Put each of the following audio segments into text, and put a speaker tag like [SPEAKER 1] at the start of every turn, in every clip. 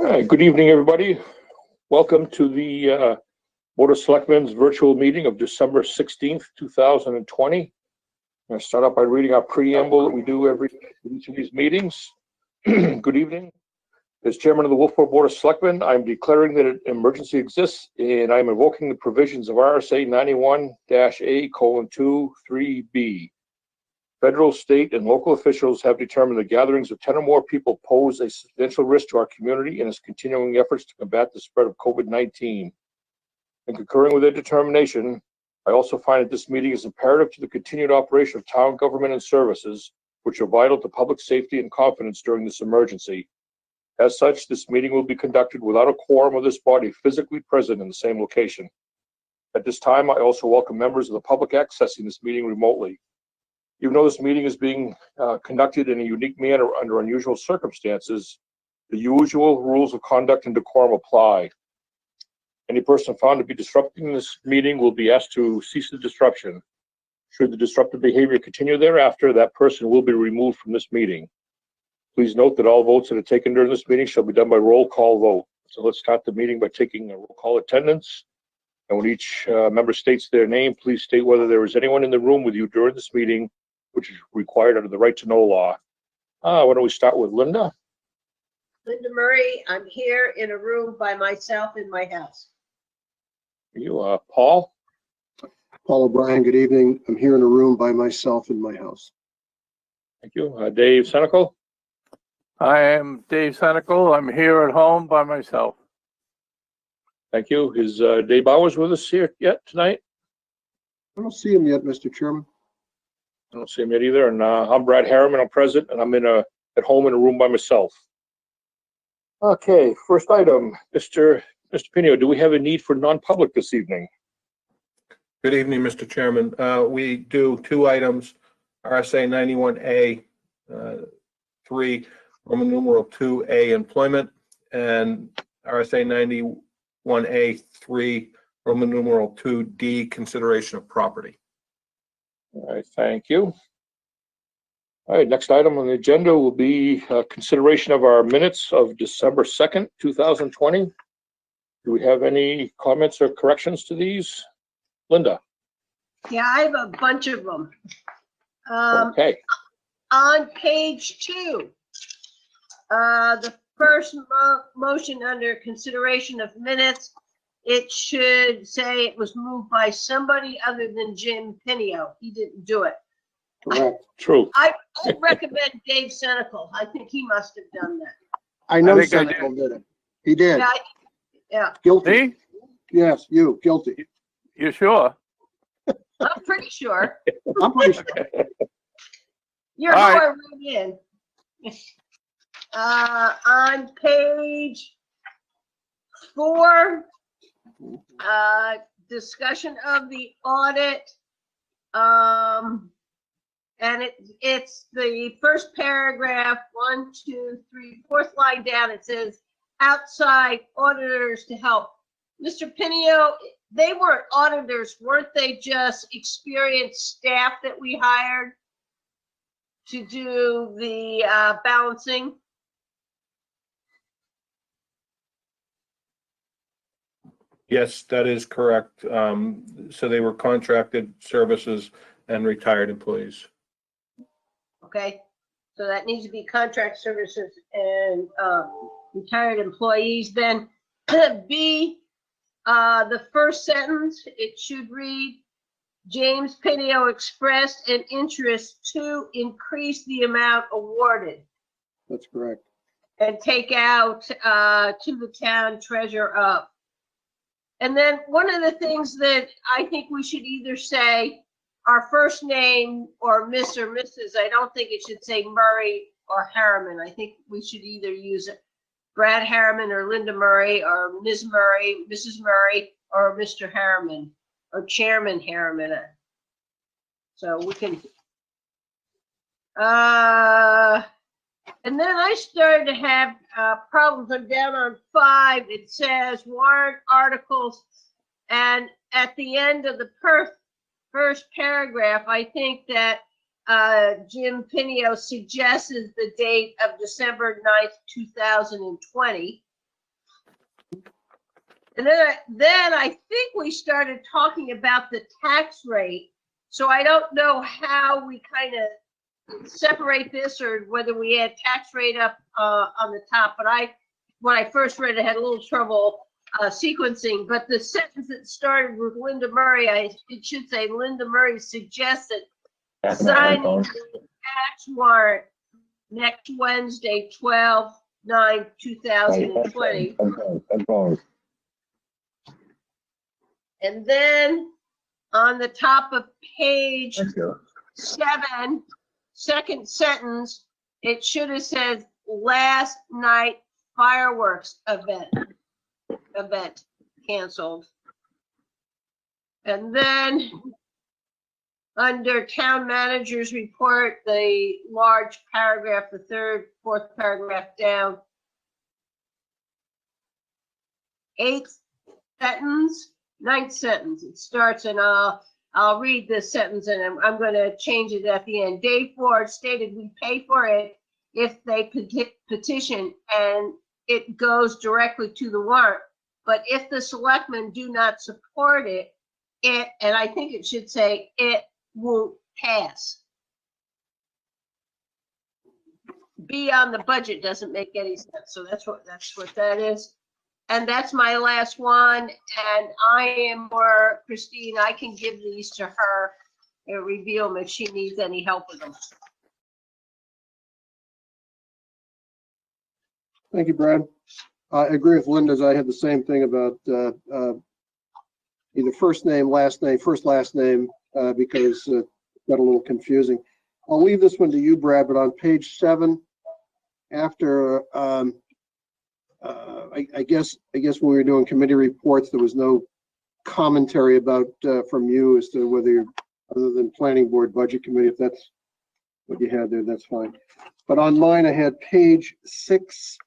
[SPEAKER 1] All right, good evening, everybody. Welcome to the Board of Selectmen's virtual meeting of December 16th, 2020. I'm going to start out by reading our preamble that we do every each of these meetings. Good evening. As chairman of the Wolfeboro Board of Selectmen, I'm declaring that an emergency exists, and I'm invoking the provisions of RSA 91-A:2-3B. Federal, state, and local officials have determined that gatherings of 10 or more people pose a substantial risk to our community and its continuing efforts to combat the spread of COVID-19. In concurring with their determination, I also find that this meeting is imperative to the continued operation of town government and services, which are vital to public safety and confidence during this emergency. As such, this meeting will be conducted without a quorum of this body physically present in the same location. At this time, I also welcome members of the public accessing this meeting remotely. Even though this meeting is being conducted in a unique manner under unusual circumstances, the usual rules of conduct and decorum apply. Any person found to be disrupting this meeting will be asked to cease the disruption. Should the disruptive behavior continue thereafter, that person will be removed from this meeting. Please note that all votes that are taken during this meeting shall be done by roll call vote. So let's start the meeting by taking a roll call attendance. And when each member states their name, please state whether there is anyone in the room with you during this meeting, which is required under the right to know law. Why don't we start with Linda?
[SPEAKER 2] Linda Murray, I'm here in a room by myself in my house.
[SPEAKER 1] You, Paul?
[SPEAKER 3] Paul O'Brien, good evening. I'm here in a room by myself in my house.
[SPEAKER 1] Thank you. Dave Senecal?
[SPEAKER 4] I am Dave Senecal. I'm here at home by myself.
[SPEAKER 1] Thank you. Is Dave Bowers with us here yet tonight?
[SPEAKER 3] I don't see him yet, Mr. Chairman.
[SPEAKER 1] I don't see him yet either. And I'm Brad Harriman. I'm present, and I'm at home in a room by myself. Okay, first item, Mr. Pino, do we have a need for non-public this evening?
[SPEAKER 5] Good evening, Mr. Chairman. We do two items, RSA 91A 3, Roman numeral 2A, employment, and RSA 91A 3, Roman numeral 2D, consideration of property.
[SPEAKER 1] All right, thank you. All right, next item on the agenda will be consideration of our minutes of December 2nd, 2020. Do we have any comments or corrections to these? Linda?
[SPEAKER 2] Yeah, I have a bunch of them.
[SPEAKER 1] Okay.
[SPEAKER 2] On page 2, the first motion under consideration of minutes, it should say it was moved by somebody other than Jim Pinio. He didn't do it.
[SPEAKER 3] Correct.
[SPEAKER 1] True.
[SPEAKER 2] I recommend Dave Senecal. I think he must have done that.
[SPEAKER 3] I know
[SPEAKER 4] I think I
[SPEAKER 3] Senecal did it. He did.
[SPEAKER 2] Yeah,
[SPEAKER 3] Guilty.
[SPEAKER 4] Me?
[SPEAKER 3] Yes, you, guilty.
[SPEAKER 4] You sure?
[SPEAKER 2] I'm pretty sure.
[SPEAKER 3] I'm pretty sure.
[SPEAKER 2] You're
[SPEAKER 4] All
[SPEAKER 2] who
[SPEAKER 4] right.
[SPEAKER 2] I wrote in. On page 4, discussion of the audit. And it's the first paragraph, 1, 2, 3, 4th line down. It says outside auditors to help. Mr. Pinio, they weren't auditors, weren't they? Just experienced staff that we hired to do the balancing?
[SPEAKER 5] Yes, that is correct. So they were contracted services and retired employees.
[SPEAKER 2] Okay, so that needs to be contract services and retired employees. Then B, the first sentence, it should read, James Pinio expressed an interest to increase the amount awarded,
[SPEAKER 3] That's correct.
[SPEAKER 2] and take out to the town treasurer of. And then one of the things that I think we should either say our first name or Miss or Mrs. I don't think it should say Murray or Harriman. I think we should either use Brad Harriman or Linda Murray or Ms. Murray, Mrs. Murray, or Mr. Harriman or Chairman Harriman. So we can. And then I started to have problems. I'm down on 5. It says warrant articles, and at the end of the first paragraph, I think that Jim Pinio suggests the date of December 9th, 2020. And then I think we started talking about the tax rate. So I don't know how we kind of separate this or whether we add tax rate up on the top. But when I first read it, I had a little trouble sequencing. But the sentence that started with Linda Murray, it should say Linda Murray suggested signing the tax warrant next Wednesday, 12/9/2020. And then on the top of page 7, second sentence, it should have said last night fireworks event canceled. And then under town manager's report, the large paragraph, the third, fourth paragraph down, 8th sentence, 9th sentence. It starts, and I'll read this sentence, and I'm going to change it at the end. Dave Ford stated we pay for it if they petition, and it goes directly to the warrant. But if the selectmen do not support it, and I think it should say it won't pass. B on the budget doesn't make any sense, so that's what that is. And that's my last one, and I am more, Christine, I can give these to her and review them if she needs any help with them.
[SPEAKER 3] Thank you, Brad. I agree with Linda's. I had the same thing about either first name, last name, first, last name, because it got a little confusing. I'll leave this one to you, Brad, but on page 7, after I guess when we were doing committee reports, there was no commentary about from you as to whether you're, other than planning board, budget committee, if that's what you had there, that's fine. But on mine, I had page 6,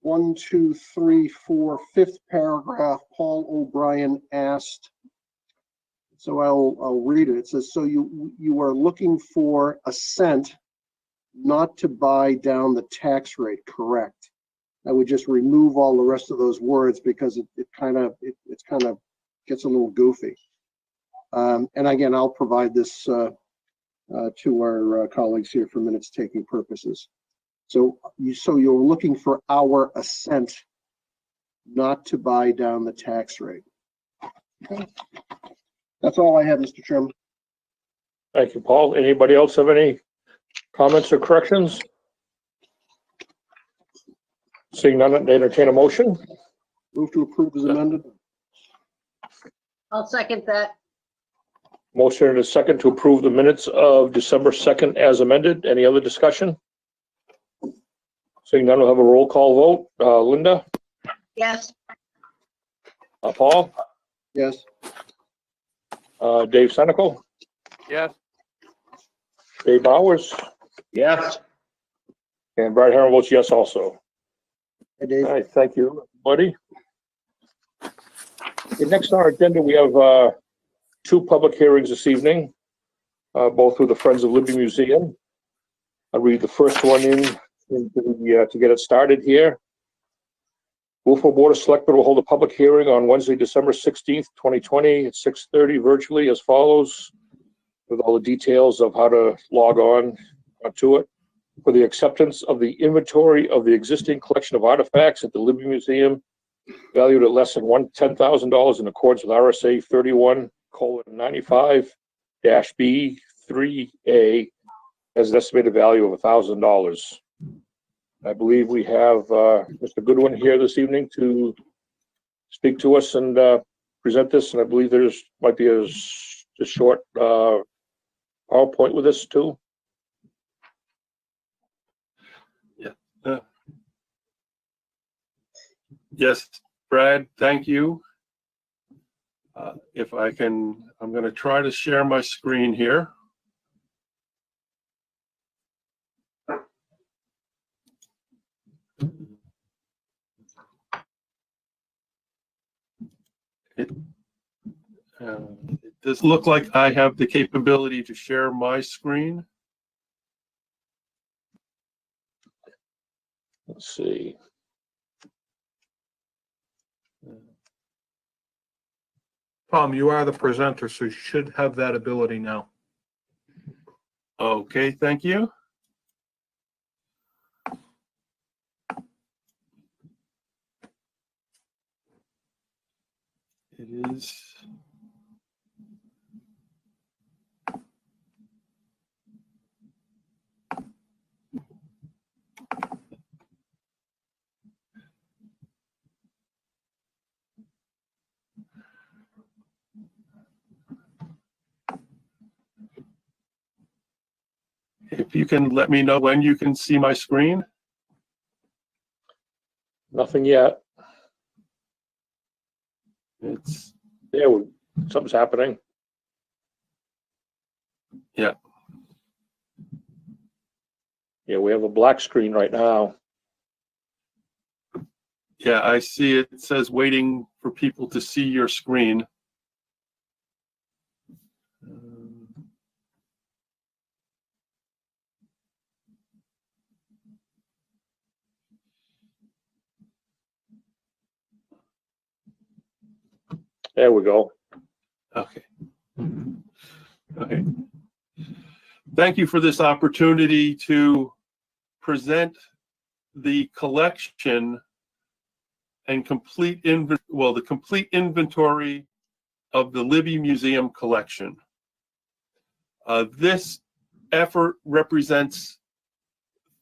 [SPEAKER 3] 1, 2, 3, 4, 5th paragraph. Paul O'Brien asked, so I'll read it. It says, so you are looking for assent not to buy down the tax rate, correct? I would just remove all the rest of those words because it kind of gets a little goofy. And again, I'll provide this to our colleagues here for minutes taking purposes. So you're looking for our assent not to buy down the tax rate. Okay. That's all I have, Mr. Chairman.
[SPEAKER 1] Thank you, Paul. Anybody else have any comments or corrections? Seeing none, entertain a motion.
[SPEAKER 3] Move to approve as amended.
[SPEAKER 2] I'll second that.
[SPEAKER 1] Motion and a second to approve the minutes of December 2nd as amended. Any other discussion? Seeing none, we'll have a roll call vote. Linda?
[SPEAKER 2] Yes.
[SPEAKER 1] Paul?
[SPEAKER 3] Yes.
[SPEAKER 1] Dave Senical?
[SPEAKER 4] Yes.
[SPEAKER 1] Dave Bowers?
[SPEAKER 5] Yes.
[SPEAKER 1] And Brad Herron votes yes also.
[SPEAKER 3] Hey, Dave.
[SPEAKER 1] All right, thank you, buddy. Okay, next on our agenda, we have 2 public hearings this evening, both with the Friends of Liberty Museum. I'll read the first one to get it started here. Wolfeboro Board of Selectmen will hold a public hearing on Wednesday, December 16th, 2020 at 6:30 virtually as follows, with all the details of how to log on to it. For the acceptance of the inventory of the existing collection of artifacts at the Liberty Museum, valued at less than $10,000 in accordance with RSA 31:95-B3A, has an estimated value of $1,000. I believe we have Mr. Goodwin here this evening to speak to us and present this, and I believe there's might be a short PowerPoint with this too.
[SPEAKER 6] Yes, Brad, thank you. If I can, I'm going to try to share my screen here. It does look like I have the capability to share my screen.
[SPEAKER 1] Let's see.
[SPEAKER 5] Tom, you are the presenter, so you should have that ability now.
[SPEAKER 6] Okay, thank you. It is. If you can let me know when you can see my screen.
[SPEAKER 1] Nothing yet.
[SPEAKER 6] It's,
[SPEAKER 1] Yeah, something's happening.
[SPEAKER 6] yeah,
[SPEAKER 1] Yeah, we have a black screen right now.
[SPEAKER 6] yeah, I see it. It says waiting for people to see your screen.
[SPEAKER 1] There we go.
[SPEAKER 6] Okay. Okay. Thank you for this opportunity to present the collection and complete the complete inventory of the Libby Museum collection. This effort represents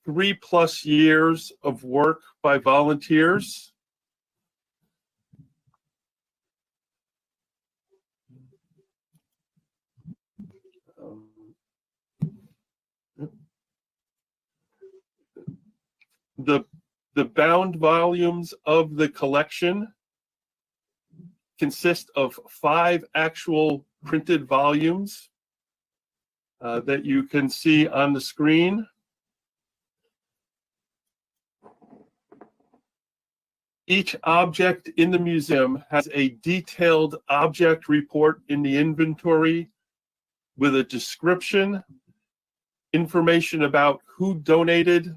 [SPEAKER 6] 3+ years of work by volunteers. The bound volumes of the collection consist of 5 actual printed volumes that you can see on the screen. Each object in the museum has a detailed object report in the inventory with a description, information about who donated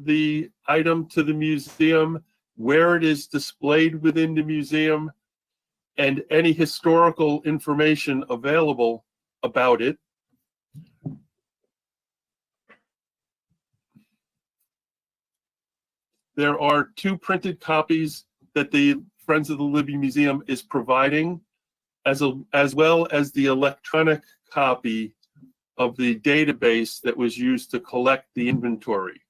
[SPEAKER 6] the item to the museum, where it is displayed within the museum, and any historical information available about it. There are 2 printed copies that the Friends of the Libby Museum is providing, as well as the electronic copy of the database that was used to collect the inventory.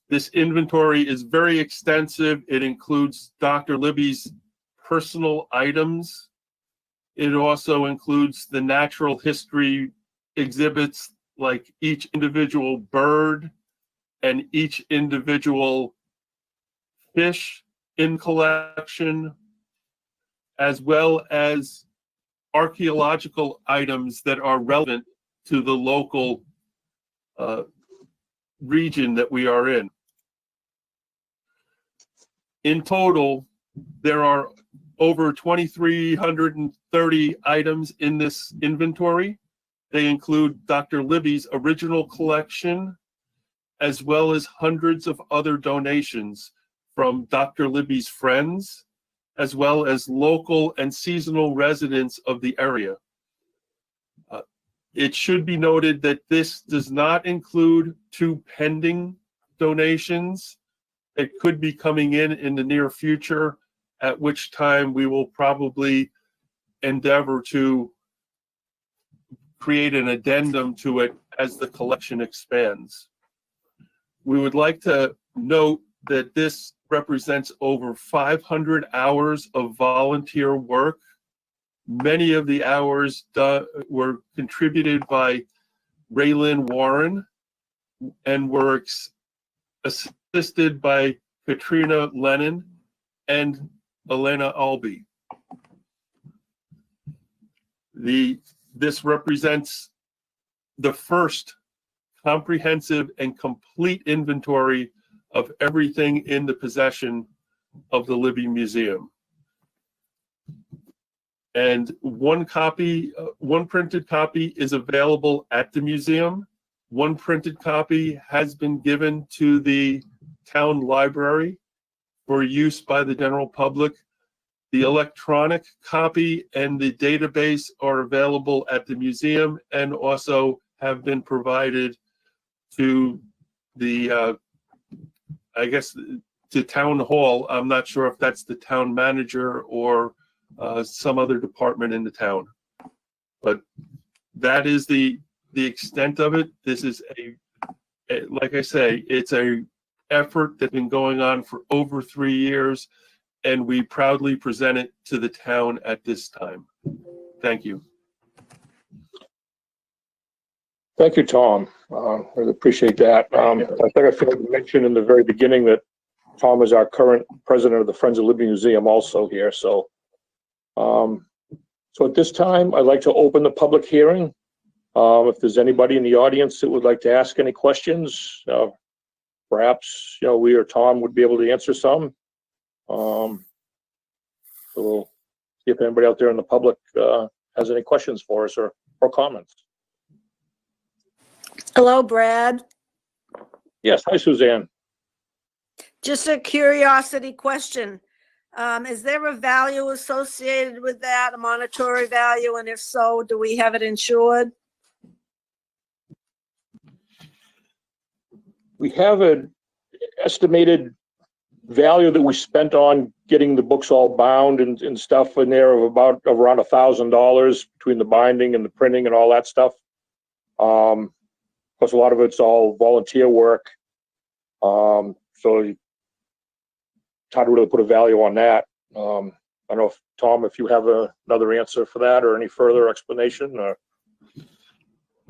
[SPEAKER 6] This inventory is very extensive. It includes Dr. Libby's personal items. It also includes the natural history exhibits, like each individual bird and each individual fish in collection, as well as archaeological items that are relevant to the local region that we are in. In total, there are over 2,330 items in this inventory. They include Dr. Libby's original collection, as well as hundreds of other donations from Dr. Libby's friends, as well as local and seasonal residents of the area. It should be noted that this does not include 2 pending donations that could be coming in the near future, at which time we will probably endeavor to create an addendum to it as the collection expands. We would like to note that this represents over 500 hours of volunteer work. Many of the hours were contributed by Raylan Warren and were assisted by Katrina Lennon and Elena Albee. This represents the first comprehensive and complete inventory of everything in the possession of the Libby Museum. And one printed copy is available at the museum. One printed copy has been given to the town library for use by the general public. The electronic copy and the database are available at the museum and also have been provided to the, I guess, to town hall. I'm not sure if that's the town manager or some other department in the town. But that is the extent of it. This is like I say, it's a effort that's been going on for over 3 years, and we proudly present it to the town at this time. Thank you.
[SPEAKER 1] Thank you, Tom. Really appreciate that. I think I failed to mention in the very beginning that Tom is our current president of the Friends of Libby Museum also here. So, so at this time, I'd like to open the public hearing. If there's anybody in the audience that would like to ask any questions, perhaps, we or Tom would be able to answer some. So we'll see if anybody out there in the public has any questions for us or comments.
[SPEAKER 7] Hello, Brad.
[SPEAKER 1] Yes, hi, Suzanne.
[SPEAKER 7] Just a curiosity question. Is there a value associated with that, a monetary value? And if so, do we have it insured?
[SPEAKER 1] We have an estimated value that we spent on getting the books all bound and stuff in there of about around $1,000 between the binding and the printing and all that stuff. Of course, a lot of it's all volunteer work. So it's hard to really put a value on that. I don't know if, Tom, if you have another answer for that or any further explanation. Or...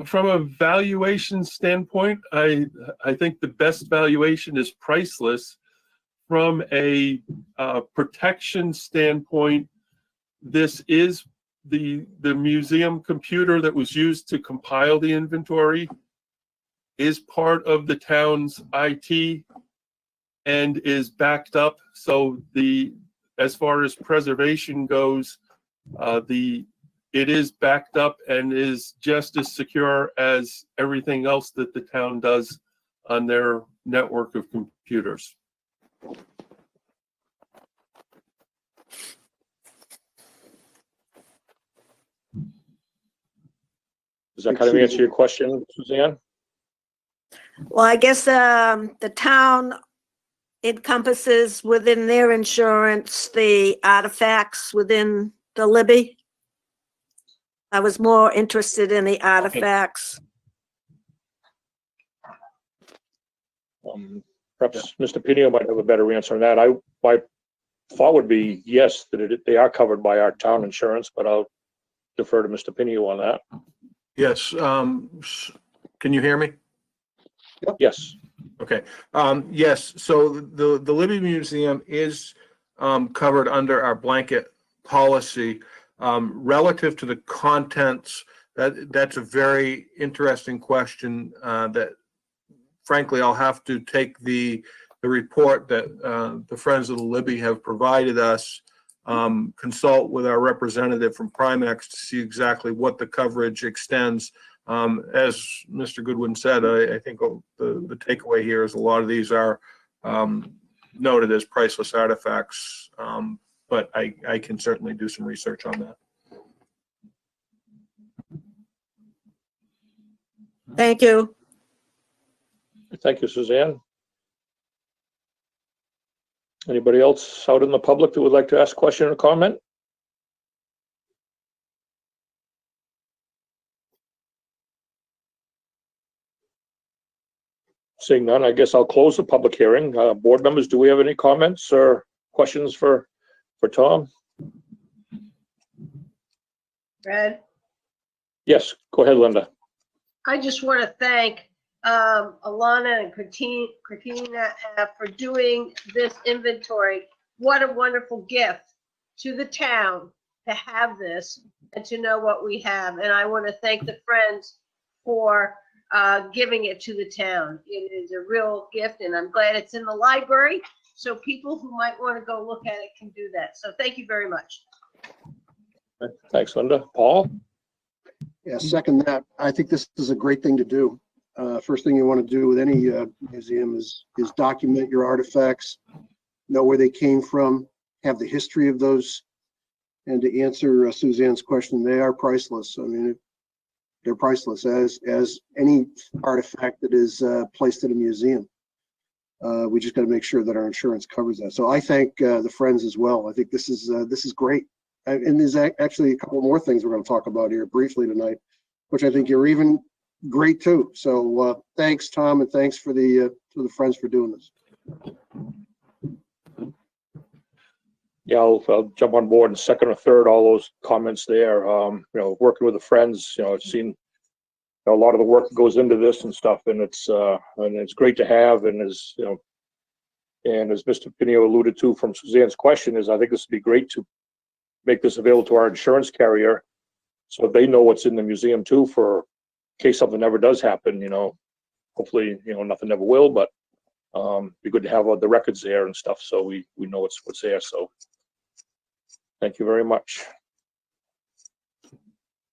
[SPEAKER 6] From a valuation standpoint, I think the best valuation is priceless. From a protection standpoint, this is the museum computer that was used to compile the inventory is part of the town's IT and is backed up. So as far as preservation goes, it is backed up and is just as secure as everything else that the town does on their network of computers.
[SPEAKER 1] Does that kind of answer your question, Suzanne?
[SPEAKER 7] Well, I guess the town encompasses within their insurance the artifacts within the Libby. I was more interested in the artifacts.
[SPEAKER 1] Perhaps Mr. Pino might have a better answer on that. My thought would be yes, that they are covered by our town insurance, but I'll defer to Mr. Pino on that.
[SPEAKER 5] Yes. Can you hear me?
[SPEAKER 1] Yes.
[SPEAKER 5] Okay. Yes. So the Libby Museum is covered under our blanket policy. Relative to the contents, that's a very interesting question that frankly I'll have to take the report that the Friends of the Libby have provided us, consult with our representative from Primex to see exactly what the coverage extends. As Mr. Goodwin said, I think the takeaway here is a lot of these are noted as priceless artifacts, but I can certainly do some research on that.
[SPEAKER 7] Thank you.
[SPEAKER 1] Thank you, Suzanne. Anybody else out in the public that would like to ask a question or comment? Seeing none, I guess I'll close the public hearing. Board members, do we have any comments or questions for Tom?
[SPEAKER 2] Brad?
[SPEAKER 1] Yes, go ahead, Linda.
[SPEAKER 2] I just want to thank Alana and Christina for doing this inventory. What a wonderful gift to the town to have this and to know what we have. And I want to thank the Friends for giving it to the town. It is a real gift, and I'm glad it's in the library, so people who might want to go look at it can do that. So thank you very much.
[SPEAKER 1] Thanks, Linda. Paul?
[SPEAKER 3] Yeah, second that. I think this is a great thing to do. First thing you want to do with any museum is document your artifacts, know where they came from, have the history of those And to answer Suzanne's question, they are priceless. I mean, they're priceless as any artifact that is placed in a museum. We just got to make sure that our insurance covers that. So I thank the Friends as well. I think this is great. And there's actually a couple more things we're going to talk about here briefly tonight, which I think you're even great too. So thanks, Tom, and thanks to the Friends for doing this.
[SPEAKER 1] Yeah, I'll jump on board in second or third, all those comments there. You know, working with the Friends, you know, I've seen a lot of the work that goes into this and stuff, and it's great to have. And as you know, and as Mr. Pinio alluded to from Suzanne's question, is I think this would be great to make this available to our insurance carrier, so they know what's in the museum too, for in case something ever does happen. You know, hopefully, you know, nothing ever will, but be good to have the records there and stuff, so we know what's there. So thank you very much.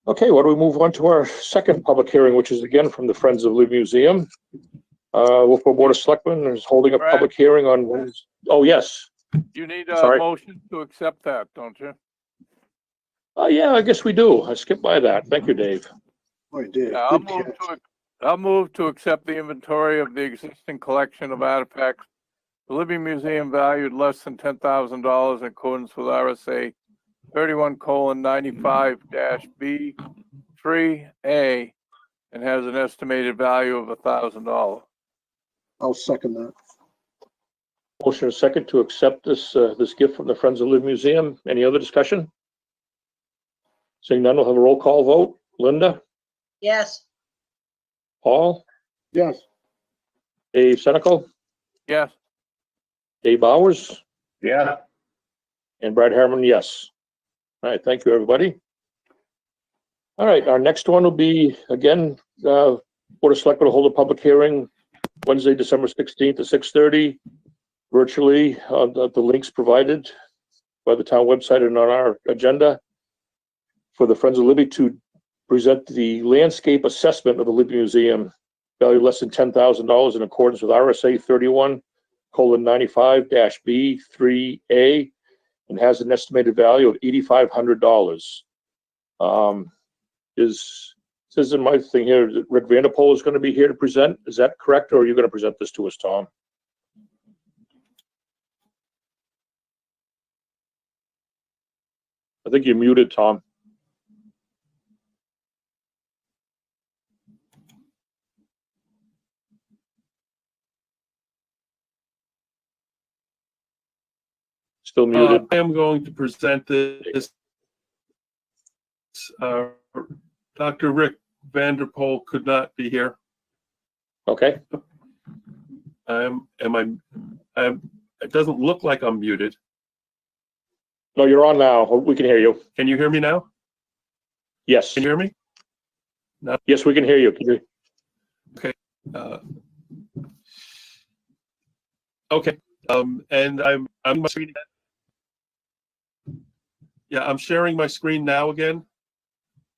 [SPEAKER 1] Okay, why don't we move on to our second public hearing, which is again from the Friends of Libby Museum. Wolfeboro Board of Selectmen is holding a
[SPEAKER 4] Brad.
[SPEAKER 1] public hearing on Wednesday. Oh, yes.
[SPEAKER 4] You need
[SPEAKER 1] Sorry.
[SPEAKER 4] a motion to accept that, don't you?
[SPEAKER 1] Yeah, I guess we do. I skipped by that. Thank you, Dave.
[SPEAKER 3] Boy, Dave,
[SPEAKER 4] Yeah,
[SPEAKER 3] good catch.
[SPEAKER 4] I'll move to accept the inventory of the existing collection of artifacts. The Libby Museum valued less than $10,000 in accordance with RSA 31:95-B3A and has an estimated value of $1,000.
[SPEAKER 3] I'll second that.
[SPEAKER 1] Motion is second to accept this gift from the Friends of Libby Museum. Any other discussion? Seeing none, we'll have a roll call vote. Linda?
[SPEAKER 2] Yes.
[SPEAKER 1] Paul?
[SPEAKER 3] Yes.
[SPEAKER 1] Dave Senical?
[SPEAKER 4] Yes,
[SPEAKER 1] Dave Bowers?
[SPEAKER 6] Yeah.
[SPEAKER 1] And Brad Harriman, yes. All right, thank you, everybody. All right, our next one will be, again, Board of Selectmen will hold a public hearing Wednesday, December 16th at 6:30, virtually on the links provided by the town website and on our agenda, for the Friends of Libby to present the landscape assessment of the Libby Museum, valued less than $10,000 in accordance with RSA 31:95-B3A, and has an estimated value of $8,500. Says in my thing here that Rick Vanderpool is going to be here to present. Is that correct, or are you going to present this to us, Tom? I think you're muted, Tom. Still muted.
[SPEAKER 6] I am going to present this. Dr. Rick Vanderpool could not be here.
[SPEAKER 1] Okay.
[SPEAKER 6] It doesn't look like I'm muted.
[SPEAKER 1] No, you're on now. We can hear you.
[SPEAKER 6] Can you hear me now?
[SPEAKER 1] Yes.
[SPEAKER 6] Can you hear me?
[SPEAKER 1] Yes, we can hear you. Can you?
[SPEAKER 6] Okay. And I'm my screen. Yeah, I'm sharing my screen now again.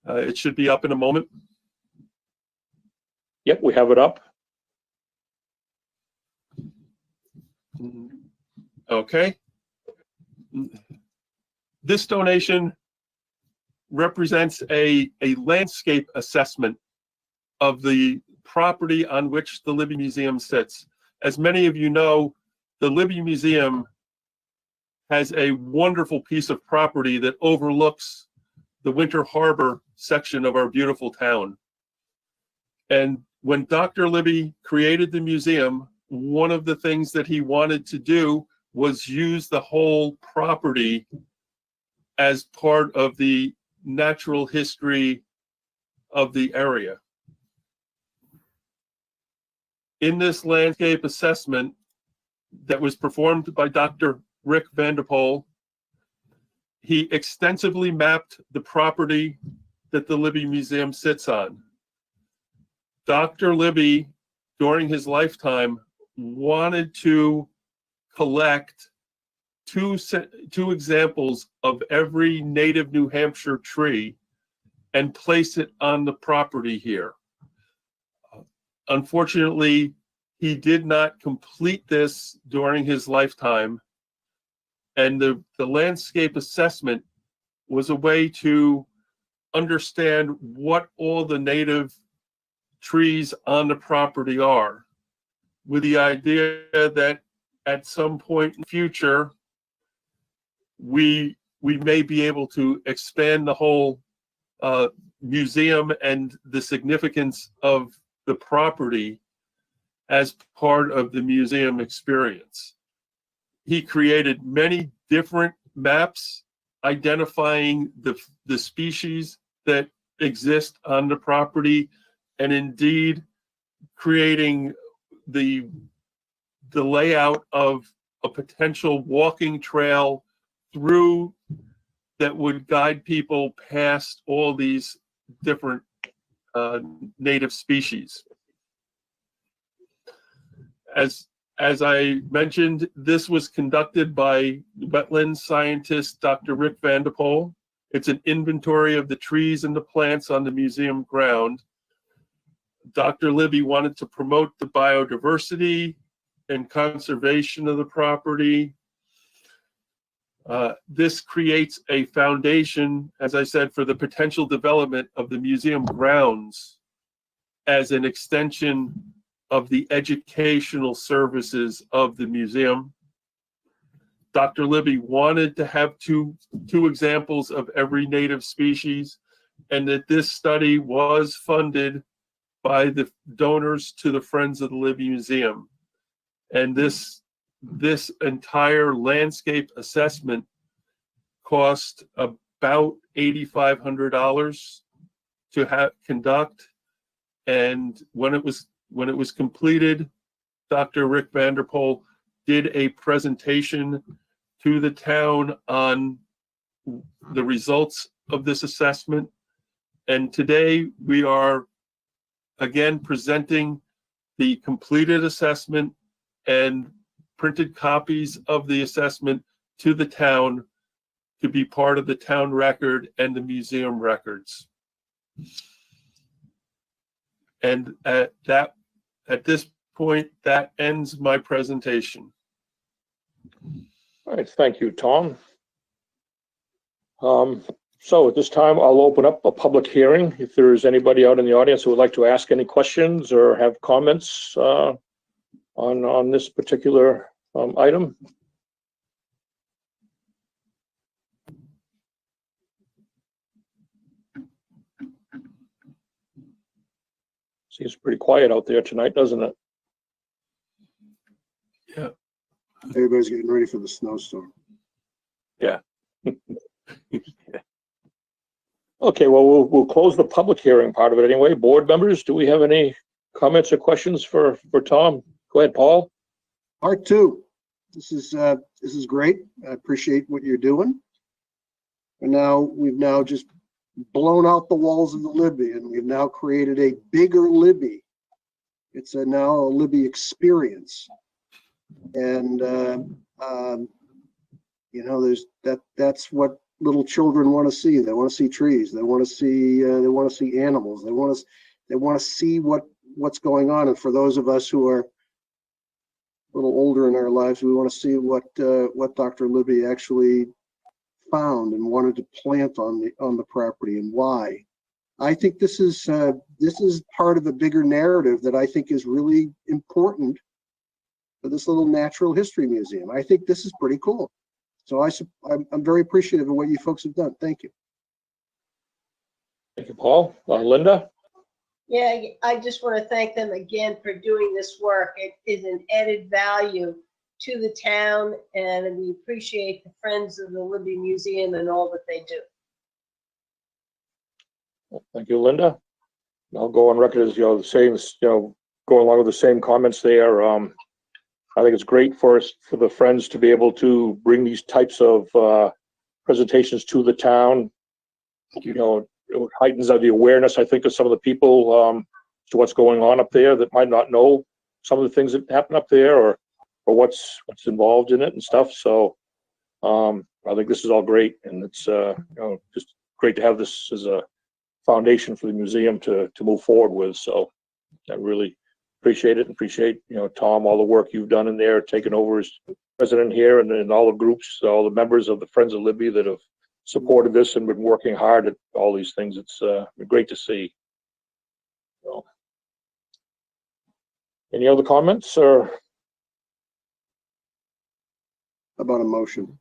[SPEAKER 6] It should be up in a moment.
[SPEAKER 1] Yep, we have it up.
[SPEAKER 6] Okay. This donation represents a landscape assessment of the property on which the Libby Museum sits. As many of you know, the Libby Museum has a wonderful piece of property that overlooks the Winter Harbor section of our beautiful town. And when Dr. Libby created the museum, one of the things that he wanted to do was use the whole property as part of the natural history of the area. In this landscape assessment that was performed by Dr. Rick Vanderpool, he extensively mapped the property that the Libby Museum sits on. Dr. Libby, during his lifetime, wanted to collect two examples of every native New Hampshire tree and place it on the property here. Unfortunately, he did not complete this during his lifetime, and the landscape assessment was a way to understand what all the native trees on the property are, with the idea that at some point in the future, we may be able to expand the whole museum and the significance of the property as part of the museum experience. He created many different maps identifying the species that exist on the property, and indeed creating the layout of a potential walking trail through that would guide people past all these different native species. As I mentioned, this was conducted by wetland scientist Dr. Rick Vanderpoel. It's an inventory of the trees and the plants on the museum ground. Dr. Libby wanted to promote the biodiversity and conservation of the property. This creates a foundation, as I said, for the potential development of the museum grounds as an extension of the educational services of the museum. Dr. Libby wanted to have two examples of every native species, and that this study was funded by the donors to the Friends of the Libby Museum. And this entire landscape assessment cost about $8,500 to conduct. And when it was completed, Dr. Rick Vanderpoel did a presentation to the town on the results of this assessment. And today we are again presenting the completed assessment and printed copies of the assessment to the town to be part of the town record and the museum records. And at this point, that ends my presentation.
[SPEAKER 1] All right, thank you, Tom. So at this time, I'll open up a public hearing. If there is anybody out in the audience who would like to ask any questions or have comments on this particular item. Seems pretty quiet out there tonight, doesn't it?
[SPEAKER 6] Yeah.
[SPEAKER 3] Everybody's getting ready for the snowstorm.
[SPEAKER 1] Yeah. Okay, well, we'll close the public hearing part of it anyway. Board members, do we have any comments or questions for Tom? Go ahead, Paul.
[SPEAKER 3] Part two. This is great. I appreciate what you're doing. And now we've now just blown out the walls of the Libby, and we've now created a bigger Libby. It's now a Libby experience. And you know, that's what little children want to see. They want to see trees. They want to see animals. They want to see what's going on. And for those of us who are a little older in our lives, we want to see what Dr. Libby actually found and wanted to plant on the property, and why. I think this is part of a bigger narrative that I think is really important for this little natural history museum. I think this is pretty cool. So I'm very appreciative of what you folks have done. Thank you.
[SPEAKER 1] Thank you, Paul. Linda?
[SPEAKER 2] Yeah, I just want to thank them again for doing this work. It is an added value to the town, and we appreciate the Friends of the Libby Museum and all that they do.
[SPEAKER 1] Thank you, Linda. I'll go on record as, the same, going along with the same comments there. I think it's great for the Friends to be able to bring these types of presentations to the town. It heightens the awareness, I think, of some of the people to what's going on up there that might not know some of the things that happen up there, or what's involved in it and stuff. So I think this is all great, and it's just great to have this as a foundation for the museum to move forward with. So I really appreciate it, and appreciate, Tom, all the work you've done in there, taking over as president here, and all the groups, all the members of the Friends of Libby that have supported this and been working hard at all these things. It's been great to see. So, any other comments or
[SPEAKER 3] About a motion?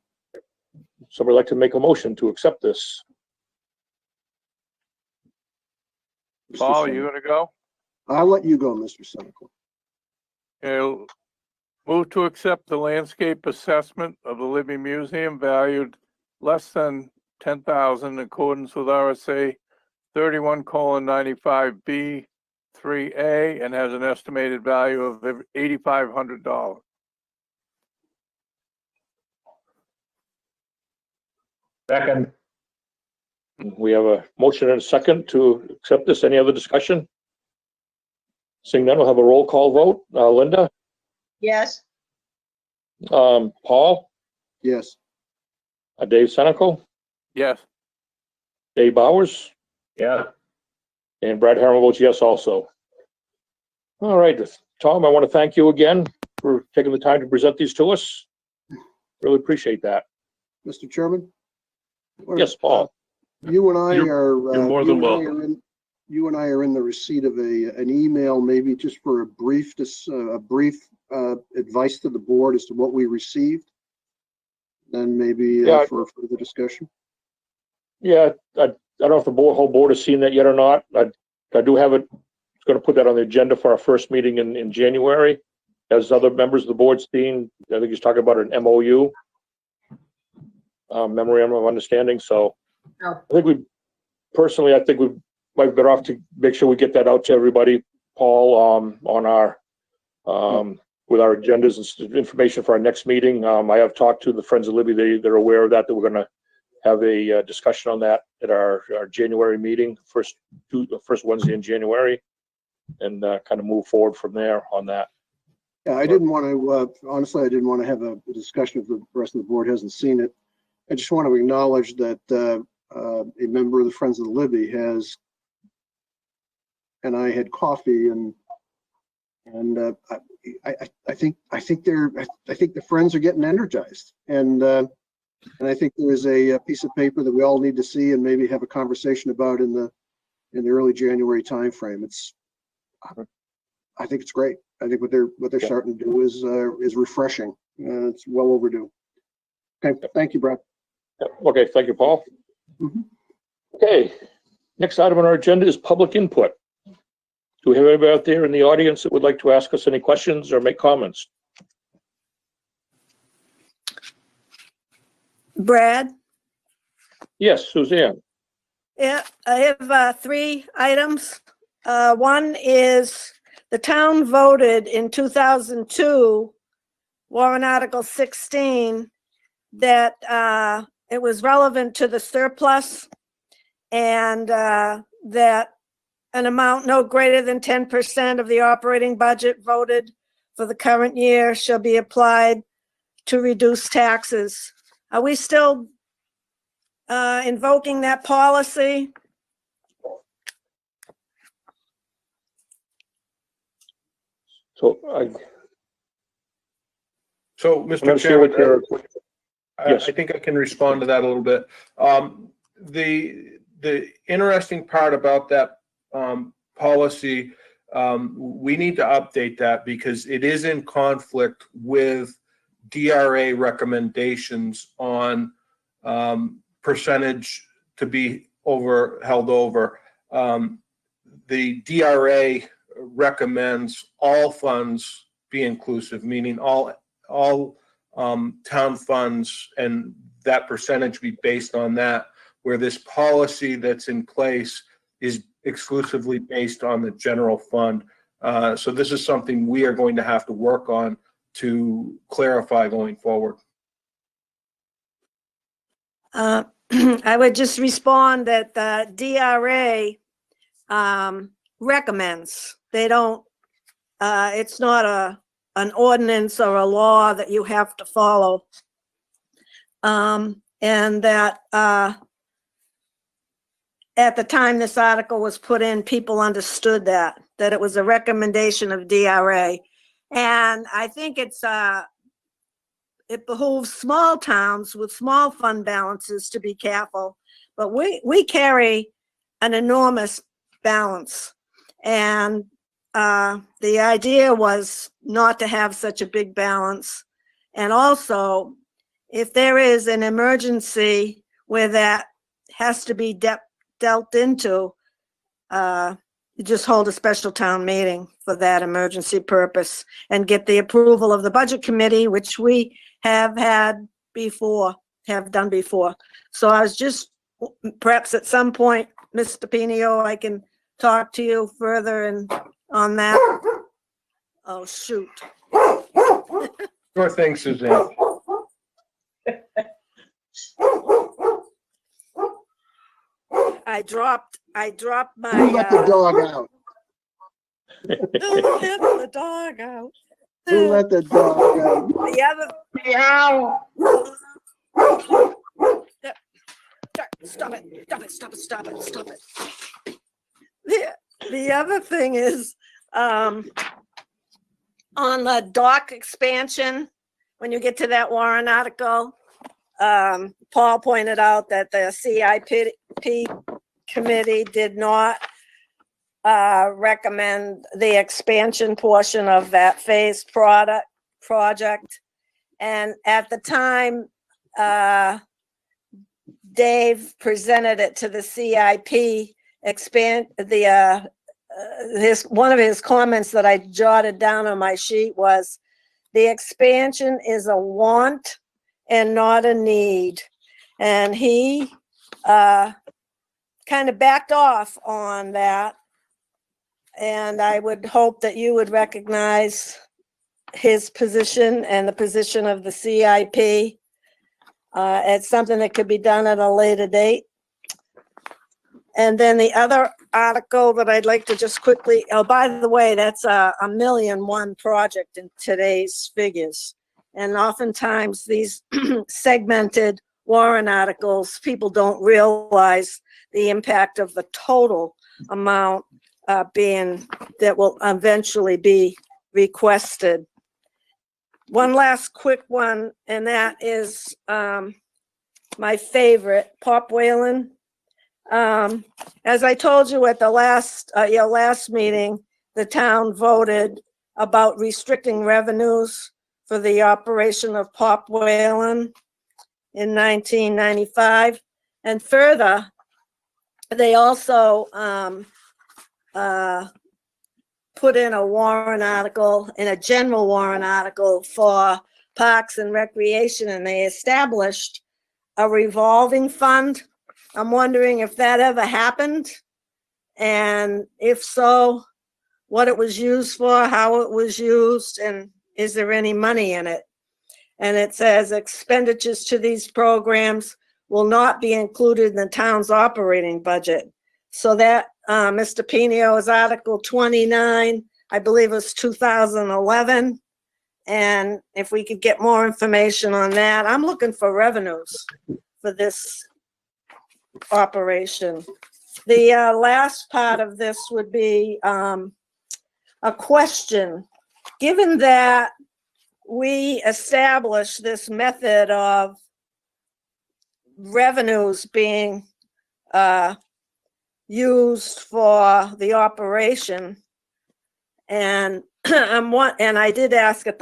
[SPEAKER 1] somebody like to make a motion to accept this?
[SPEAKER 3] Mr.
[SPEAKER 4] Paul,
[SPEAKER 3] Sen-
[SPEAKER 4] you gonna go?
[SPEAKER 3] I'll let you go, Mr. Senecal.
[SPEAKER 4] Okay, move to accept the landscape assessment of the Libby Museum valued less than 10,000 in accordance with RSA 31:95B 3A and has an estimated value of $8,500.
[SPEAKER 1] Second. We have a motion and a second to accept this. Any other discussion? Seeing none, we'll have a roll call vote. Linda,
[SPEAKER 2] Yes,
[SPEAKER 1] Paul,
[SPEAKER 3] Yes.
[SPEAKER 1] Dave Senecal,
[SPEAKER 4] Yes.
[SPEAKER 1] Dave Bowers. Yeah. And Brad Harrell votes yes also. All right, Tom, I want to thank you again for taking the time to present these to us. Really appreciate that.
[SPEAKER 3] Mr. Chairman? What-
[SPEAKER 1] Yes, Paul.
[SPEAKER 3] You and I
[SPEAKER 6] You're-
[SPEAKER 3] are.
[SPEAKER 6] you're more than welcome.
[SPEAKER 3] You and I are in the receipt of an email, maybe just for a brief advice to the board as to what we received. Then maybe
[SPEAKER 1] Yeah.
[SPEAKER 3] for further discussion.
[SPEAKER 1] Yeah, I don't know if the whole board has seen that yet or not. I do have it. It's going to put that on the agenda for our first meeting in January. As other members of the board seen, I think he's talking about an MOU, memorandum of understanding. So
[SPEAKER 2] Oh.
[SPEAKER 1] I think we might be better off to make sure we get that out to everybody, Paul, on our with our agendas and information for our next meeting. I have talked to the Friends of Libby. They're aware of that we're going to have a discussion on that at our January meeting, first Wednesday in January, and kind of move forward from there on that.
[SPEAKER 3] Yeah, I didn't want to, honestly, I didn't want to have a discussion if the rest of the board hasn't seen it. I just want to acknowledge that a member of the Friends of the Libby and I had coffee and I think the Friends are getting energized, and I think there is a piece of paper that we all need to see and maybe have a conversation about in the early January timeframe. I think it's great. I think what they're starting to do is refreshing. It's well overdue. Okay, thank you, Brad.
[SPEAKER 1] Okay, thank you, Paul.
[SPEAKER 3] Mhm.
[SPEAKER 1] Okay, next item on our agenda is public input. Do we have anybody out there in the audience that would like to ask us any questions or make comments?
[SPEAKER 7] Brad?
[SPEAKER 1] Yes, Suzanne.
[SPEAKER 7] Yeah, I have 3 items. One is the town voted in 2002, warrant article 16, that it was relevant to the surplus and that an amount no greater than 10% of the operating budget voted for the current year shall be applied to reduce taxes. Are we still invoking that policy?
[SPEAKER 1] So
[SPEAKER 5] So,
[SPEAKER 1] I'm
[SPEAKER 5] Mr.
[SPEAKER 1] not sure what
[SPEAKER 5] Chairman,
[SPEAKER 1] your,
[SPEAKER 5] I
[SPEAKER 1] Yes.
[SPEAKER 5] think I can respond to that a little bit. The interesting part about that policy, we need to update that because it is in conflict with DRA recommendations on percentage to be held over. The DRA recommends all funds be inclusive, meaning all town funds and that percentage be based on that, where this policy that's in place is exclusively based on the general fund. So this is something we are going to have to work on to clarify going forward.
[SPEAKER 7] I would just respond that the DRA recommends. They don't, it's not an ordinance or a law that you have to follow. And that at the time this article was put in, people understood that it was a recommendation of DRA. And I think it's it behooves small towns with small fund balances to be careful, but we carry an enormous balance. And the idea was not to have such a big balance. And also, if there is an emergency where that has to be dealt into, you just hold a special town meeting for that emergency purpose and get the approval of the budget committee, which we have done before. So I was just, perhaps at some point, Mr. Pinio, I can talk to you further and on that. Oh, shoot.
[SPEAKER 5] Sure thing, Suzanne.
[SPEAKER 7] I dropped my,
[SPEAKER 3] Who let the dog out?
[SPEAKER 7] Who let the dog out?
[SPEAKER 3] Who let the dog out?
[SPEAKER 7] The other, stop it. The other thing is, on the dock expansion, when you get to that warrant article, Paul pointed out that the CIP committee did not recommend the expansion portion of that phase project. And at the time, Dave presented it to the CIP one of his comments that I jotted down on my sheet was, the expansion is a want and not a need. And he kind of backed off on that. And I would hope that you would recognize his position and the position of the CIP. It's something that could be done at a later date. And then the other article that I'd like to just quickly, oh, by the way, that's a $1.1 million project in today's figures. And oftentimes these segmented warrant articles, people don't realize the impact of the total amount that will eventually be requested. One last quick one, and that is my favorite, Pop Whalen. As I told you at the last meeting, the town voted about restricting revenues for the operation of Pop Whalen in 1995. And further, they also put in a warrant article, in a general warrant article for Parks and Recreation, and they established a revolving fund. I'm wondering if that ever happened, and if so, what it was used for, how it was used, and is there any money in it? And it says expenditures to these programs will not be included in the town's operating budget. So that, Mr. Pinio, is Article 29, I believe it was 2011. And if we could get more information on that, I'm looking for revenues for this operation. The last part of this would be a question. Given that we established this method of revenues being used for the operation, and I did ask at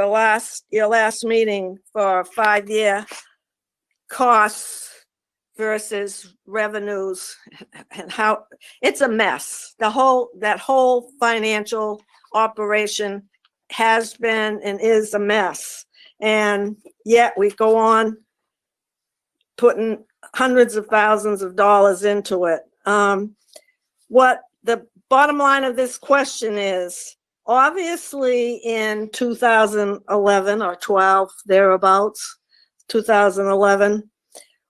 [SPEAKER 7] your last meeting for a 5-year costs versus revenues, and how it's a mess. That whole financial operation has been and is a mess. And yet we go on putting hundreds of thousands of dollars into it. What the bottom line of this question is, obviously in 2011 or 12, thereabouts, 2011,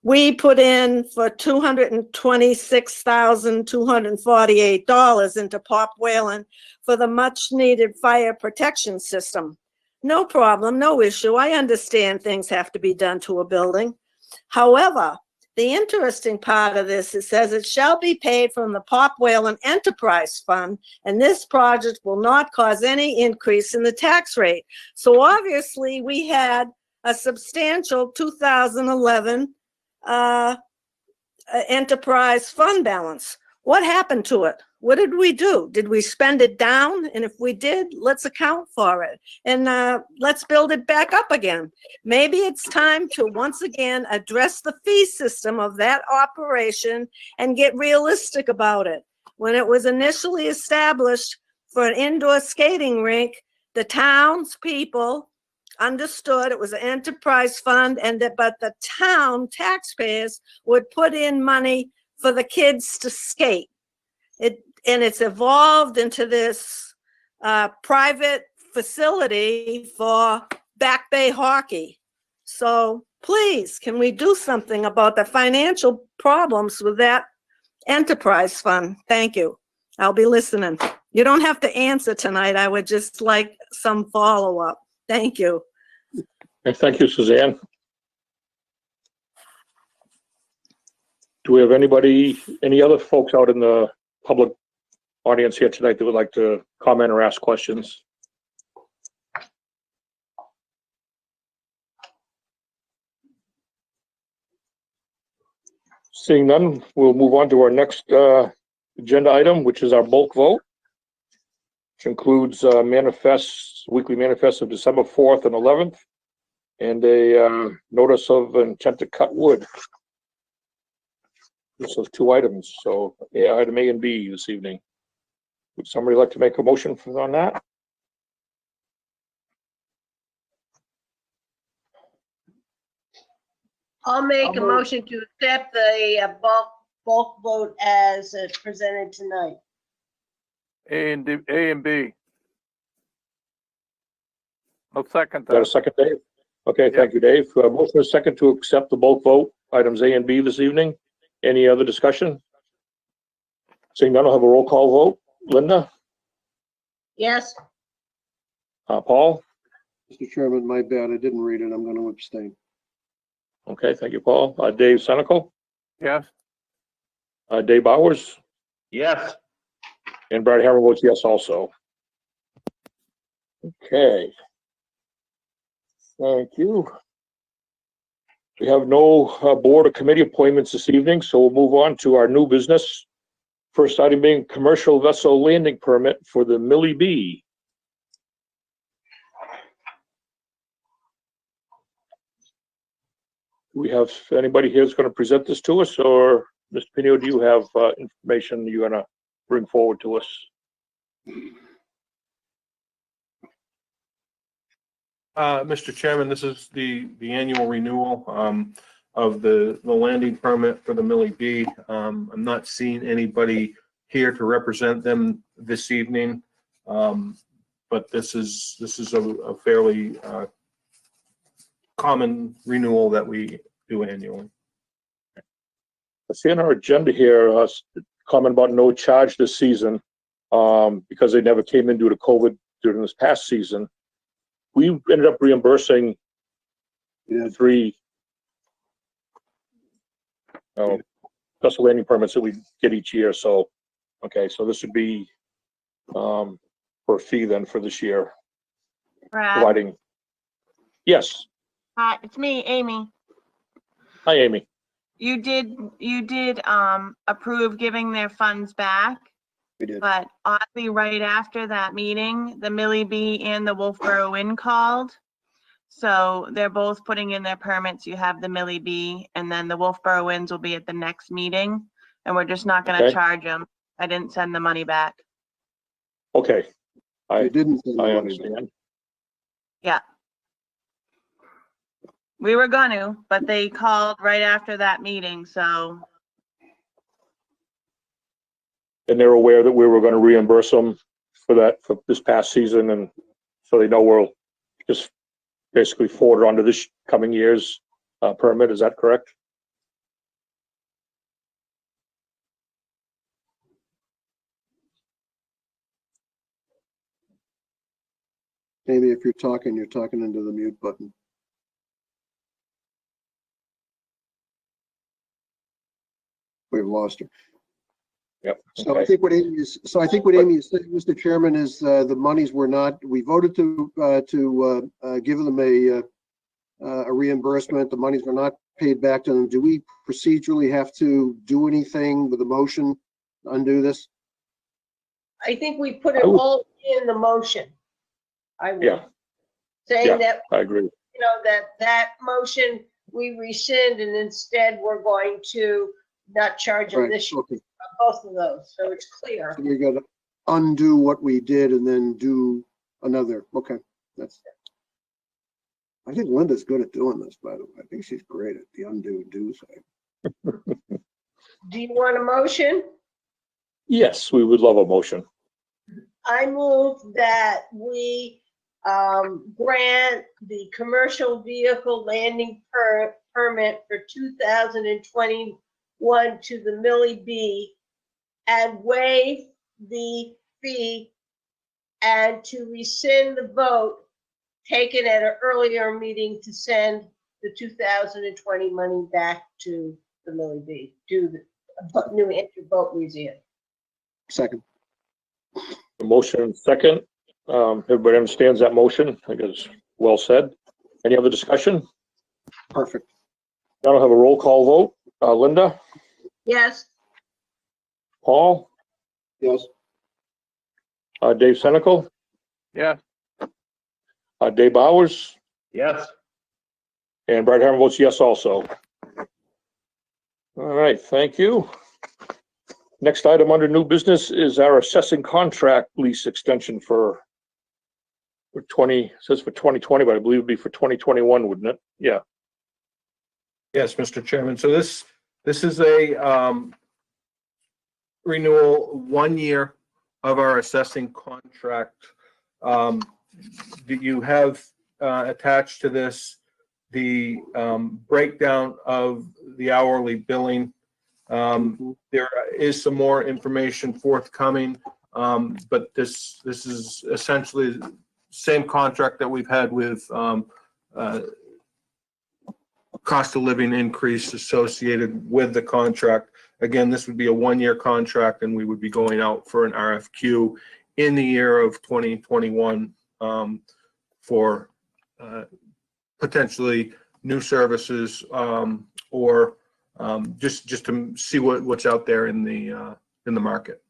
[SPEAKER 7] we put in for $226,248 into Pop Whalen for the much needed fire protection system. No problem, no issue. I understand things have to be done to a building. However, the interesting part of this, it says it shall be paid from the Pop Whalen Enterprise Fund, and this project will not cause any increase in the tax rate. So obviously we had a substantial 2011 enterprise fund balance. What happened to it? What did we do? Did we spend it down? And if we did, let's account for it. And let's build it back up again. Maybe it's time to once again address the fee system of that operation and get realistic about it. When it was initially established for an indoor skating rink, the townspeople understood it was an enterprise fund and that, but the town taxpayers would put in money for the kids to skate. It's evolved into this private facility for Back Bay hockey. So please, can we do something about the financial problems with that enterprise fund? Thank you. I'll be listening. You don't have to answer tonight. I would just like some follow-up. Thank you.
[SPEAKER 1] Okay, thank you, Suzanne. Do we have any other folks out in the public audience here tonight that would like to comment or ask questions? Seeing none, we'll move on to our next agenda item, which is our bulk vote, which includes weekly manifests of December 4th and 11th, and a notice of intent to cut wood. So 2 items, so yeah, item A and B this evening. Would somebody like to make a motion on that?
[SPEAKER 2] I'll make a motion to accept the bulk vote as presented tonight.
[SPEAKER 4] A and B. I'll second
[SPEAKER 1] Is that a
[SPEAKER 4] that.
[SPEAKER 1] second, Dave? Okay, thank you, Dave. Motion is second to accept the bulk vote, items A and B this evening. Any other discussion? Seeing none, I'll have a roll call vote. Linda?
[SPEAKER 2] Yes.
[SPEAKER 1] Paul?
[SPEAKER 3] Mr. Chairman, my bad. I didn't read it. I'm going to abstain.
[SPEAKER 1] Okay, thank you, Paul. Dave Senical?
[SPEAKER 4] Yes.
[SPEAKER 1] Dave Bowers?
[SPEAKER 8] Yes.
[SPEAKER 1] And Brad Harron votes yes also. Okay. Thank you. We have no board or committee appointments this evening, so we'll move on to our new business. First item being commercial vessel landing permit for the Millie B. Do we have anybody here who's going to present this to us, or Mr. Pino, do you have information you're going to bring forward to us?
[SPEAKER 5] Mr. Chairman, this is the annual renewal of the landing permit for the Millie B. I'm not seeing anybody here to represent them this evening, but this is a fairly common renewal that we do annually.
[SPEAKER 1] I see on our agenda here, comment about no charge this season because they never came in due to COVID during this past season. We ended up reimbursing 3 vessel landing permits that we get each year. So, okay, so this would be for a fee then for this year.
[SPEAKER 9] Brad,
[SPEAKER 1] Providing. Yes.
[SPEAKER 9] hi, it's me, Amy.
[SPEAKER 1] Hi, Amy.
[SPEAKER 9] You did approve giving their funds back,
[SPEAKER 3] We did.
[SPEAKER 9] but oddly, right after that meeting, the Millie B and the Wolfeboro Inn called. So they're both putting in their permits. You have the Millie B, and then the Wolfeboro Inns will be at the next meeting, and we're just not gonna
[SPEAKER 1] Okay.
[SPEAKER 9] charge them. I didn't send the money back.
[SPEAKER 1] Okay.
[SPEAKER 3] I didn't. send the
[SPEAKER 1] I
[SPEAKER 3] money back.
[SPEAKER 1] understand.
[SPEAKER 9] We were gonna, but they called right after that meeting, so
[SPEAKER 1] And they're aware that we were going to reimburse them for that for this past season, and so they know we'll just basically forward on to this coming year's permit. Is that correct?
[SPEAKER 3] Amy, if you're talking into the mute button. We've lost her.
[SPEAKER 1] Yep.
[SPEAKER 3] So I
[SPEAKER 1] Okay.
[SPEAKER 3] think what Amy is saying, Mr. Chairman, is the monies were not, we voted to give them a reimbursement, the monies are not paid back to them, do we procedurally have to do anything with the motion to undo this?
[SPEAKER 2] I think we put it
[SPEAKER 1] I would-
[SPEAKER 2] all in the motion. I would.
[SPEAKER 1] Yeah.
[SPEAKER 2] Saying
[SPEAKER 1] Yeah.
[SPEAKER 2] that,
[SPEAKER 1] I agree.
[SPEAKER 2] you know, that motion we rescind and instead we're going to not charge them
[SPEAKER 3] Right,
[SPEAKER 2] this year,
[SPEAKER 3] okay,
[SPEAKER 2] both of those, so it's clear.
[SPEAKER 3] so we gotta undo what we did and then do another, okay, that's. I think Linda's good at doing this, by the way. I think she's great at the undo, do side.
[SPEAKER 2] Do you want a motion?
[SPEAKER 1] Yes, we would love a motion.
[SPEAKER 2] I move that we grant the commercial vehicle landing permit for 2021 to the Millie B and waive the fee and to rescind the vote taken at an earlier meeting to send the 2020 money back to the Millie B, to the New Hampshire Boat Museum.
[SPEAKER 3] Second,
[SPEAKER 1] A motion and second. Everybody understands that motion. I guess well said. Any other discussion?
[SPEAKER 3] perfect.
[SPEAKER 1] I don't have a roll call vote. Linda,
[SPEAKER 2] Yes,
[SPEAKER 1] Paul,
[SPEAKER 3] Yes,
[SPEAKER 1] Dave Senical,
[SPEAKER 4] Yes.
[SPEAKER 1] Dave Bowers,
[SPEAKER 6] Yes.
[SPEAKER 1] and Brad Herman votes yes also. All right, thank you. Next item under new business is our assessing contract lease extension for 20, it says for 2020, but I believe it'd be for 2021, wouldn't it? Yeah.
[SPEAKER 5] Yes, Mr. Chairman. So this is a renewal, 1 year of our assessing contract. That you have attached to this the breakdown of the hourly billing. There is some more information forthcoming, but this is essentially the same contract that we've had with cost of living increase associated with the contract. Again, this would be a 1 year contract and we would be going out for an RFQ in the year of 2021 for potentially new services or just to see what's out there in the market.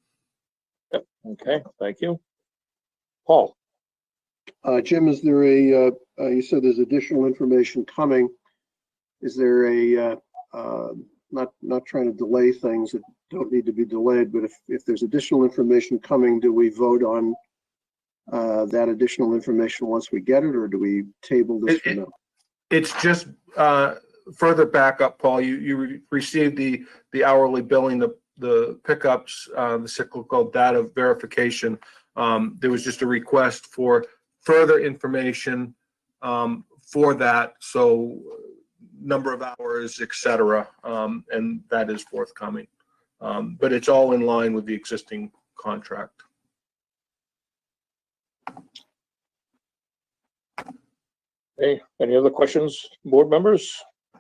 [SPEAKER 1] Okay, thank you. Paul,
[SPEAKER 3] Jim, is there you said there's additional information coming. Is there not trying to delay things that don't need to be delayed, but if there's additional information coming, do we vote on that additional information once we get it, or do we table this for now?
[SPEAKER 5] It's just further backup, Paul. You received the hourly billing, the pickups, the cyclical data verification. There was just a request for further information for that. So number of hours, et cetera, and that is forthcoming. But it's all in line with the existing contract.
[SPEAKER 1] hey, any other questions, board members? I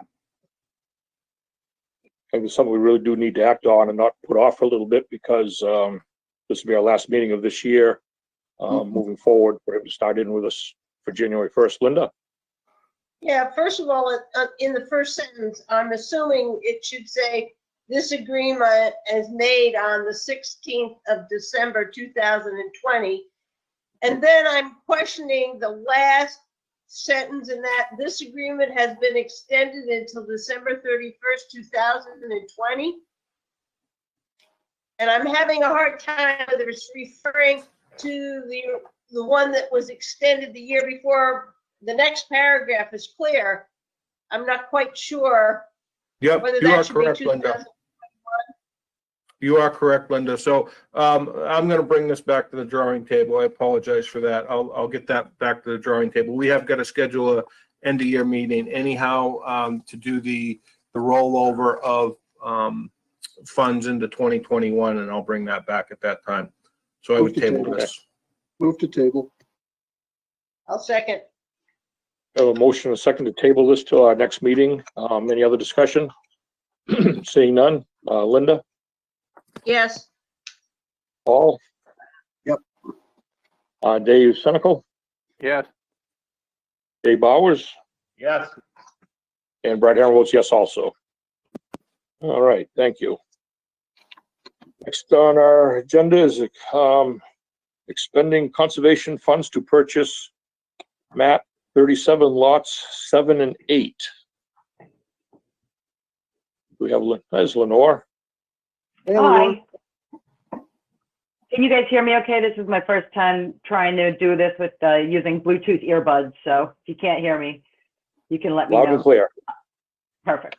[SPEAKER 1] think it's something we really do need to act on and not put off for a little bit because this will be our last meeting of this year. Moving forward, we're going to start in with us for January 1st. Linda?
[SPEAKER 2] yeah, first of all, in the first sentence, I'm assuming it should say, this agreement is made on the 16th of December, 2020. And then I'm questioning the last sentence in that this agreement has been extended until December 31st, 2020. And I'm having a hard time whether it's referring to the one that was extended the year before. The next paragraph is clear. I'm not quite sure
[SPEAKER 5] Yep,
[SPEAKER 2] whether
[SPEAKER 5] you are
[SPEAKER 2] that should be
[SPEAKER 5] correct,
[SPEAKER 2] 2000.
[SPEAKER 5] Linda. You are correct, Linda. So I'm going to bring this back to the drawing table. I apologize for that. I'll get that back to the drawing table. We have got to schedule a end of year meeting anyhow to do the rollover of funds into 2021, and I'll bring that back at that time. So I would table this.
[SPEAKER 3] Move to table.
[SPEAKER 2] I'll second.
[SPEAKER 1] I have a motion and a second to table this till our next meeting. Any other discussion? Seeing none. Linda?
[SPEAKER 2] Yes,
[SPEAKER 1] Paul?
[SPEAKER 3] Yep.
[SPEAKER 1] Dave Senical?
[SPEAKER 4] Yes.
[SPEAKER 1] Dave Bowers? Yes. And Brad Harrell votes yes also. All right, thank you. Next on our agenda is expending conservation funds to purchase map 37 lots 7 and 8. We have, there's Lenore.
[SPEAKER 3] Hey, Lenore.
[SPEAKER 8] Hi. Can you guys hear me okay? This is my first time trying to do this with using Bluetooth earbuds. So if you can't hear me, you can let me know.
[SPEAKER 1] Loud and clear.
[SPEAKER 8] Perfect.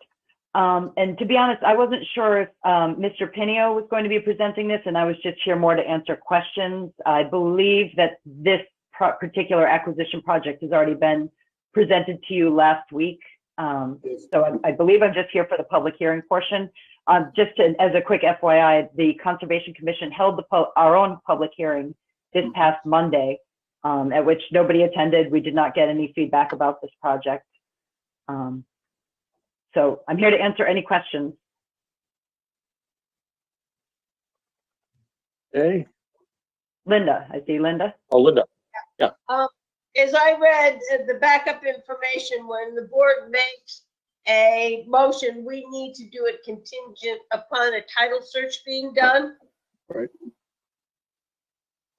[SPEAKER 8] And to be honest, I wasn't sure if Mr. Pinio was going to be presenting this, and I was just here more to answer questions. I believe that this particular acquisition project has already been presented to you last week. So I believe I'm just here for the public hearing portion. As a quick FYI, the Conservation Commission held our own public hearing this past Monday, at which nobody attended. We did not get any feedback about this project. So I'm here to answer any questions.
[SPEAKER 1] Hey.
[SPEAKER 8] Linda, I see Linda.
[SPEAKER 1] Oh, Linda.
[SPEAKER 2] As I read the backup information, when the board makes a motion, we need to do it contingent upon a title search being done.
[SPEAKER 3] Right.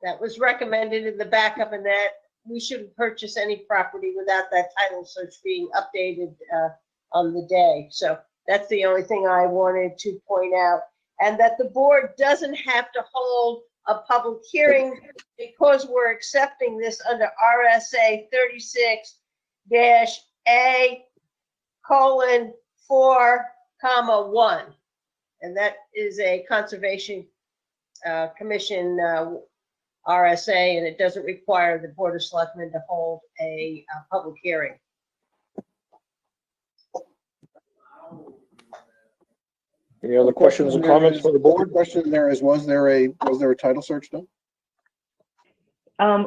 [SPEAKER 2] That was recommended in the backup, and that we shouldn't purchase any property without that title search being updated on the day. So that's the only thing I wanted to point out. And that the board doesn't have to hold a public hearing because we're accepting this under RSA 36-A:4,1. And that is a Conservation Commission RSA, and it doesn't require the Board of Selectmen to hold a public hearing.
[SPEAKER 1] Any other questions and comments from the board?
[SPEAKER 3] The question there is, was there a title search done?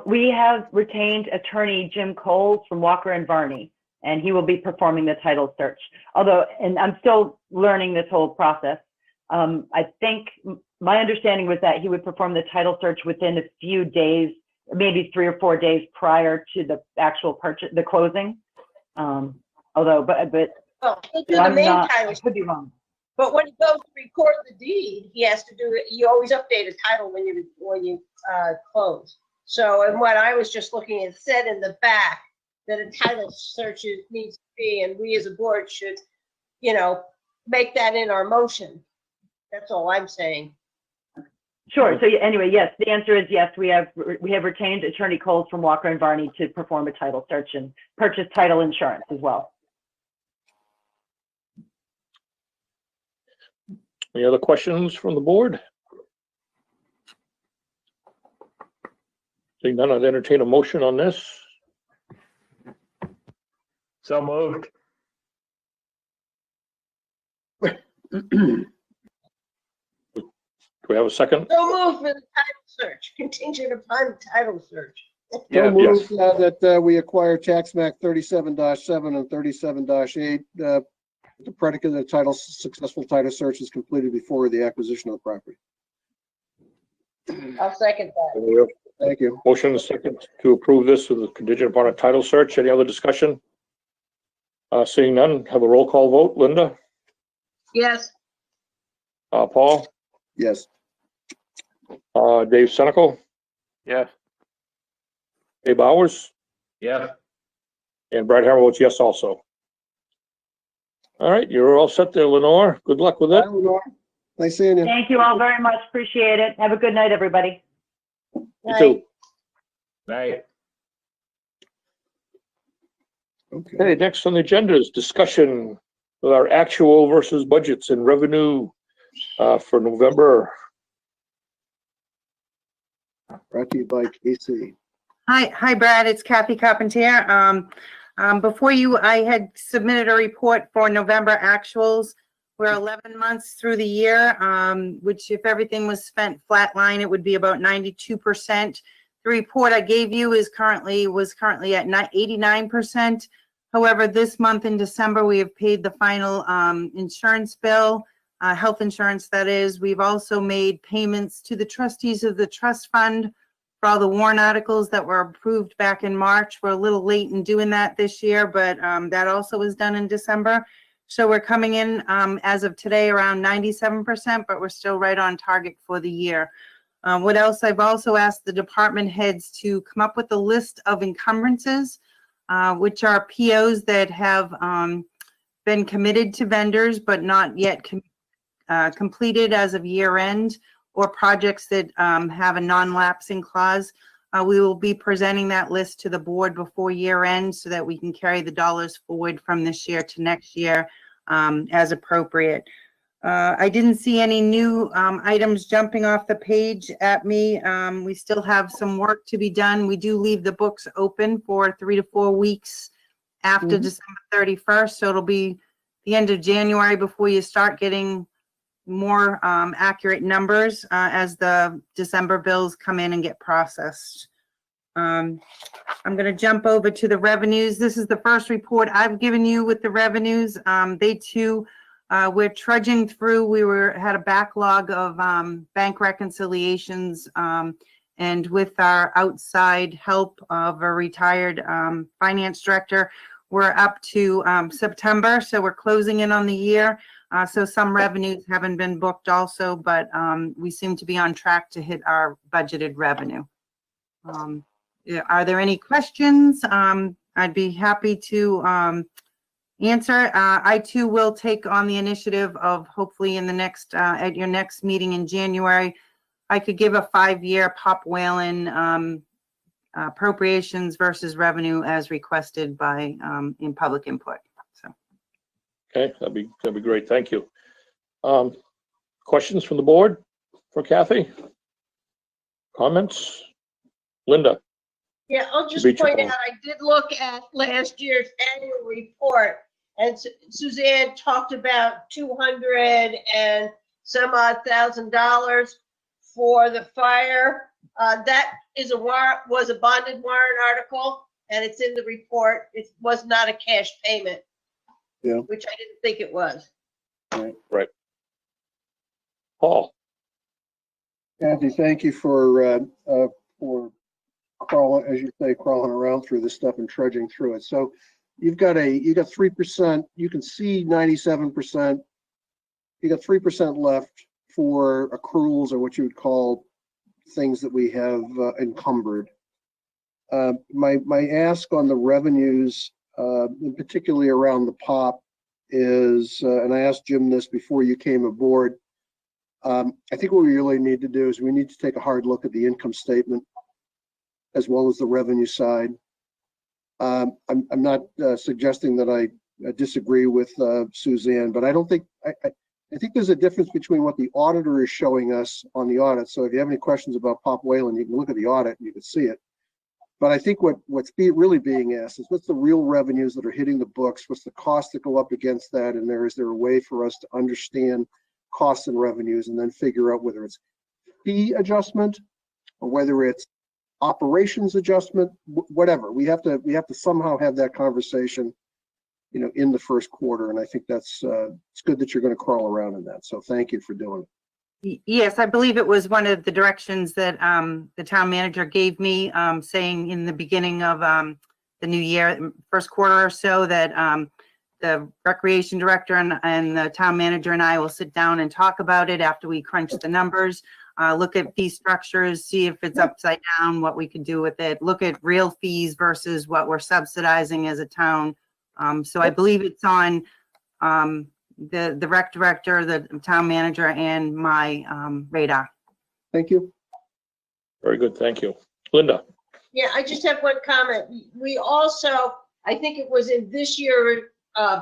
[SPEAKER 8] We have retained attorney Jim Coles from Walker and Varney, and he will be performing the title search. Although, and I'm still learning this whole process. I think my understanding was that he would perform the title search within a few days, maybe 3 or 4 days prior to the actual purchase, the closing. But
[SPEAKER 2] Well, he'll do the main title.
[SPEAKER 8] I could be wrong.
[SPEAKER 2] But when he goes to record the deed, he has to do it. You always update a title when you close. So, and what I was just looking at said in the back that a title search needs to be, and we as a board should, make that in our motion. That's all I'm saying.
[SPEAKER 8] Sure. So anyway, yes, the answer is yes. We have retained attorney Coles from Walker and Varney to perform a title search and purchase title insurance as well.
[SPEAKER 1] Any other questions from the board? Seeing none, I'd entertain a motion on this.
[SPEAKER 10] So moved.
[SPEAKER 1] Do we have a second?
[SPEAKER 2] So move for the title search, contingent upon title search.
[SPEAKER 1] Yeah,
[SPEAKER 3] So moved that we acquire tax map 37-7 and 37-8. The predicate of the successful title search is completed before the acquisition of the property.
[SPEAKER 2] I'll second that.
[SPEAKER 3] Thank you.
[SPEAKER 1] Motion and second to approve this with a contingent upon a title search. Any other discussion? Seeing none, have a roll call vote. Linda?
[SPEAKER 2] Yes.
[SPEAKER 1] Paul?
[SPEAKER 3] Yes.
[SPEAKER 1] Dave Senical?
[SPEAKER 4] Yes.
[SPEAKER 1] Dave Bowers?
[SPEAKER 10] Yes.
[SPEAKER 1] And Brad Harrell votes yes also. All right, you're all set there, Lenore. Good luck with it.
[SPEAKER 3] Bye, Lenore. Nice seeing you.
[SPEAKER 8] Thank you all very much. Appreciate it. Have a good night, everybody.
[SPEAKER 1] You too.
[SPEAKER 10] Night.
[SPEAKER 1] Okay, next on the agenda is discussion with our actual versus budgets and revenue for November.
[SPEAKER 3] Brought to you by KC.
[SPEAKER 11] Hi, Brad. It's Kathy Carpentier. Before you, I had submitted a report for November actuals. We're 11 months through the year, which if everything was spent flat line, it would be about 92%. The report I gave you was currently at 89%. However, this month in December, we have paid the final insurance bill, health insurance that is. We've also made payments to the trustees of the trust fund for all the warrant articles that were approved back in March. We're a little late in doing that this year, but that also was done in December. So we're coming in as of today around 97%, but we're still right on target for the year. What else? I've also asked the department heads to come up with a list of encumbrances, which are POs that have been committed to vendors but not yet completed as of year end, or projects that have a non-lapsing clause. We will be presenting that list to the board before year end so that we can carry the dollars forward from this year to next year as appropriate. I didn't see any new items jumping off the page at me. We still have some work to be done. We do leave the books open for 3 to 4 weeks after December 31st. So it'll be the end of January before you start getting more accurate numbers as the December bills come in and get processed. I'm going to jump over to the revenues. This is the first report I've given you with the revenues. They too, we're trudging through. We had a backlog of bank reconciliations, and with our outside help of a retired finance director, we're up to September, so we're closing in on the year. So some revenues haven't been booked also, but we seem to be on track to hit our budgeted revenue. Are there any questions? I'd be happy to answer. I too will take on the initiative of hopefully in the next, at your next meeting in January, I could give a 5-year Pop Whalen appropriations versus revenue as requested by in public input. So.
[SPEAKER 1] Okay, that'd be great. Thank you. Questions from the board for Kathy? Comments? Linda?
[SPEAKER 2] Yeah, I'll just
[SPEAKER 1] Beat your
[SPEAKER 2] point
[SPEAKER 1] point.
[SPEAKER 2] out, I did look at last year's annual report, and Suzanne talked about 200 and some odd $1,000 for the fire. That is was a bonded warrant article, and it's in the report. It was not a cash payment.
[SPEAKER 3] Yeah.
[SPEAKER 2] Which I didn't think it was.
[SPEAKER 1] Right. Paul?
[SPEAKER 3] Kathy, thank you for crawling, as you say, crawling around through this stuff and trudging through it. So you got 3%, you can see 97%. You got 3% left for accruals, or what you would call things that we have encumbered. My ask on the revenues, and particularly around the POP, is, and I asked Jim this before you came aboard, I think what we really need to do is we need to take a hard look at the income statement as well as the revenue side. I'm not suggesting that I disagree with Suzanne, but I don't think, I think there's a difference between what the auditor is showing us on the audit. So if you have any questions about Pop Whalen, you can look at the audit and you can see it. But I think what's really being asked is what's the real revenues that are hitting the books? What's the costs that go up against that? And is there a way for us to understand costs and revenues and then figure out whether it's fee adjustment or whether it's operations adjustment, whatever. We have to somehow have that conversation, in the first quarter. And I think that's it's good that you're going to crawl around in that. So thank you for doing it.
[SPEAKER 11] Yes, I believe it was one of the directions that the town manager gave me, saying in the beginning of the new year, first quarter or so, that the recreation director and the town manager and I will sit down and talk about it after we crunch the numbers, look at fee structures, see if it's upside down, what we could do with it, look at real fees versus what we're subsidizing as a town. So I believe it's on the rec director, the town manager, and my radar.
[SPEAKER 3] Thank you.
[SPEAKER 1] Very good, thank you. Linda?
[SPEAKER 2] Yeah, I just have one comment. We also, I think it was in this year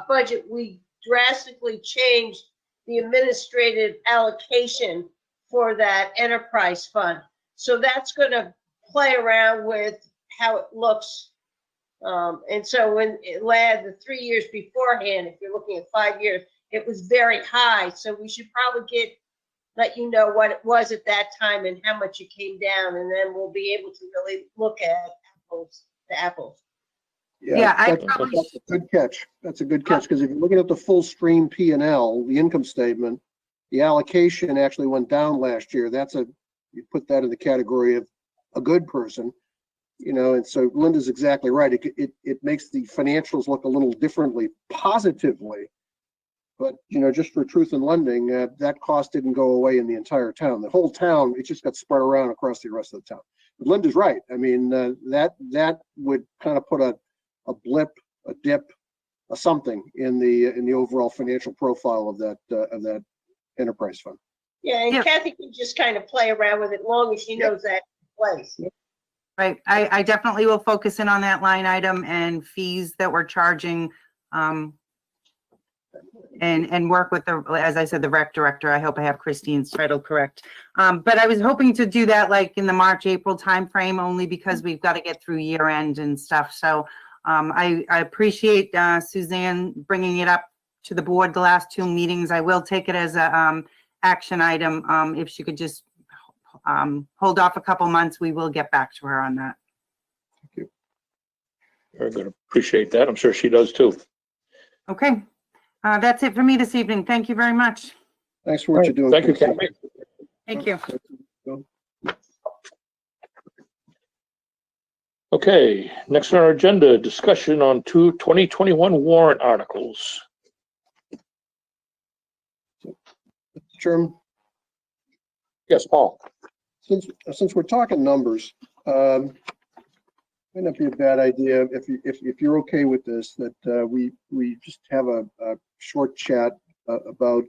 [SPEAKER 2] budget, we drastically changed the administrative allocation for that enterprise fund. So that's going to play around with how it looks. And so when it led the 3 years beforehand, if you're looking at 5 years, it was very high. So we should probably let you know what it was at that time and how much it came down, and then we'll be able to really look at apples to apples.
[SPEAKER 11] Yeah,
[SPEAKER 3] that's a good catch. That's a good catch, because if you're looking at the full stream P&L, the income statement, the allocation actually went down last year. You put that in the category of a good person, you know, and so Linda's exactly right. It makes the financials look a little differently, positively. But, you know, just for truth in lending, that cost didn't go away in the entire town. The whole town, it just got spread around across the rest of the town. But Linda's right. I mean, that would kind of put a blip, a dip, a something in the overall financial profile of that enterprise fund.
[SPEAKER 2] Yeah, and
[SPEAKER 11] Yeah.
[SPEAKER 2] Kathy can just kind of play around with it long as she knows that place.
[SPEAKER 11] Right, I definitely will focus in on that line item and fees that we're charging, and work with the, as I said, the rec director. I hope I have Christine's title correct. But I was hoping to do that like in the March, April timeframe, only because we've got to get through year end and stuff. So I appreciate Suzanne bringing it up to the board the last 2 meetings. I will take it as a action item. If she could just hold off a couple months, we will get back to her on that.
[SPEAKER 1] Very good. Appreciate that. I'm sure she does too.
[SPEAKER 11] Okay, that's it for me this evening. Thank you very much.
[SPEAKER 3] Thanks for what you're doing.
[SPEAKER 1] Thank you, Kathy.
[SPEAKER 11] Thank you.
[SPEAKER 1] Okay, next on our agenda, discussion on 2021 warrant articles.
[SPEAKER 3] Chairman,
[SPEAKER 1] Yes, Paul.
[SPEAKER 3] since we're talking numbers, might not be a bad idea if you're okay with this, that we just have a short chat about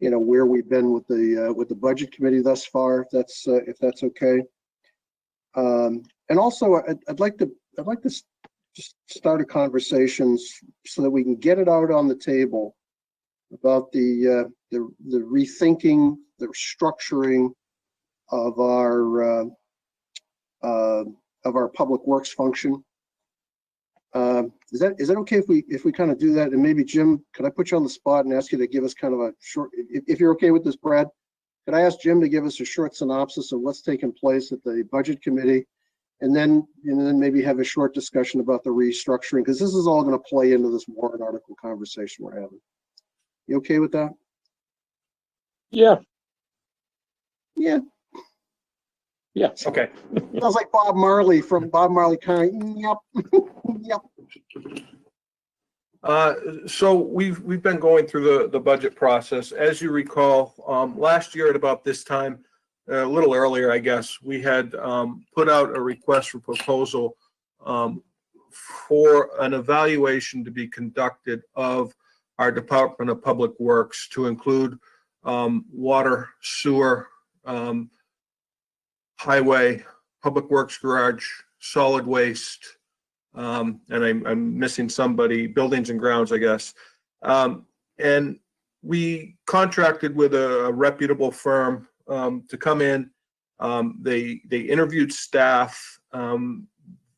[SPEAKER 3] you know, where we've been with the budget committee thus far, if that's okay. And also, I'd like to just start a conversation so that we can get it out on the table about the rethinking, the structuring of our public works function. Is that okay if we kind of do that? And maybe Jim, could I put you on the spot and ask you to give us kind of a short, if you're okay with this, Brad, could I ask Jim to give us a short synopsis of what's taken place at the budget committee? And then maybe have a short discussion about the restructuring, because this is all going to play into this warrant article conversation we're having. You okay with that?
[SPEAKER 1] Yeah.
[SPEAKER 3] Yeah.
[SPEAKER 1] Yeah.
[SPEAKER 5] Okay.
[SPEAKER 3] Sounds like Bob Marley from Bob Marley kind of, yep.
[SPEAKER 5] So we've been going through the budget process. As you recall, last year at about this time, a little earlier, I guess, we had put out a request for proposal for an evaluation to be conducted of our Department of Public Works, to include water, sewer, highway, public works garage, solid waste, and I'm missing somebody, buildings and grounds, I guess. And we contracted with a reputable firm to come in. They interviewed staff.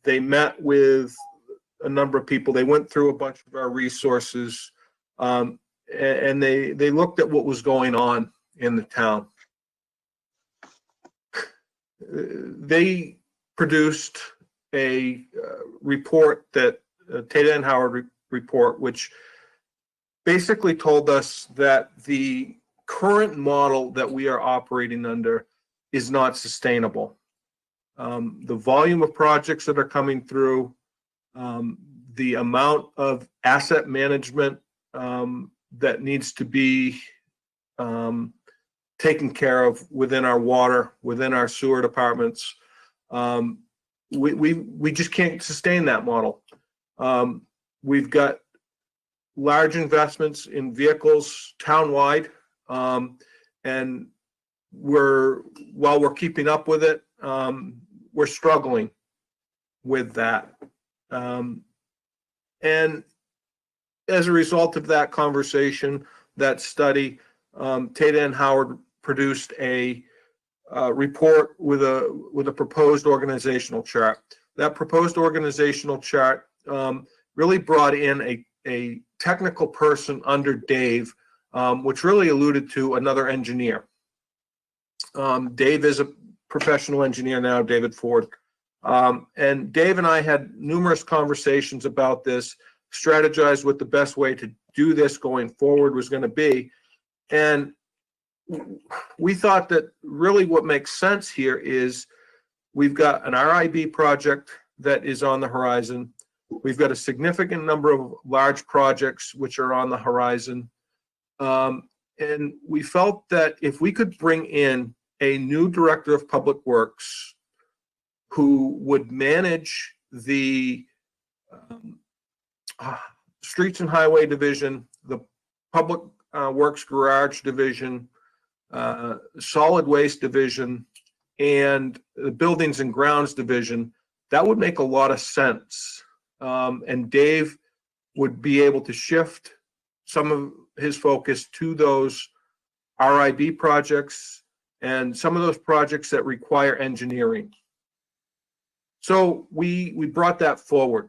[SPEAKER 5] They met with a number of people. They went through a bunch of our resources, and they looked at what was going on in the town. They produced a report, that Tata and Howard report, which basically told us that the current model that we are operating under is not sustainable. The volume of projects that are coming through, the amount of asset management that needs to be taken care of within our water, within our sewer departments, we just can't sustain that model. We've got large investments in vehicles townwide, and while we're keeping up with it, we're struggling with that. And as a result of that conversation, that study, Tata and Howard produced a report with a proposed organizational chart. That proposed organizational chart really brought in a technical person under Dave, which really alluded to another engineer. Dave is a professional engineer now, David Ford. And Dave and I had numerous conversations about this, strategized what the best way to do this going forward was going to be. And we thought that really what makes sense here is We've got an RIB project that is on the horizon. We've got a significant number of large projects which are on the horizon. And we felt that if we could bring in a new director of public works who would manage the streets and highway division, the public works garage division, solid waste division, and the buildings and grounds division, that would make a lot of sense. And Dave would be able to shift some of his focus to those RIB projects and some of those projects that require engineering. So we brought that forward.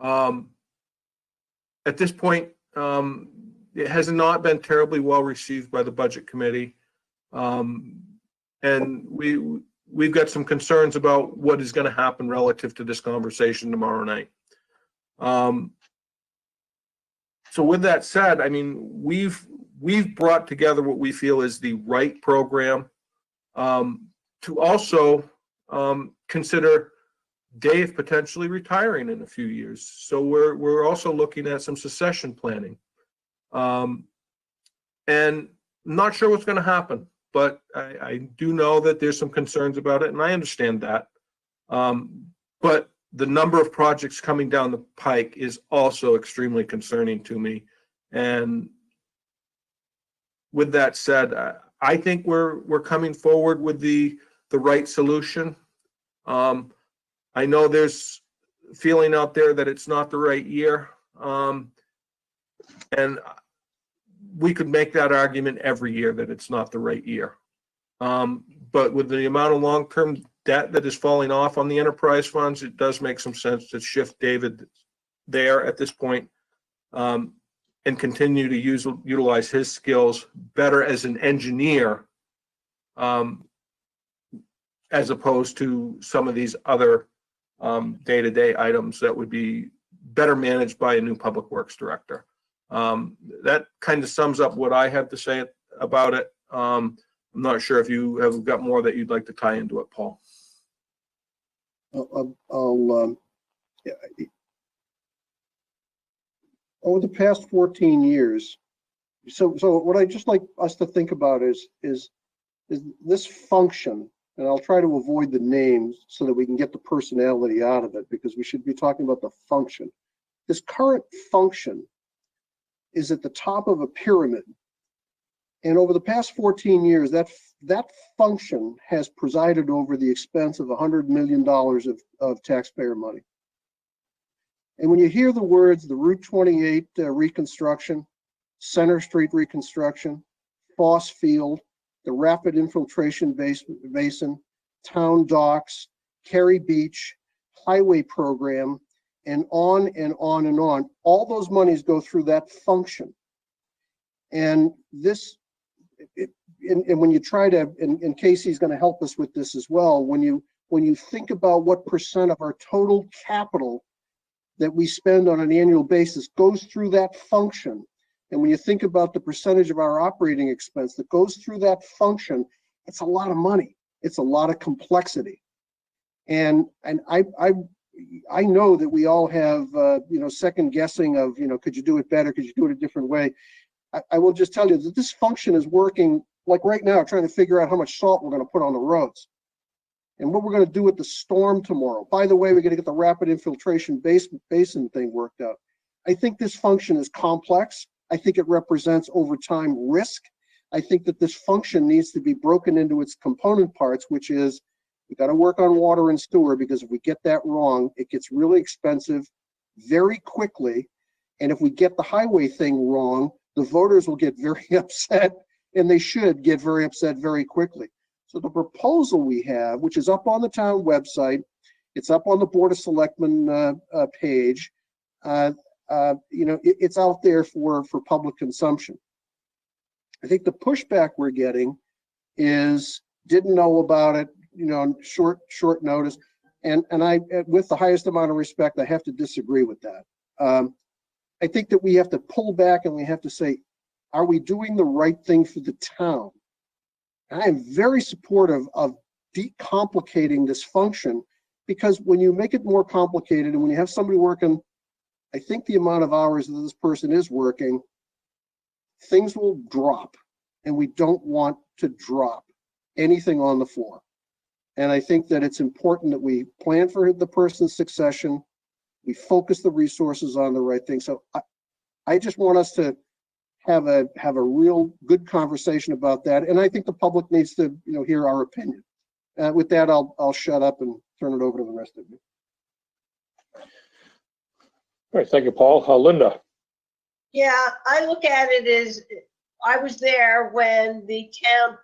[SPEAKER 5] At this point, it has not been terribly well received by the budget committee. And we've got some concerns about what is going to happen relative to this conversation tomorrow night. So with that said, I mean, we've brought together what we feel is the right program to also consider Dave potentially retiring in a few years. So we're also looking at some succession planning. And not sure what's going to happen, but I do know that there's some concerns about it, and I understand that. But the number of projects coming down the pike is also extremely concerning to me. And with that said, I think we're coming forward with the right solution. I know there's feeling out there that it's not the right year. And we could make that argument every year that it's not the right year. But with the amount of long-term debt that is falling off on the enterprise funds, it does make some sense to shift David there at this point, and continue to utilize his skills better as an engineer, as opposed to some of these other day-to-day items that would be better managed by a new public works director. That kind of sums up what I have to say about it. I'm not sure if you have got more that you'd like to tie into it, Paul.
[SPEAKER 3] Yeah. Over the past 14 years, so what I'd just like us to think about is this function, and I'll try to avoid the names so that we can get the personality out of it, because we should be talking about the function. This current function is at the top of a pyramid. And over the past 14 years, that function has presided over the expense of $100 million of taxpayer money. And when you hear the words, the Route 28 reconstruction, Center Street reconstruction, Foss Field, the rapid infiltration basin, town docks, Cary Beach, highway program, and on and on and on, all those monies go through that function. And this, and when you try to, and Casey's going to help us with this as well, when you think about what percent of our total capital that we spend on an annual basis goes through that function, and when you think about the percentage of our operating expense that goes through that function, it's a lot of money. It's a lot of complexity. And I know that we all have, second guessing of, could you do it better? Could you do it a different way? I will just tell you that this function is working, like right now, trying to figure out how much salt we're going to put on the roads and what we're going to do with the storm tomorrow. By the way, we're going to get the rapid infiltration basin thing worked out. I think this function is complex. I think it represents over time risk. I think that this function needs to be broken into its component parts, which is we got to work on water and sewer, because if we get that wrong, it gets really expensive very quickly. And if we get the highway thing wrong, the voters will get very upset, and they should get very upset very quickly. So the proposal we have, which is up on the town website, it's up on the Board of Selectmen page, it's out there for public consumption. I think the pushback we're getting is didn't know about it, short notice. And I, with the highest amount of respect, I have to disagree with that. I think that we have to pull back and we have to say, are we doing the right thing for the town? And I am very supportive of decomplicating this function, because when you make it more complicated and when you have somebody working, I think the amount of hours that this person is working, things will drop, and we don't want to drop anything on the floor. And I think that it's important that we plan for the person's succession. We focus the resources on the right thing. So I just want us to have a real good conversation about that. And I think the public needs to, hear our opinion. With that, I'll shut up and turn it over to the rest of you.
[SPEAKER 1] All right, thank you, Paul. Linda?
[SPEAKER 2] Yeah, I look at it as, I was there when the town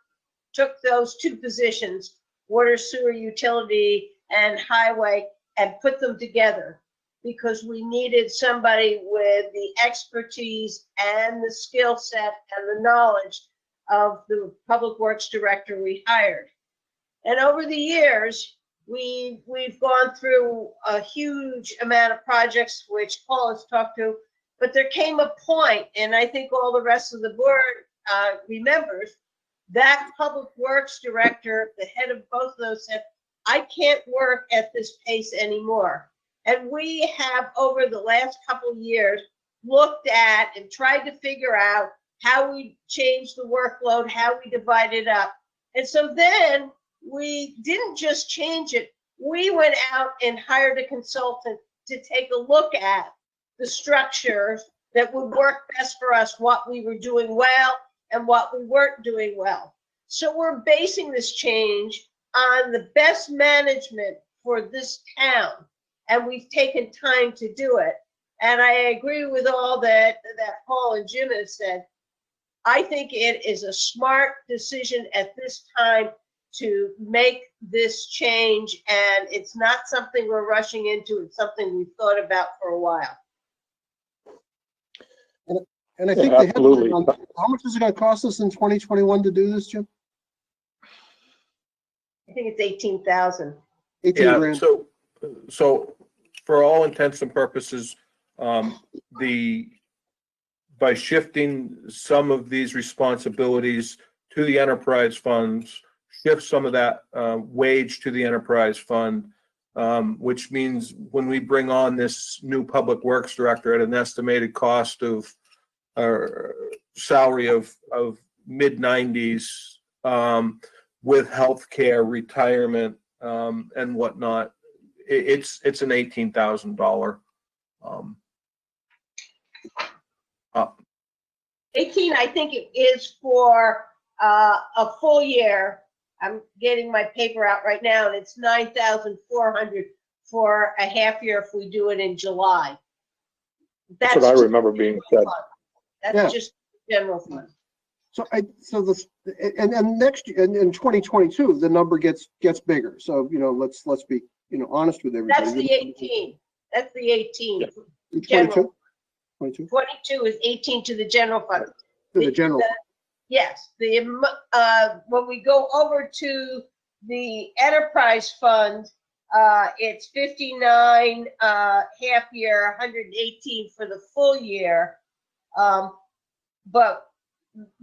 [SPEAKER 2] took those two positions, water, sewer, utility, and highway, and put them together, because we needed somebody with the expertise and the skill set and the knowledge of the public works director we hired. And over the years, we've gone through a huge amount of projects, which Paul has talked to, but there came a point, and I think all the rest of the board remembers, that public works director, the head of both of those, said, I can't work at this pace anymore. And we have, over the last couple of years, looked at and tried to figure out how we change the workload, how we divide it up. And so then we didn't just change it. We went out and hired a consultant to take a look at the structures that would work best for us, what we were doing well and what we weren't doing well. So we're basing this change on the best management for this town, and we've taken time to do it. And I agree with all that Paul and Jim have said. I think it is a smart decision at this time to make this change, and it's not something we're rushing into. It's something we've thought about for a while.
[SPEAKER 3] And I think
[SPEAKER 1] Yeah, absolutely.
[SPEAKER 3] How much is it going to cost us in 2021 to do this, Jim?
[SPEAKER 2] I think it's 18,000.
[SPEAKER 3] 18
[SPEAKER 5] Yeah,
[SPEAKER 3] grand.
[SPEAKER 5] so for all intents and purposes, by shifting some of these responsibilities to the enterprise funds, shift some of that wage to the enterprise fund, which means when we bring on this new public works director at an estimated cost of salary of mid-90s, with healthcare, retirement, and whatnot, it's an $18,000 up.
[SPEAKER 2] 18, I think it is for a full year. I'm getting my paper out right now, and it's 9,400 for a half year if we do it in July.
[SPEAKER 1] That's what I remember being said.
[SPEAKER 2] That's just general fund.
[SPEAKER 3] And next year, in 2022, the number gets bigger. So, let's be, honest with everybody.
[SPEAKER 2] That's the 18. That's the 18.
[SPEAKER 3] Yeah.
[SPEAKER 2] General.
[SPEAKER 3] 22?
[SPEAKER 2] 22 is 18 to the general fund.
[SPEAKER 3] To the general.
[SPEAKER 2] Yes, when we go over to the enterprise fund, it's 59 half year, 118 for the full year. But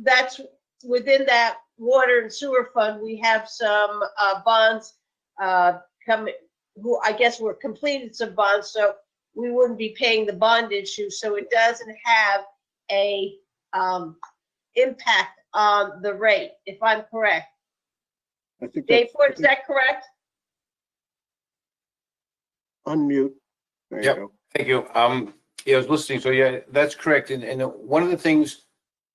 [SPEAKER 2] that's within that water and sewer fund. We have some bonds coming, who I guess we're completed some bonds, so we wouldn't be paying the bond issue. So it doesn't have a impact on the rate, if I'm correct.
[SPEAKER 3] I think
[SPEAKER 2] Dave Ford, is that correct?
[SPEAKER 3] Unmute. There you
[SPEAKER 12] Yep.
[SPEAKER 3] go.
[SPEAKER 12] Thank you. I was listening. So yeah, that's correct. And one of the things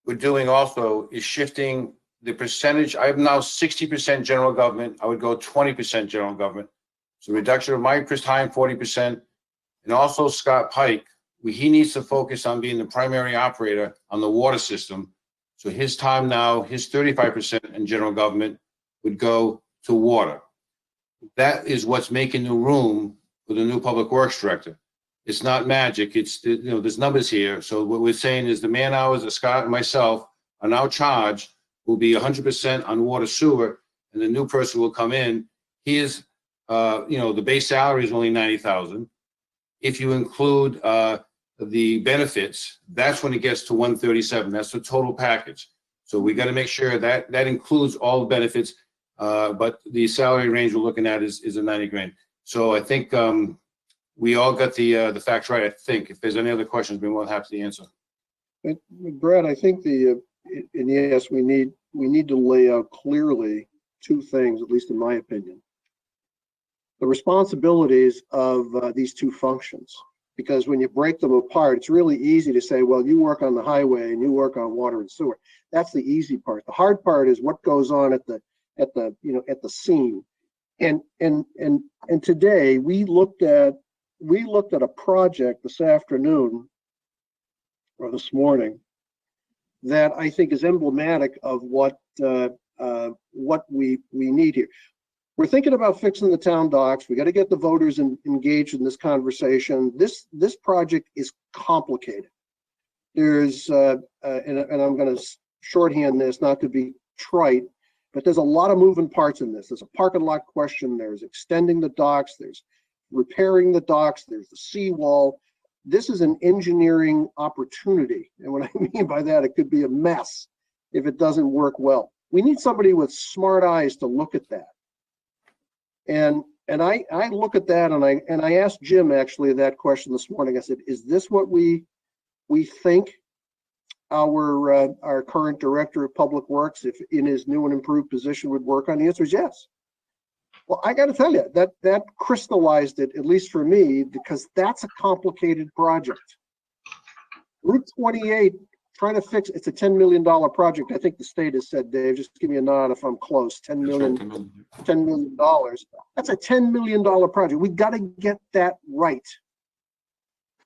[SPEAKER 12] we're doing also is shifting the percentage. I have now 60% general government. I would go 20% general government. So reduction of my time, 40%. And also Scott Pike, he needs to focus on being the primary operator on the water system. So his time now, his 35% in general government would go to water. That is what's making the room for the new public works director. It's not magic. It's, there's numbers here. So what we're saying is the man hours that Scott and myself are now charged will be 100% on water sewer, and the new person will come in. He is, the base salary is only 90,000. If you include the benefits, that's when it gets to 137. That's the total package. So we got to make sure that that includes all the benefits. But the salary range we're looking at is a 90 grand. So I think, we all got the facts right, I think. If there's any other questions, we're more than happy to answer.
[SPEAKER 3] Brad, I think and yes, we need to lay out clearly two things, at least in my opinion. The responsibilities of these two functions, because when you break them apart, it's really easy to say, well, you work on the highway and you work on water and sewer. That's the easy part. The hard part is what goes on at the scene. And today we looked at a project this afternoon or this morning that I think is emblematic of what we need here. We're thinking about fixing the town docks. We got to get the voters engaged in this conversation. This project is complicated. There's and I'm going to shorthand this, not to be trite, but there's a lot of moving parts in this. There's a parking lot question. There's extending the docks. There's repairing the docks. There's the seawall. This is an engineering opportunity. And what I mean by that, it could be a mess if it doesn't work well. We need somebody with smart eyes to look at that. And I look at that and I asked Jim actually that question this morning. I said, is this what we think our current director of public works, if in his new and improved position, would work on? The answer is yes. Well, I got to tell you that crystallized it, at least for me, because that's a complicated project. Route 28, trying to fix, it's a $10 million project. I think the state has said, Dave, just give me a nod if I'm close, $10 million. That's a $10 million project. We got to get that right.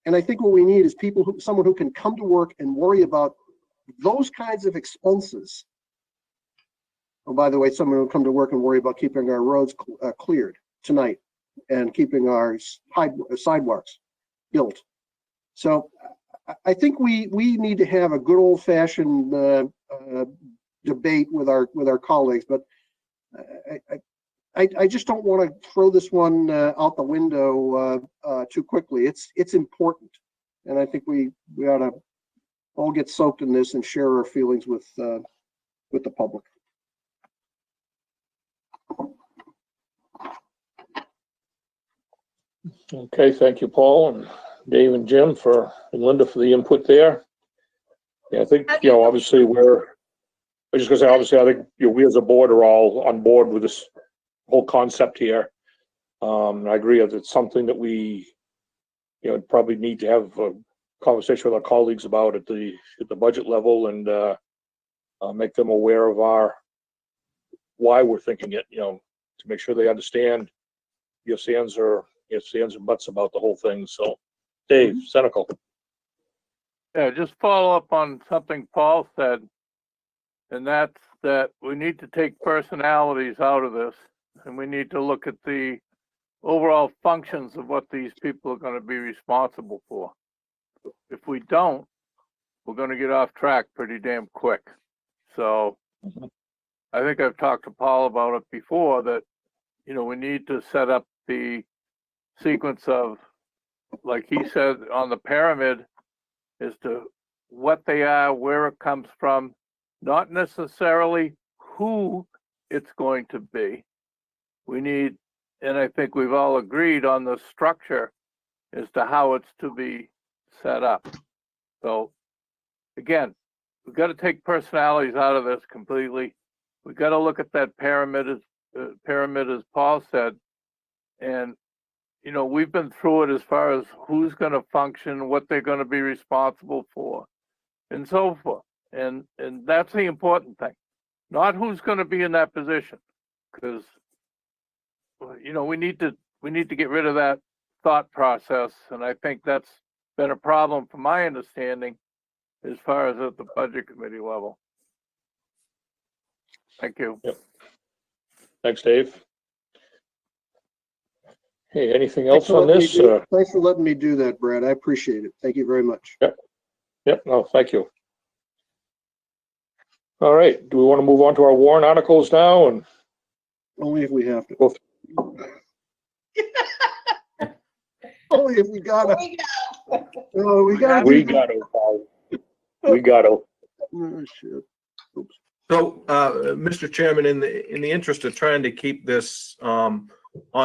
[SPEAKER 3] And I think what we need is someone who can come to work and worry about those kinds of expenses. Oh, by the way, someone who will come to work and worry about keeping our roads cleared tonight and keeping our sidewalks built. So I think we need to have a good old-fashioned debate with our colleagues, but I just don't want to throw this one out the window too quickly. It's important, and I think we ought to all get soaked in this and share our feelings with the public.
[SPEAKER 1] Okay, thank you, Paul and Dave and Jim and Linda for the input there. Yeah, I think, obviously I think, we as a board are all on board with this whole concept here. I agree that it's something that we, probably need to have a conversation with our colleagues about at the budget level and make them aware of why we're thinking it, to make sure they understand ifs, ands, and buts about the whole thing. So, Dave, Senecal.
[SPEAKER 4] Yeah, just follow up on something Paul said, and that's that we need to take personalities out of this, and we need to look at the overall functions of what these people are going to be responsible for. If we don't, we're going to get off track pretty damn quick. So I think I've talked to Paul about it before that, we need to set up the sequence of, like he said, on the pyramid, as to what they are, where it comes from, not necessarily who it's going to be. We need, and I think we've all agreed on the structure as to how it's to be set up. So again, we've got to take personalities out of this completely. We've got to look at that pyramid as Paul said, and we've been through it as far as who's going to function, what they're going to be responsible for, and so forth. And that's the important thing, not who's going to be in that position, because we need to get rid of that thought process, and I think that's been a problem from my understanding as far as at the budget committee level. Thank you.
[SPEAKER 1] Yep. Thanks, Dave. Hey, anything else on this?
[SPEAKER 3] Thanks for letting me do that, Brad. I appreciate it. Thank you very much.
[SPEAKER 1] Yep. No, thank you. All right. Do we want to move on to our warrant articles now? And
[SPEAKER 3] only if we have to. Only if we gotta. We gotta.
[SPEAKER 1] We gotta.
[SPEAKER 3] Oh, shit. Oops.
[SPEAKER 5] So, Mr. Chairman, in the interest of trying to keep this on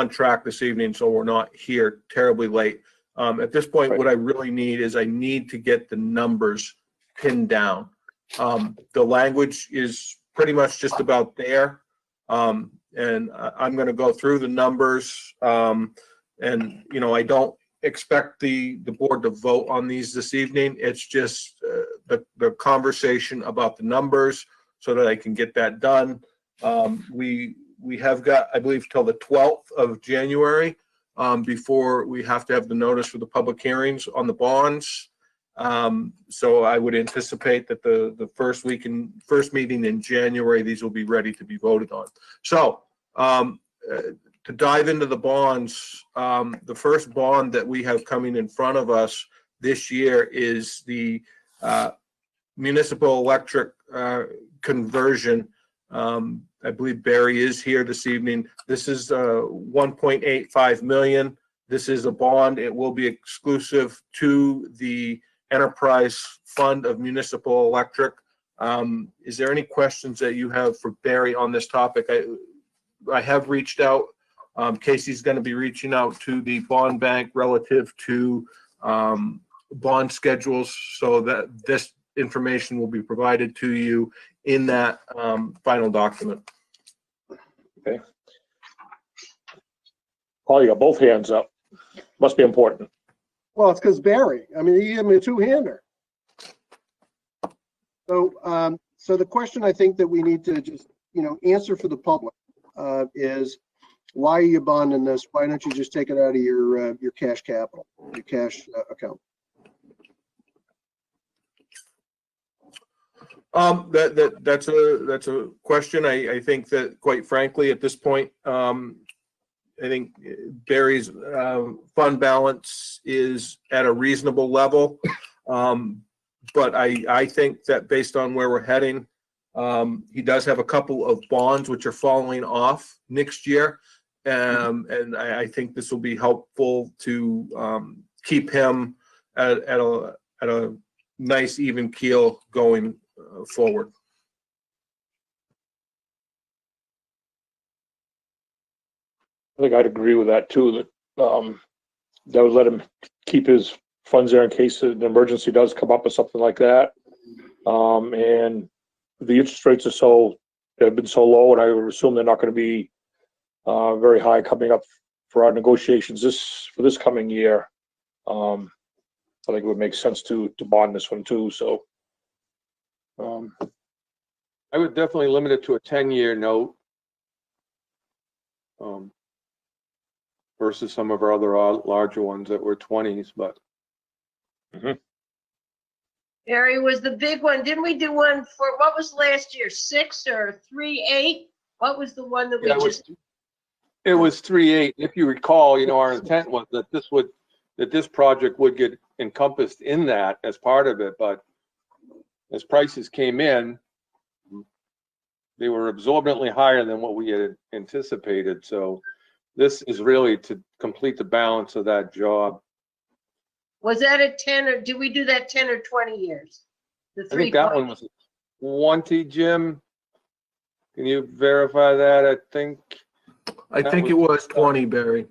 [SPEAKER 5] track this evening, so we're not here terribly late, at this point, what I really need is I need to get the numbers pinned down. The language is pretty much just about there. And I'm going to go through the numbers. And, you know, I don't expect the board to vote on these this evening. It's just the conversation about the numbers so that I can get that done. We have got, I believe, till the 12th of January before we have to have the notice for the public hearings on the bonds. So I would anticipate that the first meeting in January, these will be ready to be voted on. So to dive into the bonds, the first bond that we have coming in front of us this year is the municipal electric conversion. I believe Barry is here this evening. This is 1.85 million. This is a bond. It will be exclusive to the enterprise fund of municipal electric. Is there any questions that you have for Barry on this topic? I have reached out. Casey's going to be reaching out to the bond bank relative to bond schedules so that this information will be provided to you in that final document.
[SPEAKER 1] Okay. Paul, you got both hands up. Must be important.
[SPEAKER 3] Well, it's because Barry, I mean, he gave me a two-hander. So, so the question I think that we need to just, you know, answer for the public is, why are you bonding this? Why don't you just take it out of your cash capital, your cash account?
[SPEAKER 5] That's a question. I think that, quite frankly, at this point, I think Barry's fund balance is at a reasonable level. But I think that based on where we're heading, he does have a couple of bonds which are falling off next year. And I think this will be helpful to keep him at a nice even keel going forward.
[SPEAKER 1] I think I'd agree with that too, that that would let him keep his funds there in case an emergency does come up or something like that. And the interest rates have been so low, and I would assume they're not going to be very high coming up for our negotiations for this coming year. I think it would make sense to bond this one too. So
[SPEAKER 13] I would definitely limit it to a 10-year note versus some of our other larger ones that were 20s, but.
[SPEAKER 2] Barry was the big one. Didn't we do one for, what was last year, 6 or 3.8? What was the one that we just?
[SPEAKER 13] It was 3.8. If you recall, you know, our intent was that this project would get encompassed in that as part of it, but as prices came in, they were absorbently higher than what we had anticipated. So this is really to complete the balance of that job.
[SPEAKER 2] Was that a 10 or did we do that 10 or 20 years? The
[SPEAKER 13] I think that one was 20, Jim. Can you verify that? I think
[SPEAKER 5] it was 20, Barry.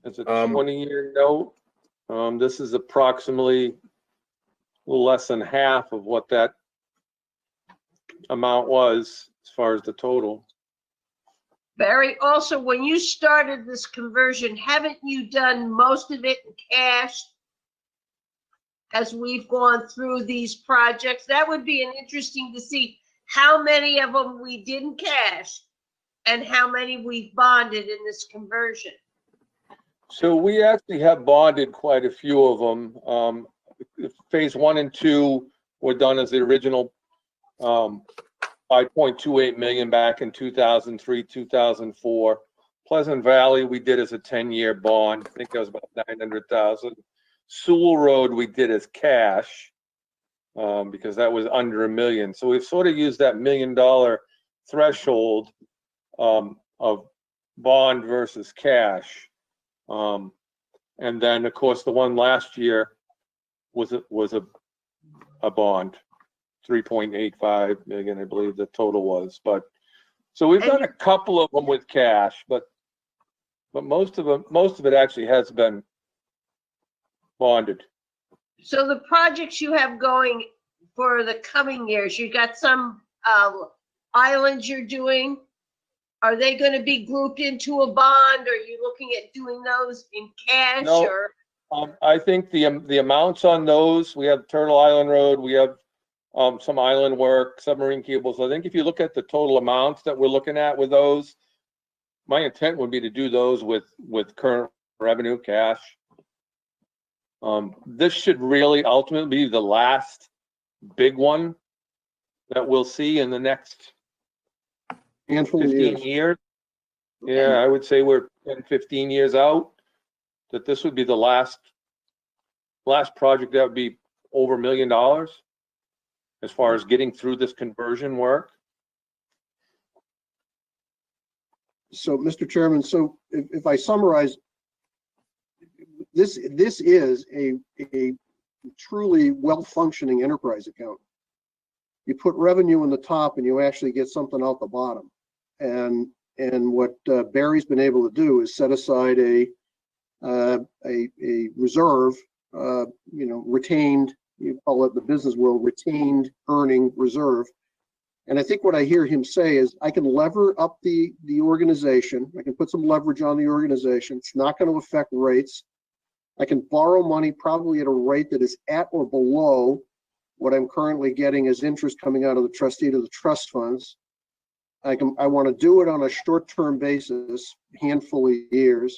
[SPEAKER 13] It's a 20-year note. This is approximately a little less than half of what that amount was as far as the total.
[SPEAKER 2] Barry, also, when you started this conversion, haven't you done most of it in cash as we've gone through these projects? That would be interesting to see how many of them we did in cash and how many we've bonded in this conversion.
[SPEAKER 13] So we actually have bonded quite a few of them. Phase 1 and 2 were done as the original 5.28 million back in 2003, 2004. Pleasant Valley we did as a 10-year bond. I think that was about 900,000. Sewell Road we did as cash because that was under $1 million. So we've sort of used that $1 million threshold of bond versus cash. And then of course the one last year was a bond. 3.85 million, I believe the total was, but, so we've done a couple of them with cash, but most of it actually has been bonded.
[SPEAKER 2] So the projects you have going for the coming years, you got some islands you're doing. Are they going to be grouped into a bond? Or are you looking at doing those in cash
[SPEAKER 13] No.
[SPEAKER 2] or?
[SPEAKER 13] I think the amounts on those, we have Turtle Island Road, we have some island work, submarine cables. I think if you look at the total amounts that we're looking at with those, my intent would be to do those with current revenue, cash. This should really ultimately be the last big one that we'll see in the next
[SPEAKER 3] Handful of
[SPEAKER 13] 15 years. Yeah, I would say we're 10, 15 years out, that this would be the last project that would be over $1 million as far as getting through this conversion work.
[SPEAKER 3] So, Mr. Chairman, so if I summarize, this is a truly well-functioning enterprise account. You put revenue in the top and you actually get something out the bottom. And what Barry's been able to do is set aside a reserve, retained, you call it the business world, retained earning reserve. And I think what I hear him say is I can lever up the organization. I can put some leverage on the organization. It's not going to affect rates. I can borrow money probably at a rate that is at or below what I'm currently getting as interest coming out of the trustee to the trust funds. I want to do it on a short-term basis, handful of years.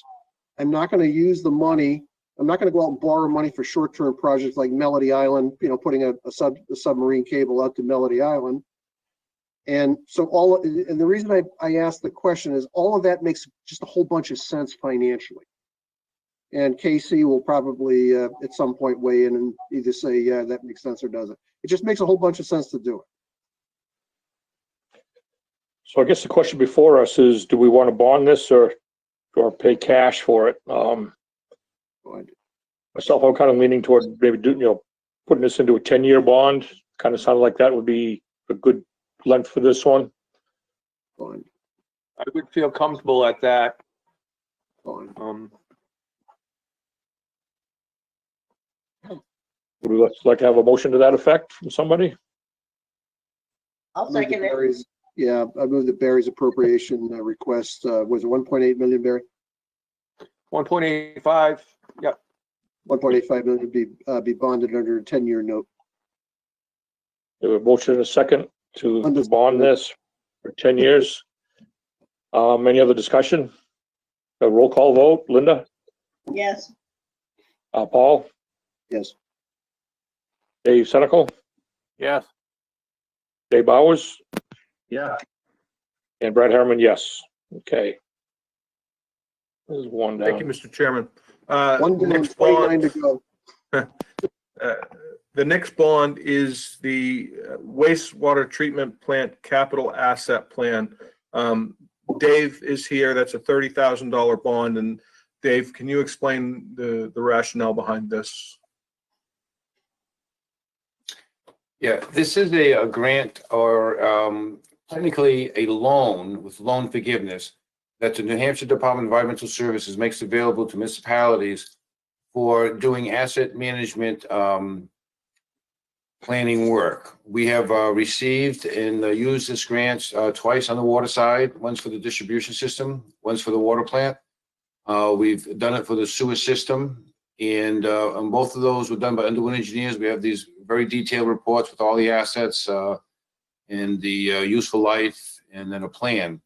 [SPEAKER 3] I'm not going to use the money. I'm not going to go out and borrow money for short-term projects like Melody Island, putting a submarine cable out to Melody Island. And so and the reason I asked the question is all of that makes just a whole bunch of sense financially. And KC will probably at some point weigh in and either say, yeah, that makes sense or doesn't. It just makes a whole bunch of sense to do it.
[SPEAKER 1] So I guess the question before us is, do we want to bond this or pay cash for it? Myself, I'm kind of leaning toward maybe putting this into a 10-year bond. Kind of sounded like that would be a good length for this one.
[SPEAKER 3] Fine.
[SPEAKER 13] I would feel comfortable at that.
[SPEAKER 3] Fine.
[SPEAKER 1] Would we like to have a motion to that effect from somebody?
[SPEAKER 2] I'll second it.
[SPEAKER 3] Barry's, yeah, I move that Barry's appropriation request was 1.8 million, Barry?
[SPEAKER 13] 1.85, yep.
[SPEAKER 3] 1.85 million be bonded under a 10-year note.
[SPEAKER 1] We have a motion and a second to bond this for 10 years. Any other discussion? A roll call vote. Linda?
[SPEAKER 2] Yes.
[SPEAKER 1] Paul?
[SPEAKER 3] Yes.
[SPEAKER 1] Dave Senical?
[SPEAKER 4] Yes.
[SPEAKER 1] Dave Bowers?
[SPEAKER 10] Yeah.
[SPEAKER 1] And Brad Harriman, yes. Okay. There's one down.
[SPEAKER 5] Thank you, Mr. Chairman.
[SPEAKER 3] One down,
[SPEAKER 5] Next
[SPEAKER 3] 29
[SPEAKER 5] bond,
[SPEAKER 3] to go.
[SPEAKER 5] the next bond is the wastewater treatment plant capital asset plan. Dave is here. That's a $30,000 bond. And Dave, can you explain the rationale behind this?
[SPEAKER 12] Yeah, this is a grant or technically a loan with loan forgiveness that the New Hampshire Department of Environmental Services makes available to municipalities for doing asset management planning work. We have received and used this grant twice on the water side, once for the distribution system, once for the water plant. We've done it for the sewer system. And on both of those were done by Underwood engineers. We have these very detailed reports with all the assets and the useful life and then a plan.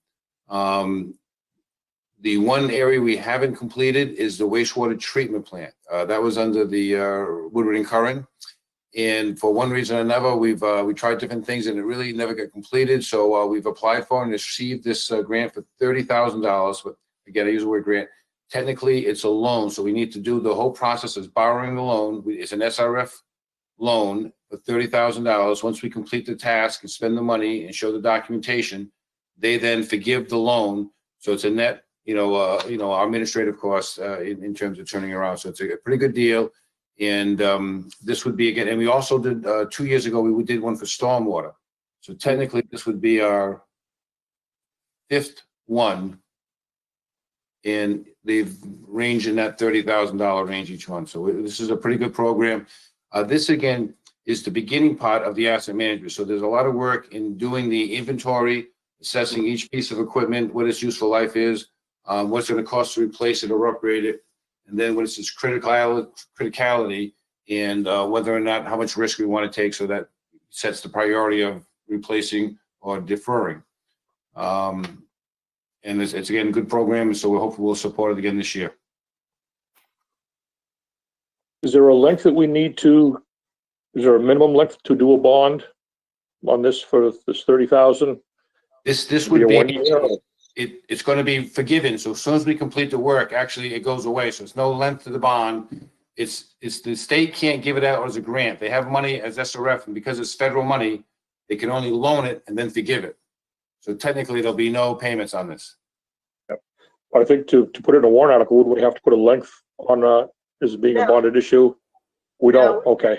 [SPEAKER 12] The one area we haven't completed is the wastewater treatment plant. That was under the Woodward and Curran. And for one reason or another, we tried different things and it really never got completed. So we've applied for and received this grant for $30,000. But again, I use the word grant. Technically, it's a loan, so we need to do the whole process of borrowing the loan. It's an SRF loan for $30,000. Once we complete the task and spend the money and show the documentation, they then forgive the loan. So it's a net, our administrative costs in terms of turning around. So it's a pretty good deal. And this would be again, and we also did 2 years ago, we did one for stormwater. So technically, this would be our 5th one. And they've ranged in that $30,000 range each one. So this is a pretty good program. This again is the beginning part of the asset management. So there's a lot of work in doing the inventory, assessing each piece of equipment, what its useful life is, what's going to cost to replace it or upgrade it, and then what is its criticality, and whether or not how much risk we want to take. So that sets the priority of replacing or deferring. And it's again a good program, so we hopefully we'll support it again this year.
[SPEAKER 1] Is there a length that we need to, is there a minimum length to do a bond on this for this 30,000?
[SPEAKER 12] This would
[SPEAKER 1] Be a 1
[SPEAKER 12] be,
[SPEAKER 1] year?
[SPEAKER 12] it's going to be forgiven. So as soon as we complete the work, actually it goes away. So it's no length to the bond. It's the state can't give it out as a grant. They have money as SRF, and because it's federal money, they can only loan it and then forgive it. So technically there'll be no payments on this.
[SPEAKER 1] Yep. I think to put it in a warrant article, would we have to put a length on this being a
[SPEAKER 2] No.
[SPEAKER 1] bonded issue? We don't,
[SPEAKER 2] No.
[SPEAKER 1] okay.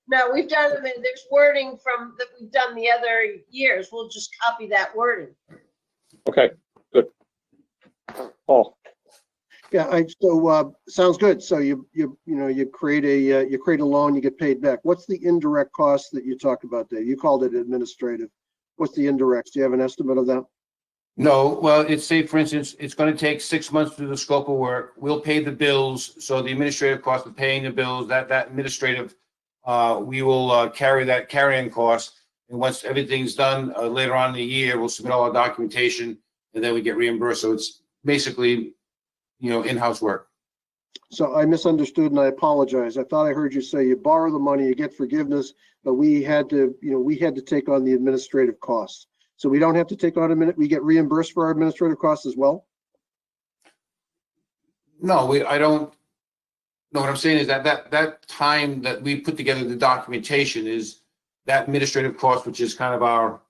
[SPEAKER 2] No, we've done them, and there's wording from that we've done the other years. We'll just copy that wording.
[SPEAKER 1] Okay, good. Paul,
[SPEAKER 3] Yeah, so sounds good. So you create a loan, you get paid back. What's the indirect cost that you talked about, Dave? You called it administrative. What's the indirects? Do you have an estimate of that?
[SPEAKER 12] No, well, it's say, for instance, it's going to take 6 months to do the scope of work. We'll pay the bills. So the administrative cost of paying the bills, that administrative, we will carry that carrying cost. And once everything's done later on in the year, we'll submit all our documentation and then we get reimbursed. So it's basically, in-house work.
[SPEAKER 3] So I misunderstood and I apologize. I thought I heard you say you borrow the money, you get forgiveness, but we had to take on the administrative costs. So we don't have to take on we get reimbursed for our administrative costs as well?
[SPEAKER 12] No, I don't. No, what I'm saying is that time that we put together the documentation is that administrative cost, which is kind of our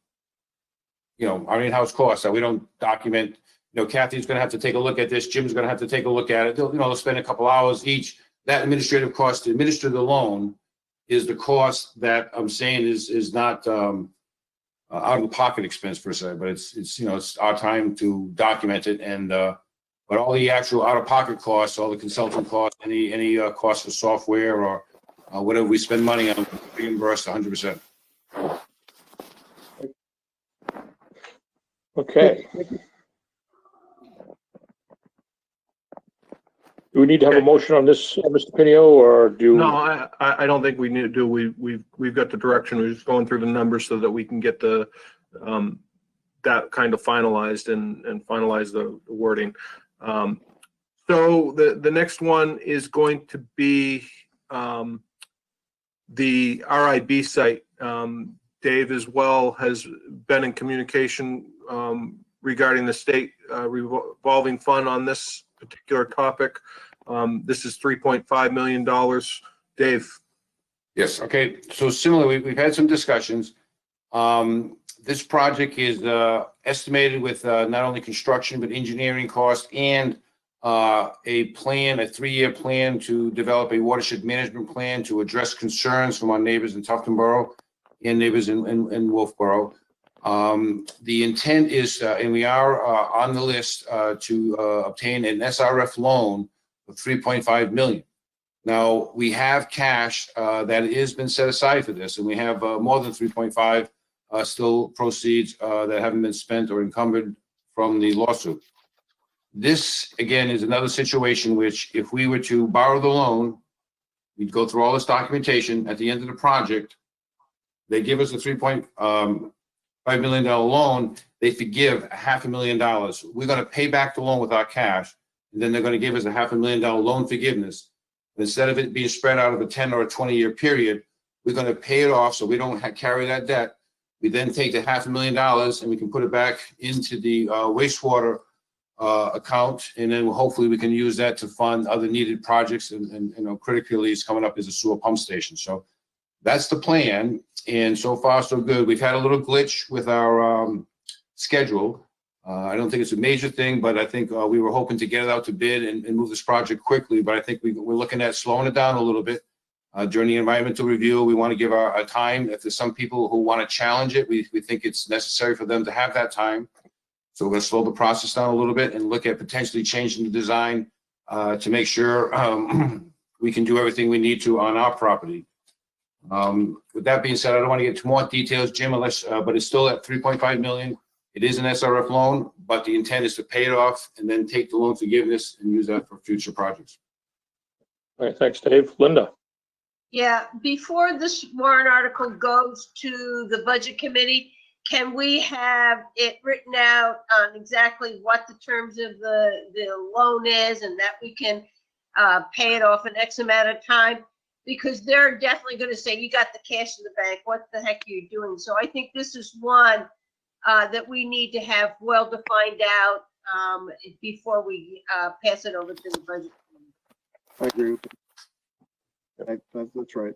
[SPEAKER 12] in-house cost that we don't document. Kathy's going to have to take a look at this. Jim's going to have to take a look at it. They'll spend a couple hours each. That administrative cost to administer the loan is the cost that I'm saying is not out of the pocket expense per se, but it's our time to document it. And but all the actual out of pocket costs, all the consulting costs, any costs for software or whatever we spend money on, reimbursed 100%.
[SPEAKER 1] okay. Do we need to have a motion on this, Mr. Pinio, or do?
[SPEAKER 5] No, I don't think we need to do. We've got the direction. We're just going through the numbers so that we can get the that kind of finalized and finalize the wording. So the next one is going to be the RIB site. Dave as well has been in communication regarding the state revolving fund on this particular topic. This is $3.5 million. Dave.
[SPEAKER 12] Yes. Okay. So similarly, we've had some discussions. This project is estimated with not only construction, but engineering costs and a 3-year plan to develop a watershed management plan to address concerns from our neighbors in Tufton Borough and neighbors in Wolfeboro. The intent is, and we are on the list to obtain an SRF loan of $3.5 million. Now, we have cash that has been set aside for this, and we have more than 3.5 still proceeds that haven't been spent or encumbered from the lawsuit. This, again, is another situation which, if we were to borrow the loan, we'd go through all this documentation. At the end of the project, they give us a $3.5 million loan. They forgive $500,000. We're going to pay back the loan with our cash, and then they're going to give us a $500,000 loan forgiveness. Instead of it being spread out of a 10 or a 20-year period, we're going to pay it off so we don't carry that debt. We then take the $500,000 and we can put it back into the wastewater account, and then hopefully we can use that to fund other needed projects. And critically, is coming up as a sewer pump station. So that's the plan. And so far, so good. We've had a little glitch with our schedule. I don't think it's a major thing, but I think we were hoping to get it out to bid and move this project quickly. But I think we're looking at slowing it down a little bit During the environmental review, we want to give our time. If there's some people who want to challenge it, we think it's necessary for them to have that time. So we're going to slow the process down a little bit and look at potentially changing the design to make sure we can do everything we need to on our property. With that being said, I don't want to get too more details, Jim, unless, but it's still at 3.5 million. It is an SRF loan, but the intent is to pay it off and then take the loan forgiveness and use that for future projects.
[SPEAKER 1] All right, thanks, Dave. Linda?
[SPEAKER 2] Yeah, before this warrant article goes to the budget committee, can we have it written out on exactly what the terms of the loan is and that we can pay it off in X amount of time? Because they're definitely going to say, you got the cash in the bank, what the heck are you doing? So I think this is one that we need to have well defined out before we pass it over to the budget committee.
[SPEAKER 3] I agree with you. That's right.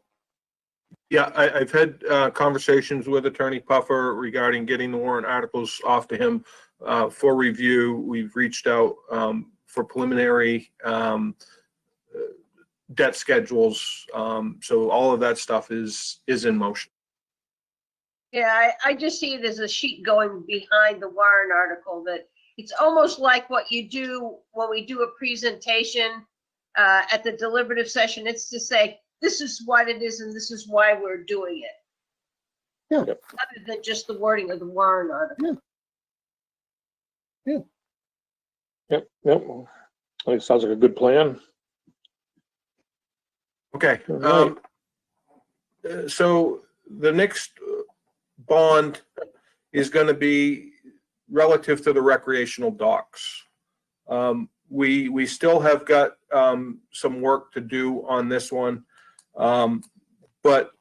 [SPEAKER 5] Yeah, I've had conversations with Attorney Puffer regarding getting the warrant articles off to him for review. We've reached out for preliminary debt schedules. So all of that stuff is in motion.
[SPEAKER 2] Yeah, I just see it as a sheet going behind the warrant article, that it's almost like what you do when we do a presentation at the deliberative session. It's to say, this is what it is and this is why we're doing it.
[SPEAKER 3] Yeah.
[SPEAKER 2] Other than just the wording of the warrant article.
[SPEAKER 3] Yeah.
[SPEAKER 1] Yep. I think it sounds like a good plan.
[SPEAKER 5] Okay.
[SPEAKER 1] All
[SPEAKER 5] So the next bond is going to be relative to the recreational docks. We still have got some work to do on this one, but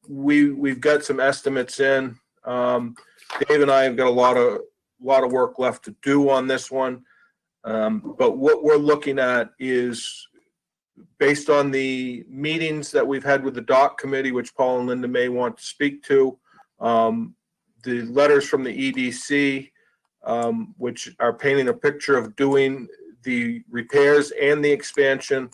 [SPEAKER 5] we've got some estimates in. Dave and I have got a lot of work left to do on this one, but what we're looking at is, based on the meetings that we've had with the dock committee, which Paul and Linda may want to speak to, the letters from the EDC, which are painting a picture of doing the repairs and the expansion.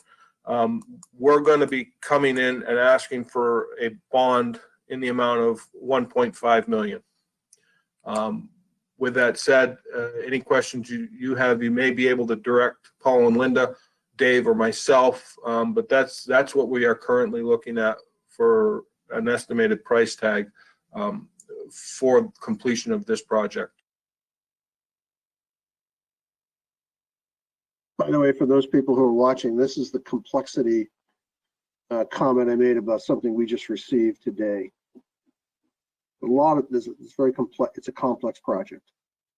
[SPEAKER 5] We're going to be coming in and asking for a bond in the amount of 1.5 million. With that said, any questions you have, you may be able to direct Paul and Linda, Dave, or myself, but that's what we are currently looking at for an estimated price tag for completion of this project.
[SPEAKER 3] By the way, for those people who are watching, this is the complexity comment I made about something we just received today. A lot of this is very complex. It's a complex project,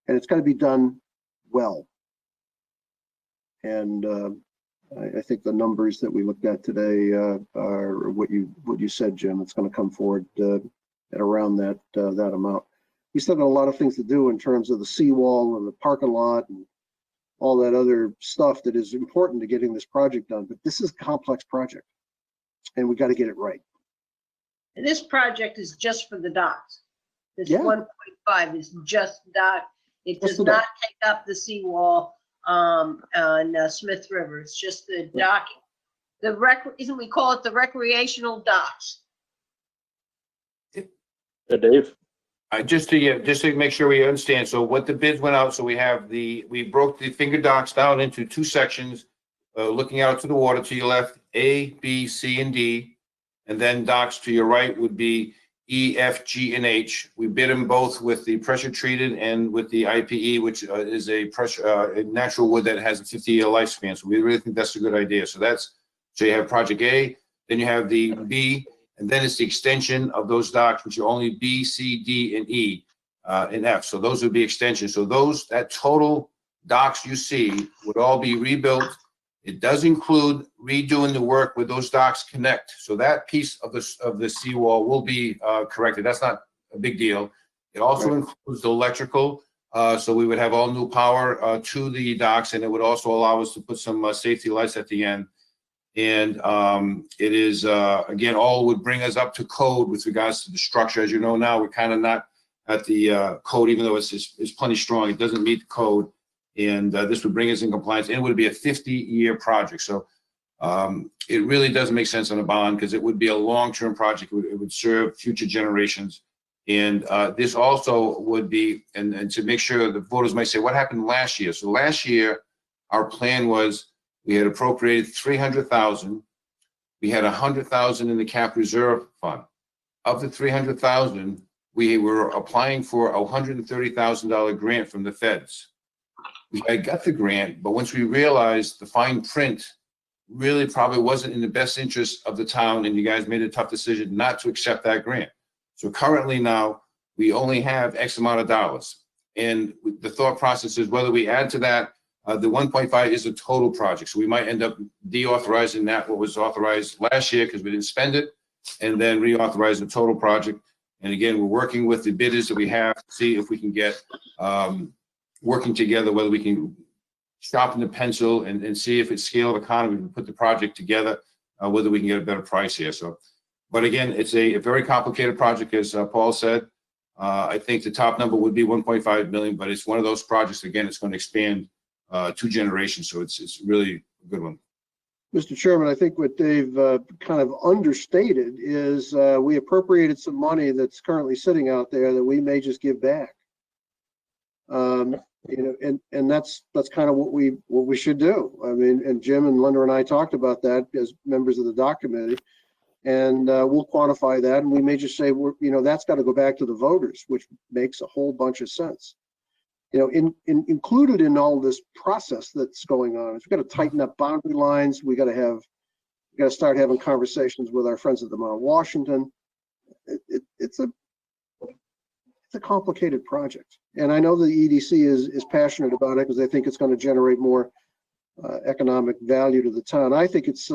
[SPEAKER 3] and it's got to be done well. And I think the numbers that we looked at today are what you said, Jim. It's going to come forward at around that amount. We still got a lot of things to do in terms of the seawall and the parking lot and all that other stuff that is important to getting this project done. But this is a complex project, and we got to get it right.
[SPEAKER 2] And this project is just for the docks. This
[SPEAKER 3] Yeah.
[SPEAKER 2] 1.5 is just dock. It
[SPEAKER 3] Just
[SPEAKER 2] does
[SPEAKER 3] the
[SPEAKER 2] not
[SPEAKER 3] dock.
[SPEAKER 2] take up the seawall on Smith River. It's just the docking. Isn't we call it the recreational docks?
[SPEAKER 1] Yeah, Dave?
[SPEAKER 12] Just to make sure we understand, so what the bids went out, so we broke the finger docks down into two sections, looking out to the water to your left, A, B, C, and D, and then docks to your right would be E, F, G, and H. We bid them both with the pressure treated and with the IPE, which is a natural wood that has a 50-year lifespan. So we really think that's a good idea. So you have project A, then you have the B, and then it's the extension of those docks, which are only B, C, D, and E, and F. So those would be extensions. So that total docks you see would all be rebuilt. It does include redoing the work where those docks connect. So that piece of the seawall will be corrected. That's not a big deal. It also includes the electrical. So we would have all new power to the docks, and it would also allow us to put some safety lights at the end. And it is, again, all would bring us up to code with regards to the structure. As you know now, we're kind of not at the code, even though it's plenty strong. It doesn't meet the code. And this would bring us in compliance, and it would be a 50-year project. So It really doesn't make sense on a bond because it would be a long-term project. It would serve future generations. And this also would be, and to make sure the voters might say, what happened last year? So last year, our plan was we had appropriated 300,000. We had 100,000 in the cap reserve fund. Of the 300,000, we were applying for a $130,000 grant from the feds. We had got the grant, but once we realized the fine print really probably wasn't in the best interest of the town, and you guys made a tough decision not to accept that grant. So currently now, we only have X amount of dollars. And the thought process is whether we add to that, the 1.5 is a total project. So we might end up deauthorizing that, what was authorized last year because we didn't spend it, and then reauthorize the total project. And again, we're working with the bidders that we have to see if we can get working together, whether we can sharpen the pencil and see if it's scale of economy, we can put the project together, whether we can get a better price here. So, but again, it's a very complicated project, as Paul said. I think the top number would be 1.5 million, but it's one of those projects, again, it's going to expand 2 generations. So it's really a good one.
[SPEAKER 3] Mr. Chairman, I think what Dave kind of understated is we appropriated some money that's currently sitting out there that we may just give back. You know, and that's kind of what we should do. I mean, and Jim and Linda and I talked about that as members of the doc committee, and we'll quantify that, and we may just say, you know, that's got to go back to the voters, which makes a whole bunch of sense. You know, included in all this process that's going on is we've got to tighten up boundary lines. We got to start having conversations with our friends at the Mount Washington. It's a complicated project, and I know the EDC is passionate about it because they think it's going to generate more economic value to the town. I think it's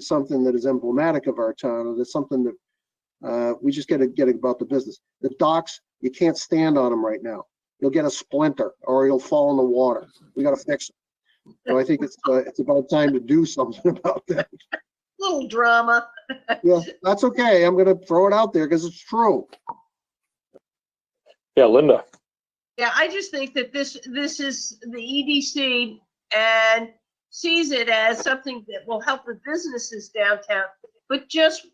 [SPEAKER 3] something that is emblematic of our town, and it's something that we just got to get about the business. The docks, you can't stand on them right now. You'll get a splinter or you'll fall in the water. We got to fix it. So I think it's about time to do something about that.
[SPEAKER 2] Little drama.
[SPEAKER 3] Yeah, that's okay. I'm going to throw it out there because it's true.
[SPEAKER 1] Yeah, Linda.
[SPEAKER 2] Yeah, I just think that this is the EDC and sees it as something that will help the businesses downtown. But just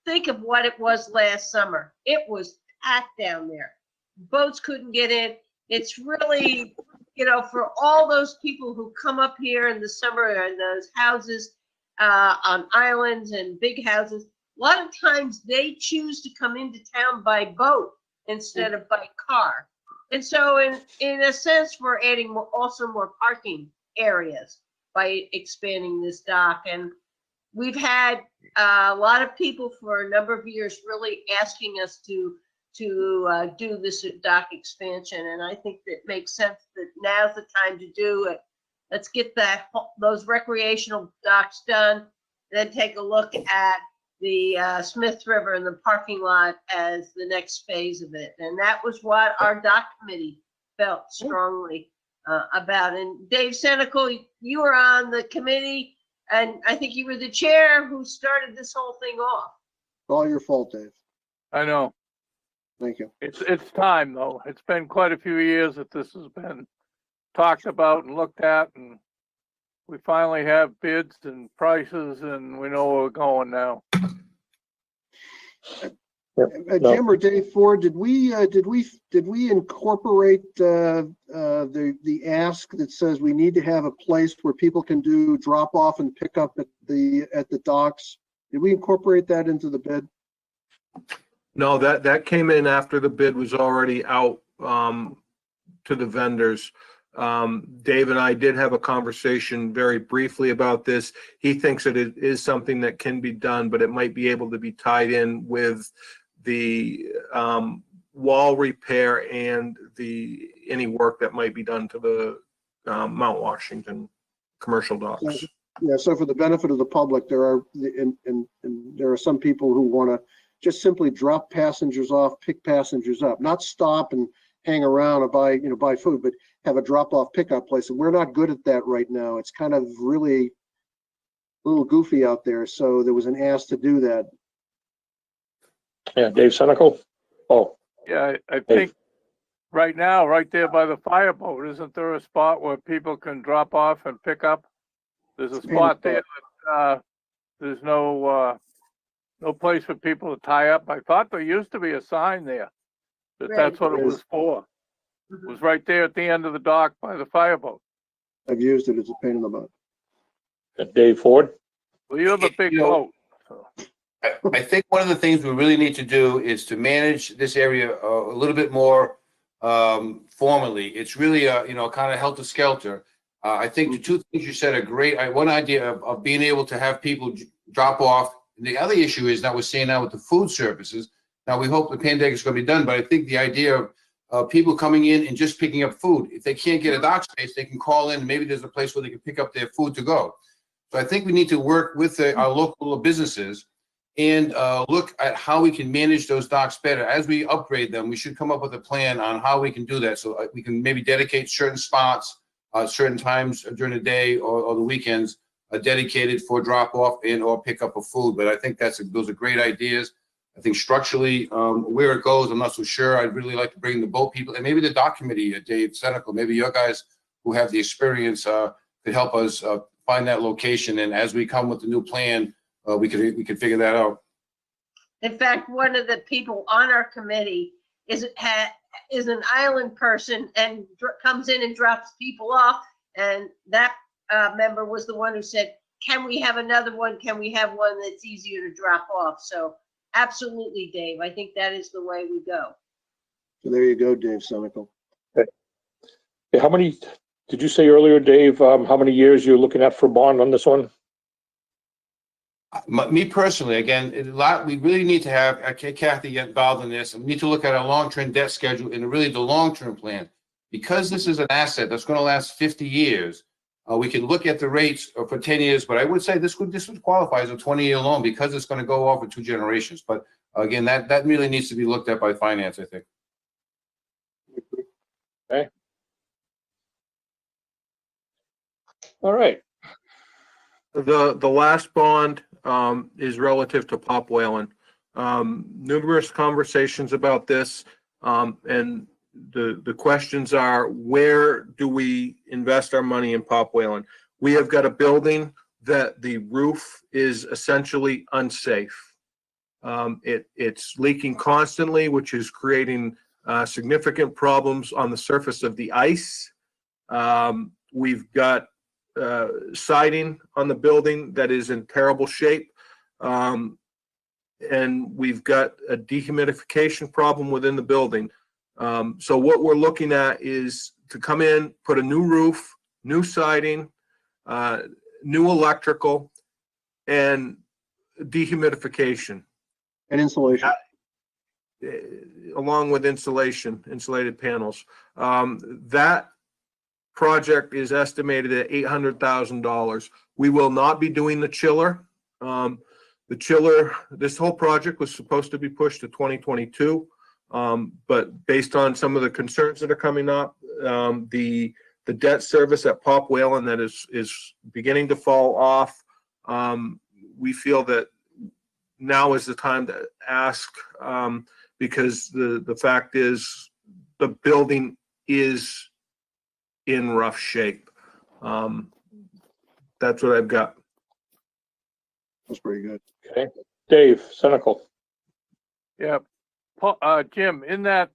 [SPEAKER 2] think of what it was last summer. It was packed down there. Boats couldn't get in. It's really, you know, for all those people who come up here in the summer and those houses on islands and big houses, a lot of times they choose to come into town by boat instead of by car. And so in a sense, we're adding also more parking areas by expanding this dock. And we've had a lot of people for a number of years really asking us to do this dock expansion. And I think that makes sense that now's the time to do it. Let's get those recreational docks done, then take a look at the Smith River and the parking lot as the next phase of it. And that was what our dock committee felt strongly about. And Dave Senecal, you were on the committee, and I think you were the chair who started this whole thing off.
[SPEAKER 3] All your fault, Dave.
[SPEAKER 4] I know.
[SPEAKER 3] Thank you.
[SPEAKER 4] It's time, though. It's been quite a few years that this has been talked about and looked at, and we finally have bids and prices, and we know where we're going now.
[SPEAKER 3] Jim or Dave Ford, did we incorporate the ask that says we need to have a place where people can do drop off and pick up at the docks? Did we incorporate that into the bid?
[SPEAKER 5] No, that came in after the bid was already out to the vendors. Dave and I did have a conversation very briefly about this. He thinks that it is something that can be done, but it might be able to be tied in with the wall repair and any work that might be done to the Mount Washington commercial docks.
[SPEAKER 3] Yeah, so for the benefit of the public, there are some people who want to just simply drop passengers off, pick passengers up, not stop and hang around or buy food, but have a drop-off pickup place. And we're not good at that right now. It's kind of really a little goofy out there. So there was an ask to do that.
[SPEAKER 1] Yeah, Dave Senecal. Oh.
[SPEAKER 4] Yeah, I think right now, right there by the fireboat, isn't there a spot where people can drop off and pick up? There's a spot there there's no place for people to tie up. I thought there used to be a sign there, that that's what it was for. It was right there at the end of the dock by the fireboat.
[SPEAKER 3] I've used it as a pain in the butt.
[SPEAKER 1] Dave Ford?
[SPEAKER 4] Well, you have a big
[SPEAKER 12] You know,
[SPEAKER 4] boat. So.
[SPEAKER 12] I think one of the things we really need to do is to manage this area a little bit more formally. It's really kind of helter-skelter. I think the two things you said are great. One idea of being able to have people drop off. And the other issue is that we're seeing now with the food services. Now, we hope the pandemic is going to be done, but I think the idea of people coming in and just picking up food, if they can't get a dock space, they can call in. Maybe there's a place where they can pick up their food to go. So I think we need to work with our local businesses and look at how we can manage those docks better. As we upgrade them, we should come up with a plan on how we can do that. So we can maybe dedicate certain spots, certain times during the day or the weekends, dedicated for drop off and or pickup of food. But I think those are great ideas. I think structurally, where it goes, I'm not so sure. I'd really like to bring the boat people and maybe the dock committee, Dave Senecal, maybe your guys who have the experience could help us find that location. And as we come with the new plan, we could figure that out.
[SPEAKER 2] In fact, one of the people on our committee is an island person and comes in and drops people off. And that member was the one who said, can we have another one? Can we have one that's easier to drop off? So absolutely, Dave. I think that is the way we go.
[SPEAKER 3] So there you go, Dave Senecal.
[SPEAKER 1] Okay. How many, did you say earlier, Dave, how many years you're looking at for bond on this one?
[SPEAKER 12] Me personally, again, we really need to have Kathy get involved in this. We need to look at our long-term debt schedule and really the long-term plan. Because this is an asset that's going to last 50 years, we can look at the rates for 10 years, but I would say this would qualify as a 20-year loan because it's going to go over 2 generations. But again, that really needs to be looked at by finance, I think.
[SPEAKER 1] Okay. All right.
[SPEAKER 5] The last bond is relative to Pop Whalen. Numerous conversations about this, and the questions are, where do we invest our money in Pop Whalen? We have got a building that the roof is essentially unsafe. It's leaking constantly, which is creating significant problems on the surface of the ice. We've got siding on the building that is in terrible shape. And we've got a dehumidification problem within the building. So what we're looking at is to come in, put a new roof, new siding, new electrical, and dehumidification.
[SPEAKER 3] And insulation.
[SPEAKER 5] Along with insulated panels. That project is estimated at $800,000. We will not be doing the chiller. The chiller, this whole project was supposed to be pushed to 2022. But based on some of the concerns that are coming up, the debt service at Pop Whalen that is beginning to fall off, we feel that now is the time to ask, because the fact is the building is in rough shape. That's what I've got.
[SPEAKER 3] That's pretty good.
[SPEAKER 1] Okay. Dave Senecal.
[SPEAKER 4] Yeah. Jim, in that,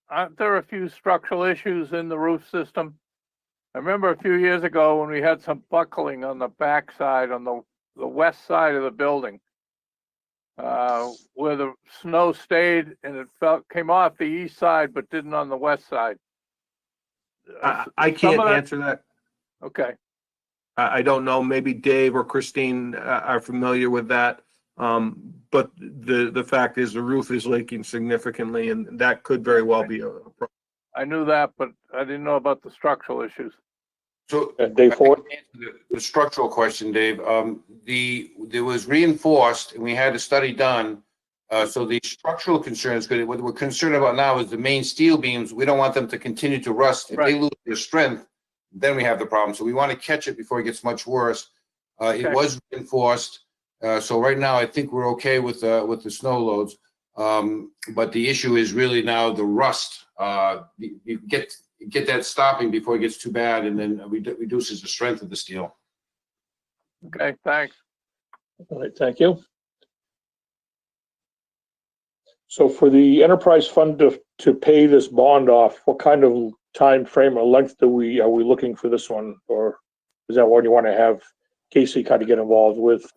[SPEAKER 4] aren't there a few structural issues in the roof system? I remember a few years ago when we had some buckling on the back side, on the west side of the building, where the snow stayed and it came off the east side but didn't on the west side.
[SPEAKER 5] I can't answer that.
[SPEAKER 4] Okay.
[SPEAKER 5] I don't know. Maybe Dave or Christine are familiar with that. But the fact is the roof is leaking significantly, and that could very well be a problem.
[SPEAKER 4] I knew that, but I didn't know about the structural issues.
[SPEAKER 12] So
[SPEAKER 1] Dave Ford.
[SPEAKER 12] The structural question, Dave, there was reinforced and we had a study done. So the structural concerns, what we're concerned about now is the main steel beams. We don't want them to continue to rust. If they lose their strength, then we have the problem. So we want to catch it before it gets much worse. It was reinforced. So right now, I think we're okay with the snow loads. But the issue is really now the rust. You get that stopping before it gets too bad, and then reduces the strength of the steel.
[SPEAKER 4] Okay, thanks.
[SPEAKER 1] All right, thank you. So for the enterprise fund to pay this bond off, what kind of time frame or length are we looking for this one? Or is that one you want to have Casey kind of get involved with?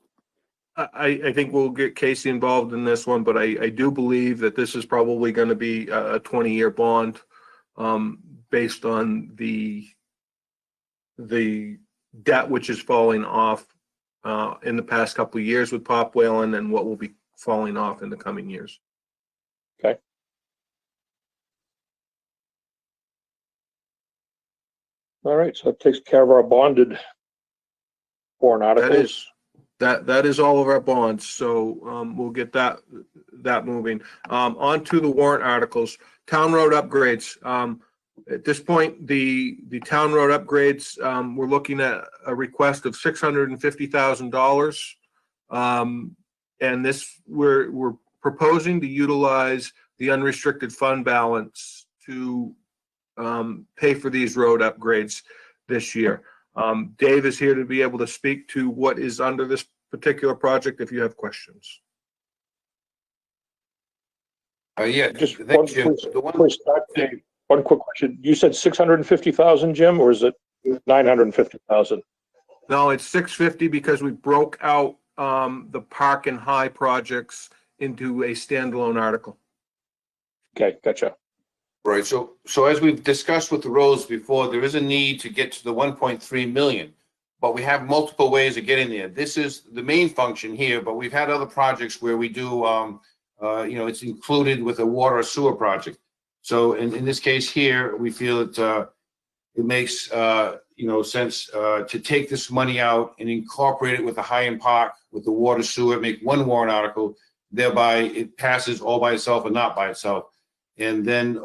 [SPEAKER 5] I think we'll get Casey involved in this one, but I do believe that this is probably going to be a 20-year bond, based on the debt which is falling off in the past couple of years with Pop Whalen and what will be falling off in the coming years.
[SPEAKER 1] Okay. All right, so it takes care of our bonded warrant articles.
[SPEAKER 5] That is all of our bonds, so we'll get that moving. On to the warrant articles. Town road upgrades. At this point, the town road upgrades, we're looking at a request of $650,000. And this, we're proposing to utilize the unrestricted fund balance to pay for these road upgrades this year. Dave is here to be able to speak to what is under this particular project if you have questions.
[SPEAKER 12] Yeah,
[SPEAKER 1] Just
[SPEAKER 12] thank you. The one-
[SPEAKER 1] one quick question. You said 650,000, Jim, or is it 950,000?
[SPEAKER 5] No, it's 650 because we broke out the Park and High projects into a standalone article.
[SPEAKER 1] Okay, gotcha.
[SPEAKER 12] Right, so as we've discussed with the roads before, there is a need to get to the 1.3 million, but we have multiple ways of getting there. This is the main function here, but we've had other projects where we do, it's included with a water or sewer project. So in this case here, we feel it makes, sense to take this money out and incorporate it with the High and Park, with the water sewer, make one warrant article, thereby it passes all by itself and not by itself. And then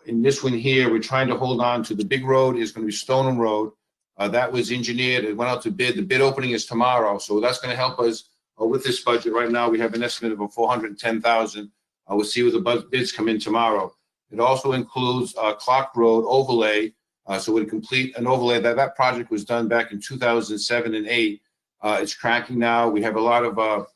[SPEAKER 12] in this one here, we're trying to hold on to the big road is going to be Stoneham Road. That was engineered. It went out to bid. The bid opening is tomorrow. So that's going to help us with this budget. Right now, we have an estimate of 410,000. We'll see where the bids come in tomorrow. It also includes Clock Road overlay. So we'd complete an overlay. That project was done back in 2007 and 8. It's cracking now. We have a lot of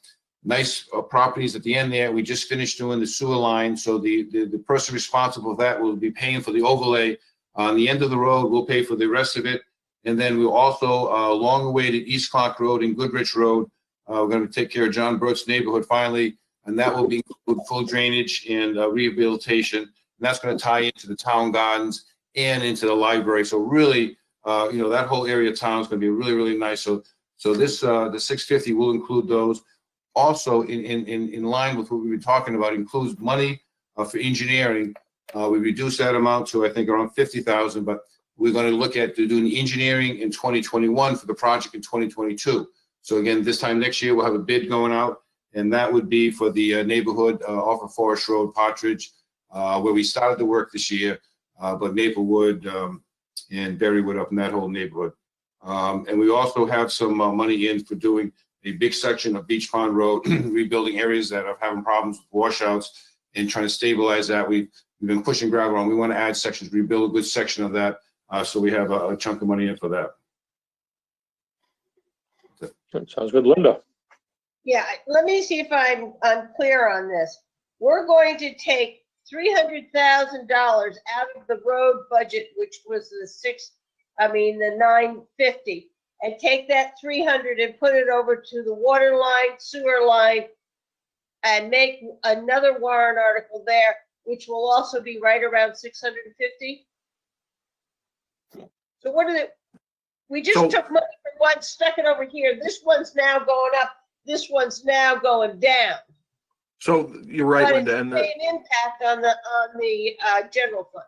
[SPEAKER 12] nice properties at the end there. We just finished doing the sewer line. So the person responsible for that will be paying for the overlay. On the end of the road, we'll pay for the rest of it. And then we'll also, long-awaited East Clock Road and Goodrich Road. We're going to take care of John Burt's neighborhood finally, and that will be full drainage and rehabilitation. And that's going to tie into the town gardens and into the library. So really, that whole area of town is going to be really, really nice. So this, the 650 will include those. Also, in line with what we've been talking about, includes money for engineering. We reduced that amount to, I think, around 50,000, but we're going to look at doing engineering in 2021 for the project in 2022. So again, this time next year, we'll have a bid going out, and that would be for the neighborhood off of Forest Road, Partridge, where we started the work this year, but Maplewood and Berrywood up in that whole neighborhood. And we also have some money in for doing a big section of Beach Pond Road, rebuilding areas that are having problems with washouts and trying to stabilize that. We've been pushing gravel on. We want to add sections, rebuild a good section of that. So we have a chunk of money in for that.
[SPEAKER 1] Sounds good, Linda.
[SPEAKER 2] Yeah, let me see if I'm clear on this. We're going to take $300,000 out of the road budget, which was the 950, and take that 300 and put it over to the water line, sewer line, and make another warrant article there, which will also be right around 650. So what are we just took money from one, stuck it over here. This one's now going up. This one's now going down.
[SPEAKER 5] So you're right,
[SPEAKER 2] But
[SPEAKER 5] Linda.
[SPEAKER 2] it's an impact on the general fund.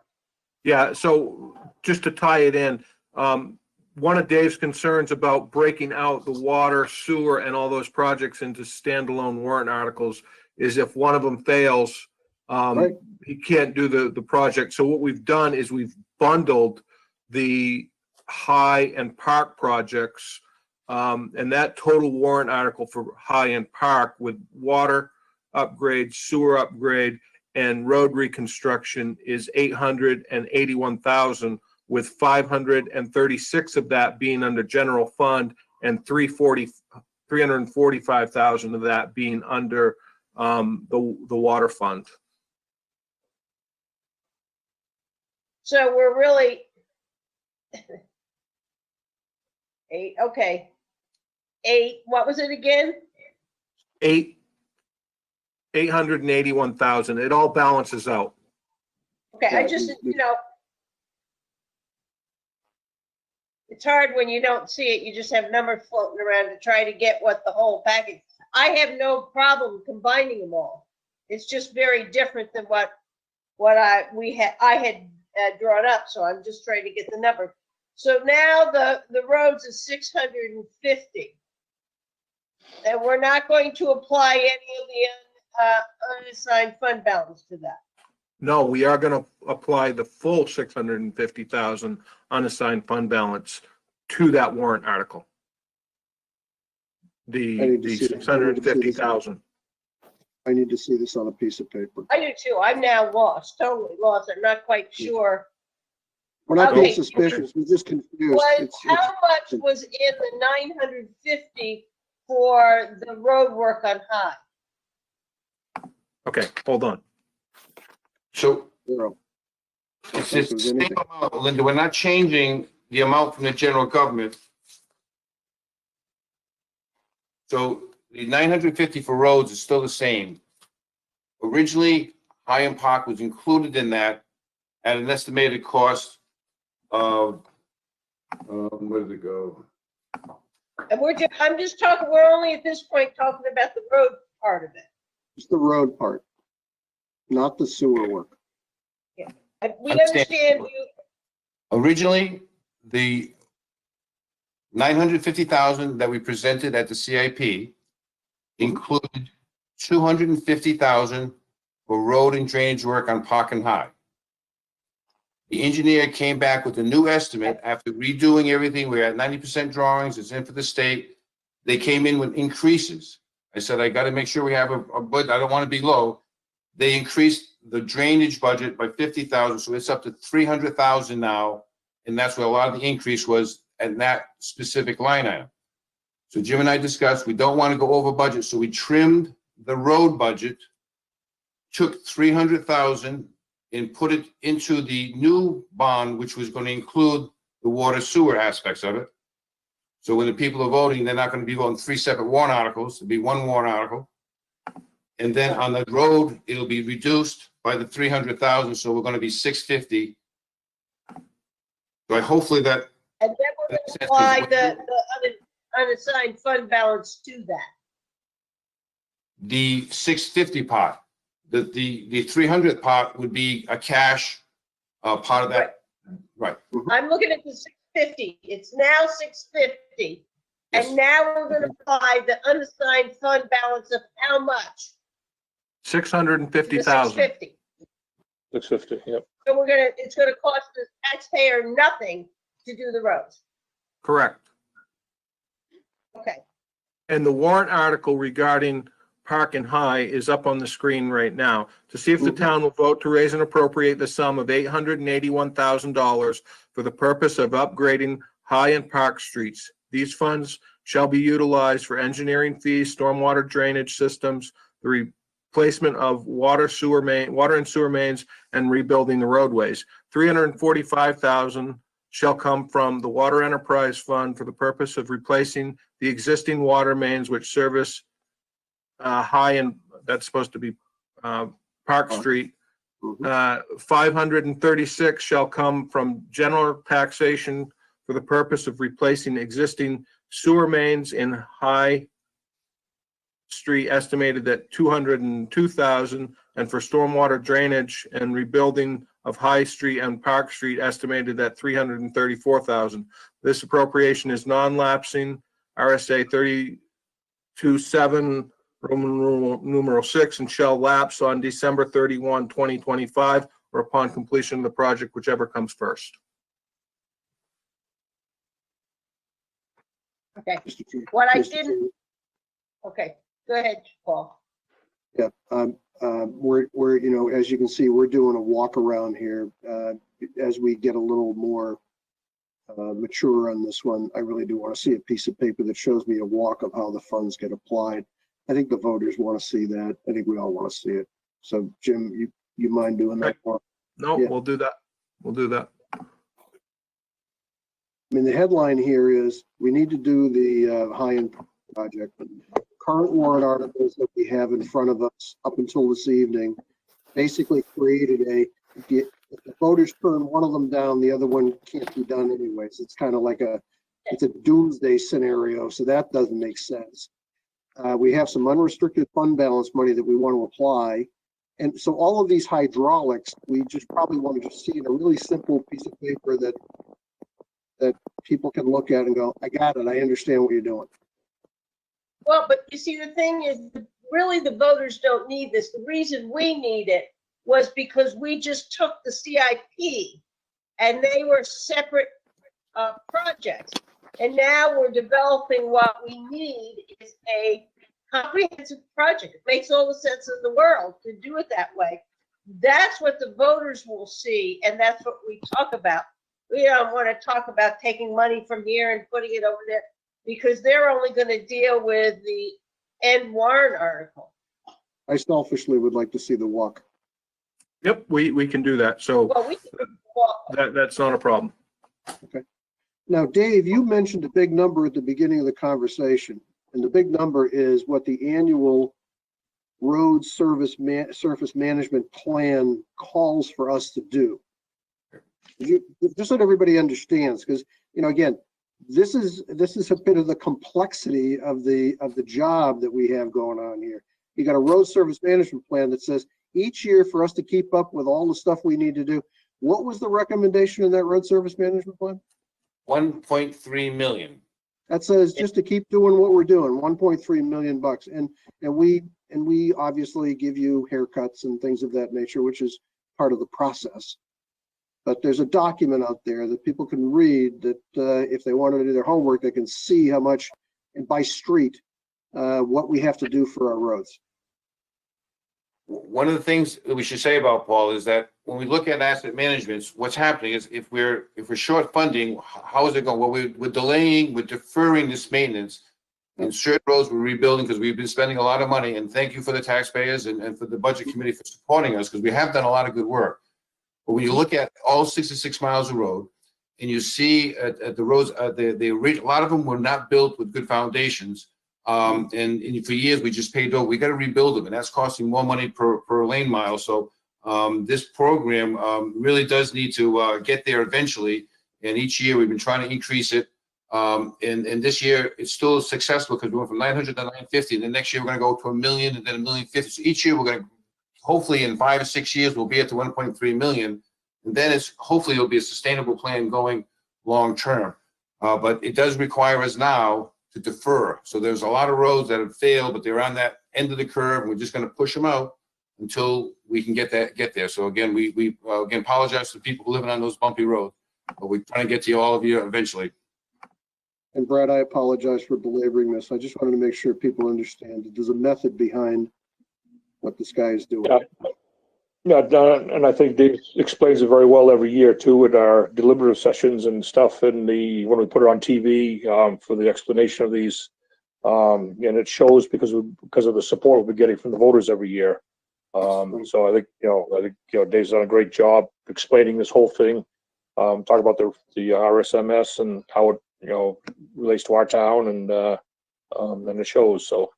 [SPEAKER 5] Yeah, so just to tie it in, one of Dave's concerns about breaking out the water, sewer, and all those projects into standalone warrant articles is if one of them fails,
[SPEAKER 3] Right.
[SPEAKER 5] he can't do the project. So what we've done is we've bundled the High and Park projects, and that total warrant article for High and Park with water upgrade, sewer upgrade, and road reconstruction is 881,000, with 536 of that being under general fund and 340 345,000 of that being under the water fund.
[SPEAKER 2] So we're really eight, okay. Eight, what was it again?
[SPEAKER 5] 881,000. It all balances out.
[SPEAKER 2] Okay, I
[SPEAKER 3] Yeah,
[SPEAKER 2] just, it's hard when you don't see it. You just have numbers floating around to try to get what the whole package. I have no problem combining them all. It's just very different than what I had drawn up. So I'm just trying to get the number. So now the roads is 650. And we're not going to apply any of the unassigned fund balance to that.
[SPEAKER 5] No, we are going to apply the full 650,000 unassigned fund balance to that warrant article. The 650,000.
[SPEAKER 3] I need to see this on a piece of paper.
[SPEAKER 2] I do too. I'm now lost, totally lost. I'm not quite sure.
[SPEAKER 3] We're not
[SPEAKER 2] Okay.
[SPEAKER 3] being suspicious, we're just confused.
[SPEAKER 2] How much was in the 950 for the road work on High?
[SPEAKER 5] Okay, hold on.
[SPEAKER 12] So
[SPEAKER 3] Zero.
[SPEAKER 12] it's the same amount, Linda. We're not changing the amount from the general government. So the 950 for roads is still the same. Originally, Hyam Park was included in that at an estimated cost of, where did it go?
[SPEAKER 2] And I'm just talking, we're only at this point talking about the road part of it.
[SPEAKER 3] It's the road part, not the sewer work.
[SPEAKER 2] And we
[SPEAKER 12] Understand.
[SPEAKER 2] understand you,
[SPEAKER 12] Originally, the 950,000 that we presented at the CIP included 250,000 for road and drainage work on Park and High. The engineer came back with a new estimate after redoing everything. We're at 90% drawings. It's in for the state. They came in with increases. I said, I got to make sure we have a budget. I don't want to be low. They increased the drainage budget by 50,000, so it's up to 300,000 now, and that's where a lot of the increase was at that specific line item. So Jim and I discussed, we don't want to go over budget, so we trimmed the road budget, took 300,000 and put it into the new bond, which was going to include the water sewer aspects of it. So when the people are voting, they're not going to be voting 3 separate warrant articles. It'll be one warrant article. And then on the road, it'll be reduced by the 300,000, so we're going to be 650. So hopefully that.
[SPEAKER 2] and then we're going to apply the unassigned fund balance to that.
[SPEAKER 12] The 650 part, the 300 part would be a cash part of that. Right.
[SPEAKER 2] I'm looking at the 650. It's now 650.
[SPEAKER 12] Yes.
[SPEAKER 2] And now we're going to apply the unassigned fund balance of how much?
[SPEAKER 5] 650,000.
[SPEAKER 2] 650.
[SPEAKER 1] 650, yep.
[SPEAKER 2] So it's gonna cost the taxpayer nothing to do the roads.
[SPEAKER 5] Correct.
[SPEAKER 2] Okay,
[SPEAKER 5] And the warrant article regarding Park and High is up on the screen right now. To see if the town will vote to raise and appropriate the sum of $881,000 for the purpose of upgrading High and Park streets. These funds shall be utilized for engineering fees, stormwater drainage systems, the replacement of water and sewer mains, and rebuilding the roadways. 345,000 shall come from the Water Enterprise Fund for the purpose of replacing the existing water mains which service High and, that's supposed to be Park Street. 536 shall come from general taxation for the purpose of replacing existing sewer mains in High Street, estimated at 202,000, and for stormwater drainage and rebuilding of High Street and Park Street, estimated at 334,000. This appropriation is non-lapsing, RSA 32.7, Roman numeral 6, and shall lapse on December 31, 2025, or upon completion of the project, whichever comes first.
[SPEAKER 2] okay.
[SPEAKER 3] Mr. Chair-
[SPEAKER 2] What I
[SPEAKER 3] Mr.
[SPEAKER 2] didn't,
[SPEAKER 3] Chairman.
[SPEAKER 2] okay, go ahead, Paul.
[SPEAKER 3] Yeah, we're, you know, as you can see, we're doing a walk around here. As we get a little more mature on this one. I really do want to see a piece of paper that shows me a walk of how the funds get applied. I think the voters want to see that. I think we all want to see it. So Jim, you mind doing that for?
[SPEAKER 5] No,
[SPEAKER 3] Yeah.
[SPEAKER 5] we'll do that. We'll do that.
[SPEAKER 3] I mean, the headline here is we need to do the high-end project. Current warrant articles that we have in front of us up until this evening basically created if the voters turn one of them down, the other one can't be done anyways. It's kind of like it's a doomsday scenario, so that doesn't make sense. We have some unrestricted fund balance money that we want to apply. And so all of these hydraulics, we just probably want to just see in a really simple piece of paper that people can look at and go, I got it, I understand what you're doing.
[SPEAKER 2] Well, but you see, the thing is, really the voters don't need this. The reason we need it was because we just took the CIP and they were separate projects. And now we're developing what we need is a comprehensive project. It makes all the sense in the world to do it that way. That's what the voters will see, and that's what we talk about. We don't want to talk about taking money from here and putting it over there, because they're only going to deal with the end warrant article.
[SPEAKER 3] I selfishly would like to see the walk.
[SPEAKER 5] Yep, we can do that. So
[SPEAKER 2] Well,
[SPEAKER 5] that's not a problem.
[SPEAKER 3] Okay. Now, Dave, you mentioned a big number at the beginning of the conversation, and the big number is what the annual road surface management plan calls for us to do. Just so that everybody understands, because, you know, again, this is a bit of the complexity of the job that we have going on here. You got a road service management plan that says each year for us to keep up with all the stuff we need to do. What was the recommendation in that road service management plan?
[SPEAKER 12] 1.3 million.
[SPEAKER 3] That says just to keep doing what we're doing, 1.3 million bucks. And we obviously give you haircuts and things of that nature, which is part of the process. But there's a document out there that people can read that if they want to do their homework, they can see how much, and by street, what we have to do for our roads.
[SPEAKER 12] One of the things that we should say about Paul is that when we look at asset management, what's happening is if we're short funding, how is it going? Well, we're delaying, we're deferring this maintenance. And certain roads we're rebuilding because we've been spending a lot of money. And thank you for the taxpayers and for the budget committee for supporting us, because we have done a lot of good work. But when you look at all 66 miles of road and you see at the roads, a lot of them were not built with good foundations. And for years we just paid over. We got to rebuild them, and that's costing more money per lane mile. So this program really does need to get there eventually. And each year we've been trying to increase it. And this year it's still successful because we went from 900 to 950. And then next year we're going to go to 1 million and then 1,050,000. So each year we're going to, hopefully in 5 or 6 years, we'll be at the 1.3 million. And then hopefully it'll be a sustainable plan going long term. But it does require us now to defer. So there's a lot of roads that have failed, but they're on that end of the curve, and we're just going to push them out until we can get there. So again, we again apologize to people who living on those bumpy roads, but we're trying to get to all of you eventually.
[SPEAKER 3] And Brad, I apologize for belaboring this. I just wanted to make sure people understand that there's a method behind what this guy is doing.
[SPEAKER 1] Yeah, and I think Dave explains it very well every year too at our deliberative sessions and stuff, and when we put it on TV for the explanation of these, and it shows because of the support we've been getting from the voters every year. So I think Dave's done a great job explaining this whole thing. Talk about the RSMS and how it relates to our town, and it shows. So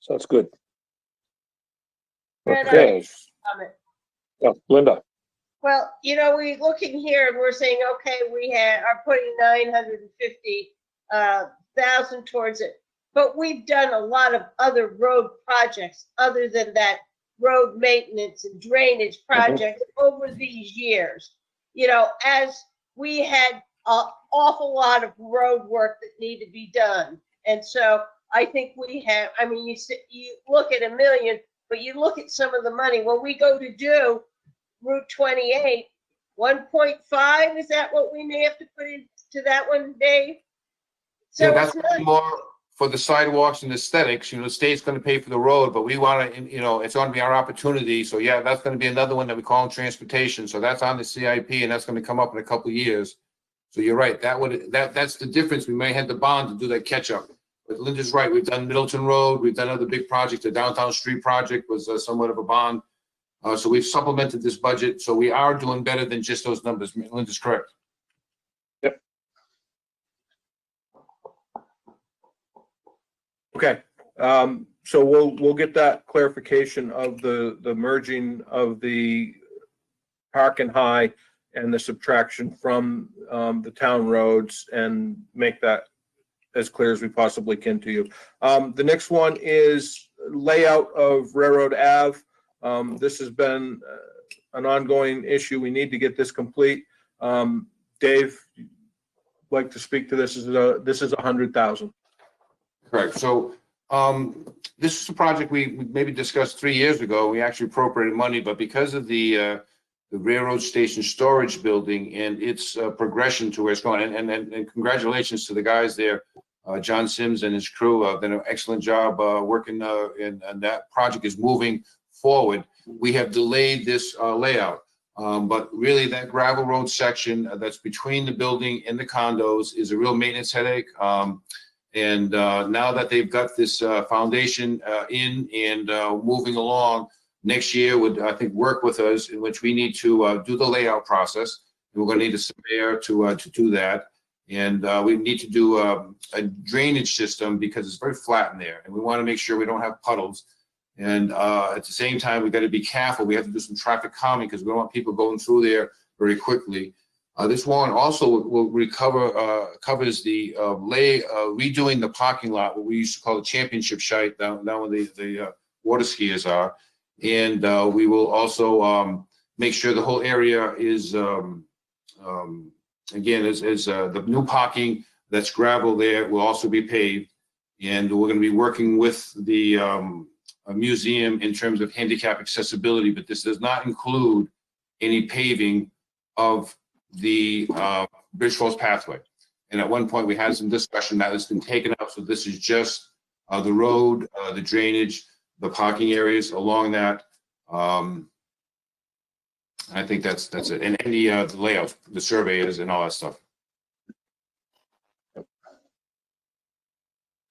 [SPEAKER 1] that's good. Okay. Yeah, Linda.
[SPEAKER 2] Well, we're looking here and we're saying, okay, we are putting 950,000 towards it, but we've done a lot of other road projects other than that road maintenance and drainage projects over these years. As we had an awful lot of road work that need to be done, and so I think we have. I mean, you look at 1 million, but you look at some of the money when we go to do Route 28, 1.5, is that what we may have to put into that one, Dave? So
[SPEAKER 12] yeah, that's more for the sidewalks and aesthetics. The state's going to pay for the road, but we want to, it's going to be our opportunity. So yeah, that's going to be another one that we call transportation. So that's on the CIP, and that's going to come up in a couple of years. So you're right, that's the difference. We may have the bond to do that catch up. But Linda's right, we've done Middleton Road, we've done other big projects. The downtown street project was somewhat of a bond. So we've supplemented this budget, so we are doing better than just those numbers. Linda's correct.
[SPEAKER 5] Okay, so we'll get that clarification of the merging of the Park and High and the subtraction from the town roads and make that as clear as we possibly can to you. The next one is layout of Railroad Ave. This has been an ongoing issue. We need to get this complete. Dave, like to speak to this. This is 100,000.
[SPEAKER 12] Correct. So this is a project we maybe discussed 3 years ago. We actually appropriated money, but because of the railroad station storage building and its progression to where it's going, and congratulations to the guys there, John Sims and his crew have done an excellent job working, and that project is moving forward. We have delayed this layout, but really that gravel road section that's between the building and the condos is a real maintenance headache. And now that they've got this foundation in and moving along, next year would, I think, work with us, in which we need to do the layout process. And we're going to need a surveyor to do that. And we need to do a drainage system because it's very flat in there. And we want to make sure we don't have puddles. And at the same time, we got to be careful. We have to do some traffic calming because we don't want people going through there very quickly. This one also will covers the redoing the parking lot, what we used to call the championship site down where the water skiers are. And we will also make sure the whole area is, again, the new parking that's gravel there will also be paved. And we're going to be working with the museum in terms of handicap accessibility, but this does not include any paving of the Bridge Falls pathway. And at one point we had some discussion that has been taken out. So this is just the road, the drainage, the parking areas along that. I think that's it. And any the layouts, the surveyors and all that stuff.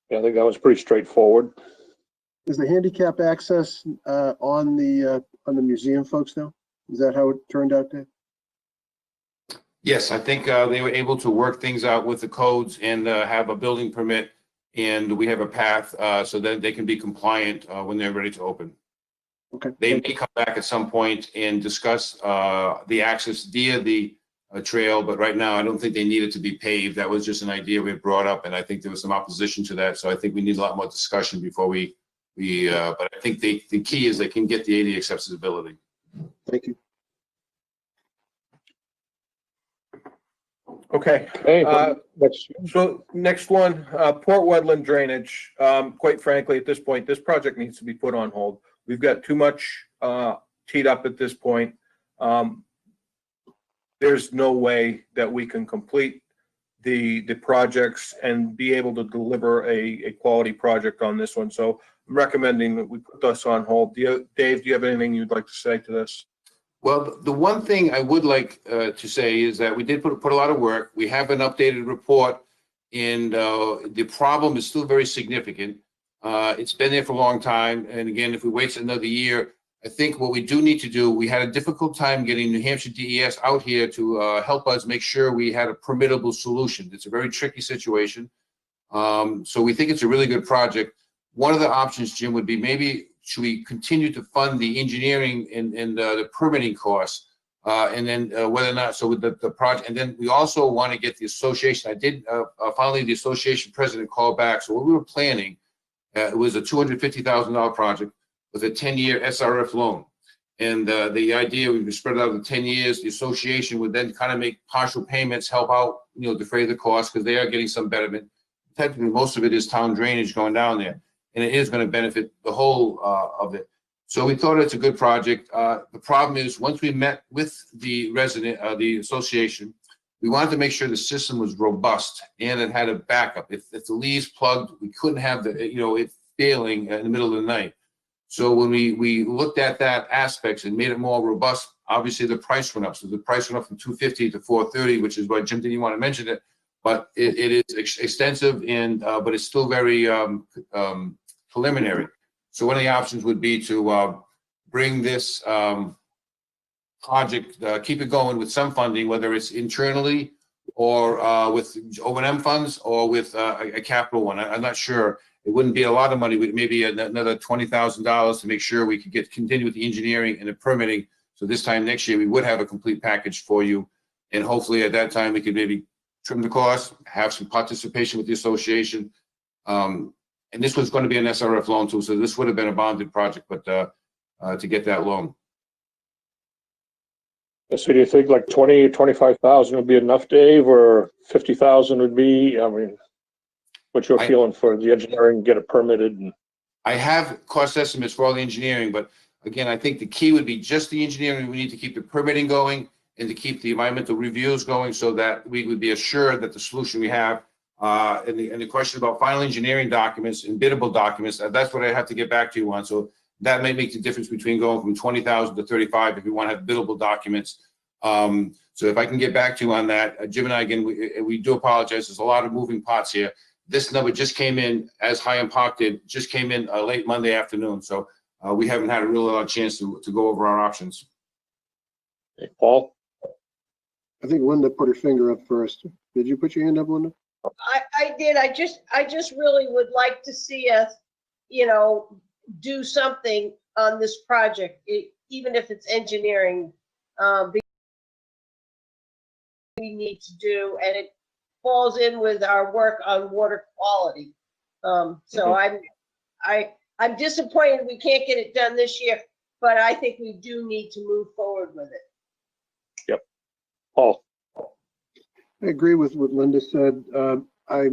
[SPEAKER 1] Yeah, I think that was pretty straightforward.
[SPEAKER 3] Is the handicap access on the museum folks now? Is that how it turned out, Dave?
[SPEAKER 12] Yes, I think they were able to work things out with the codes and have a building permit, and we have a path so that they can be compliant when they're ready to open.
[SPEAKER 3] Okay.
[SPEAKER 12] They may come back at some point and discuss the access via the trail, but right now I don't think they need it to be paved. That was just an idea we had brought up, and I think there was some opposition to that. So I think we need a lot more discussion before we but I think the key is they can get the ADA accessibility.
[SPEAKER 3] Thank you.
[SPEAKER 5] Okay.
[SPEAKER 1] Hey,
[SPEAKER 5] So next one, Port Wedland drainage. Quite frankly, at this point, this project needs to be put on hold. We've got too much teed up at this point. There's no way that we can complete the projects and be able to deliver a quality project on this one. So I'm recommending that we put this on hold. Dave, do you have anything you'd like to say to this?
[SPEAKER 12] Well, the one thing I would like to say is that we did put a lot of work. We have an updated report, and the problem is still very significant. It's been there for a long time, and again, if we wait another year, I think what we do need to do, we had a difficult time getting New Hampshire DES out here to help us make sure we had a permittable solution. It's a very tricky situation. So we think it's a really good project. One of the options, Jim, would be maybe should we continue to fund the engineering and the permitting costs, and then whether or not, so with the project, and then we also want to get the association. I did finally the association president call back. So what we were planning, it was a $250,000 project with a 10-year SRF loan. And the idea, we would spread it out in 10 years. The association would then kind of make partial payments, help out, defray the cost, because they are getting some betterment. Technically, most of it is town drainage going down there, and it is going to benefit the whole of it. So we thought it's a good project. The problem is, once we met with the the association, we wanted to make sure the system was robust and it had a backup. If the leaves plugged, we couldn't have it failing in the middle of the night. So when we looked at that aspects and made it more robust, obviously the price went up. So the price went up from $250 to $430, which is why Jim didn't want to mention it. But it is extensive and but it's still very preliminary. So one of the options would be to bring this project, keep it going with some funding, whether it's internally or with O&M funds or with a capital one. I'm not sure. It wouldn't be a lot of money, maybe another $20,000 to make sure we could continue with the engineering and the permitting. So this time next year, we would have a complete package for you. And hopefully at that time, we could maybe trim the cost, have some participation with the association. And this was going to be an SRF loan too. So this would have been a bonded project, but to get that loan.
[SPEAKER 1] So do you think like 20, 25,000 would be enough, Dave, or 50,000 would be? I mean, what's your feeling for the engineering, get it permitted? And
[SPEAKER 12] I have cost estimates for all the engineering, but again, I think the key would be just the engineering. We need to keep the permitting going and to keep the environmental reviews going so that we would be assured that the solution we have and the question about final engineering documents and biddable documents, that's what I have to get back to you on. So that may make the difference between going from 20,000 to 35 if you want to have biddable documents. So if I can get back to you on that, Jim and I, again, we do apologize. There's a lot of moving parts here. This number just came in, as Hyam Park did, just came in late Monday afternoon. So we haven't had a real chance to go over our options.
[SPEAKER 1] hey, Paul?
[SPEAKER 3] I think Linda put her finger up first. Did you put your hand up, Linda?
[SPEAKER 2] I did. I just really would like to see us, do something on this project, even if it's engineering. We need to do, and it falls in with our work on water quality. So I'm disappointed we can't get it done this year, but I think we do need to move forward with it.
[SPEAKER 1] Yep. Paul?
[SPEAKER 3] I agree with what Linda said. I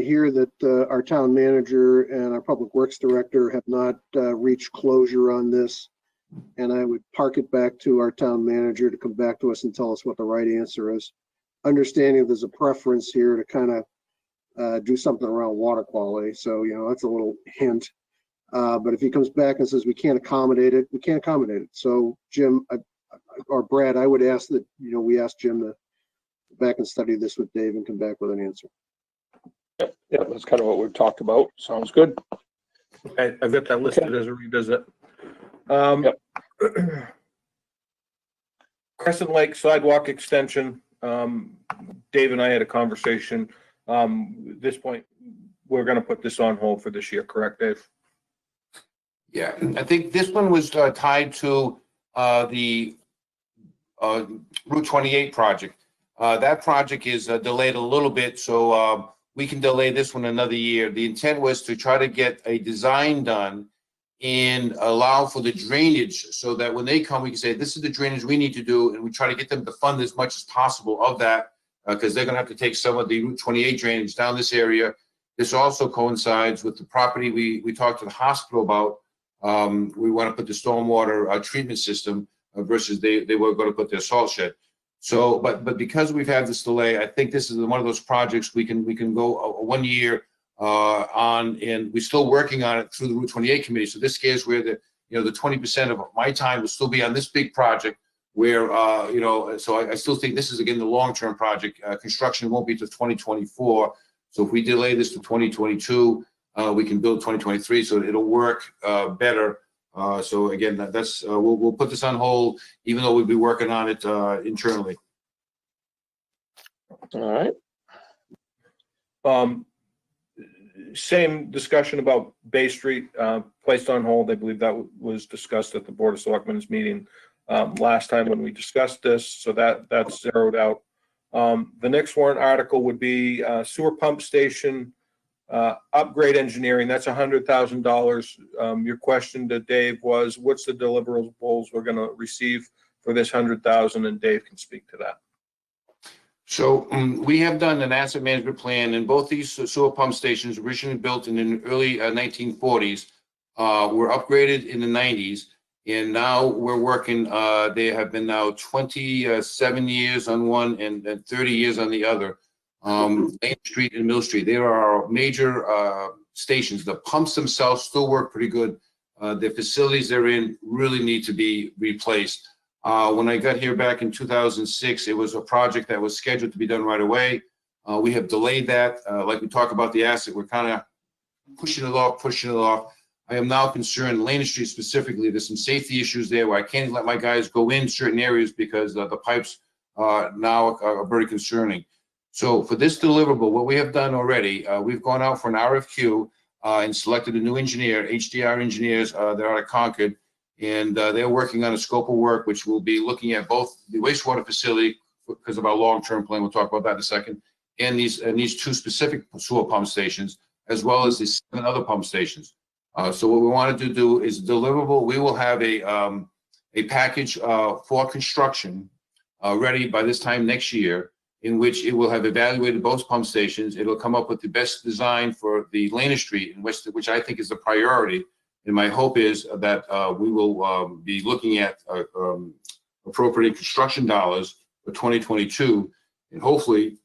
[SPEAKER 3] hear that our town manager and our public works director have not reached closure on this. And I would park it back to our town manager to come back to us and tell us what the right answer is. Understanding there's a preference here to kind of do something around water quality. So, that's a little hint. But if he comes back and says we can't accommodate it, we can't accommodate it. So Jim or Brad, I would ask that, we ask Jim to go back and study this with Dave and come back with an answer.
[SPEAKER 1] Yep, that's kind of what we've talked about. Sounds good.
[SPEAKER 5] I've got that listed as a revisit.
[SPEAKER 1] Yep.
[SPEAKER 5] Crescent Lake sidewalk extension. Dave and I had a conversation. At this point, we're going to put this on hold for this year, correct, Dave?
[SPEAKER 12] Yeah, I think this one was tied to the Route 28 project. That project is delayed a little bit, so we can delay this one another year. The intent was to try to get a design done and allow for the drainage so that when they come, we can say, this is the drainage we need to do, and we try to get them to fund as much as possible of that because they're going to have to take some of the Route 28 drainage down this area. This also coincides with the property we talked to the hospital about. We want to put the stormwater treatment system versus they were going to put their salt shed. So, but because we've had this delay, I think this is one of those projects we can go 1 year on, and we're still working on it through the Route 28 committee. So this is where the 20% of my time will still be on this big project where, so I still think this is, again, the long-term project. Construction won't be to 2024. So if we delay this to 2022, we can build 2023. So it'll work better. So again, that's we'll put this on hold, even though we'll be working on it internally.
[SPEAKER 1] All right.
[SPEAKER 5] Same discussion about Bay Street placed on hold. I believe that was discussed at the Board of Selectmen's meeting last time when we discussed this. So that's zeroed out. The next warrant article would be sewer pump station upgrade engineering. That's $100,000. Your question to Dave was, what's the deliverables we're going to receive for this $100,000? And Dave can speak to that.
[SPEAKER 12] So we have done an asset management plan, and both these sewer pump stations, originally built in the early 1940s, were upgraded in the 90s, and now we're working. They have been now 27 years on one and 30 years on the other. Main Street and Mill Street, they are our major stations. The pumps themselves still work pretty good. The facilities they're in really need to be replaced. When I got here back in 2006, it was a project that was scheduled to be done right away. We have delayed that. Like we talk about the asset, we're kind of pushing it off. I am now concerned, Lane Street specifically, there's some safety issues there where I can't let my guys go in certain areas because the pipes now are very concerning. So for this deliverable, what we have done already, we've gone out for an RFQ and selected a new engineer, HDR engineers, they're out of Concord, and they're working on a scope of work which will be looking at both the wastewater facility because of our long-term plan, we'll talk about that in a second, and these two specific sewer pump stations, as well as the 7 other pump stations. So what we wanted to do is deliverable. We will have a package for construction ready by this time next year, in which it will have evaluated both pump stations. It'll come up with the best design for the Lane Street, which I think is the priority. And my hope is that we will be looking at appropriating construction dollars for 2022, and hopefully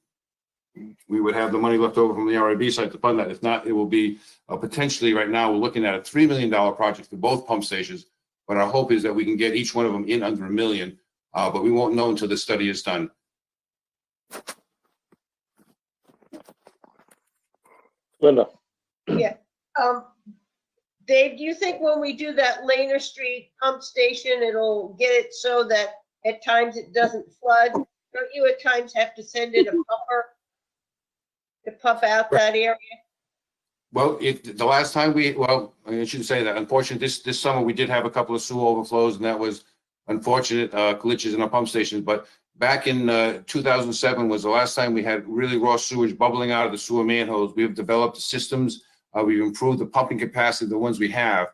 [SPEAKER 12] we would have the money left over from the RIB side to fund that. If not, it will be potentially, right now, we're looking at a $3 million project for both pump stations. But our hope is that we can get each one of them in under $1 million, but we won't know until the study is done.
[SPEAKER 1] Linda.
[SPEAKER 2] Yeah. Dave, do you think when we do that Laner Street pump station, it'll get it so that at times it doesn't flood? Don't you at times have to send in a pumper to pump out that area?
[SPEAKER 12] Well, the last time I shouldn't say that. Unfortunately, this summer we did have a couple of sewer overflows, and that was unfortunate glitches in our pump stations. But back in 2007 was the last time we had really raw sewage bubbling out of the sewer manholes. We have developed systems. We've improved the pumping capacity of the ones we have.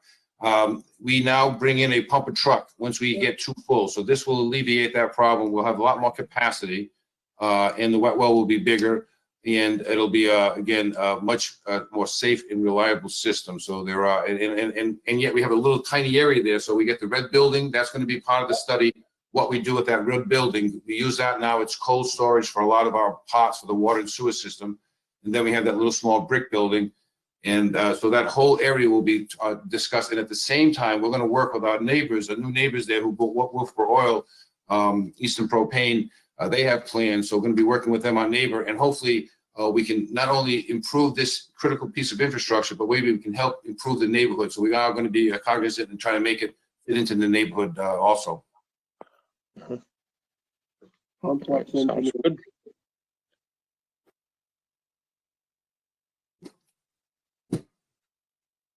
[SPEAKER 12] We now bring in a pumper truck once we get too full. So this will alleviate that problem. We'll have a lot more capacity, and the wet well will be bigger. And it'll be again much more safe and reliable system. So there are, and yet we have a little tiny area there. So we get the red building. That's going to be part of the study. What we do with that red building, we use that now. It's cold storage for a lot of our pots for the water and sewer system. And then we have that little small brick building, and so that whole area will be discussed. And at the same time, we're going to work with our neighbors, the new neighbors there who bought Wolfeboro Oil, Eastern Propane. They have plans, so we're going to be working with them on neighbor, and hopefully we can not only improve this critical piece of infrastructure, but maybe we can help improve the neighborhood. So we are going to be cognizant and try to make it fit into the neighborhood also.
[SPEAKER 3] Complex
[SPEAKER 1] Sounds
[SPEAKER 3] engineering.
[SPEAKER 1] good.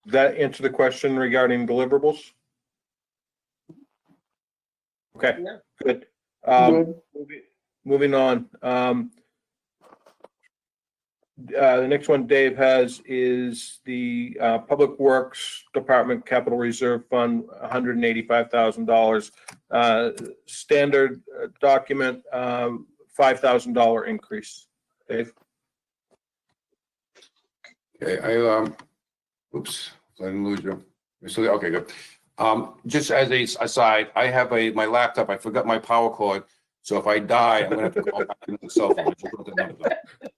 [SPEAKER 5] Does that answer the question regarding deliverables? Okay,
[SPEAKER 2] Yeah.
[SPEAKER 5] good.
[SPEAKER 3] Good.
[SPEAKER 5] Moving on. The next one Dave has is the Public Works Department Capital Reserve Fund, $185,000. Standard document, $5,000 increase. Dave?
[SPEAKER 12] Okay, oops, I didn't lose you. So, okay, good. Just as a aside, I have my laptop. I forgot my power cord. So if I die, I'm gonna have to call back to the cell phone.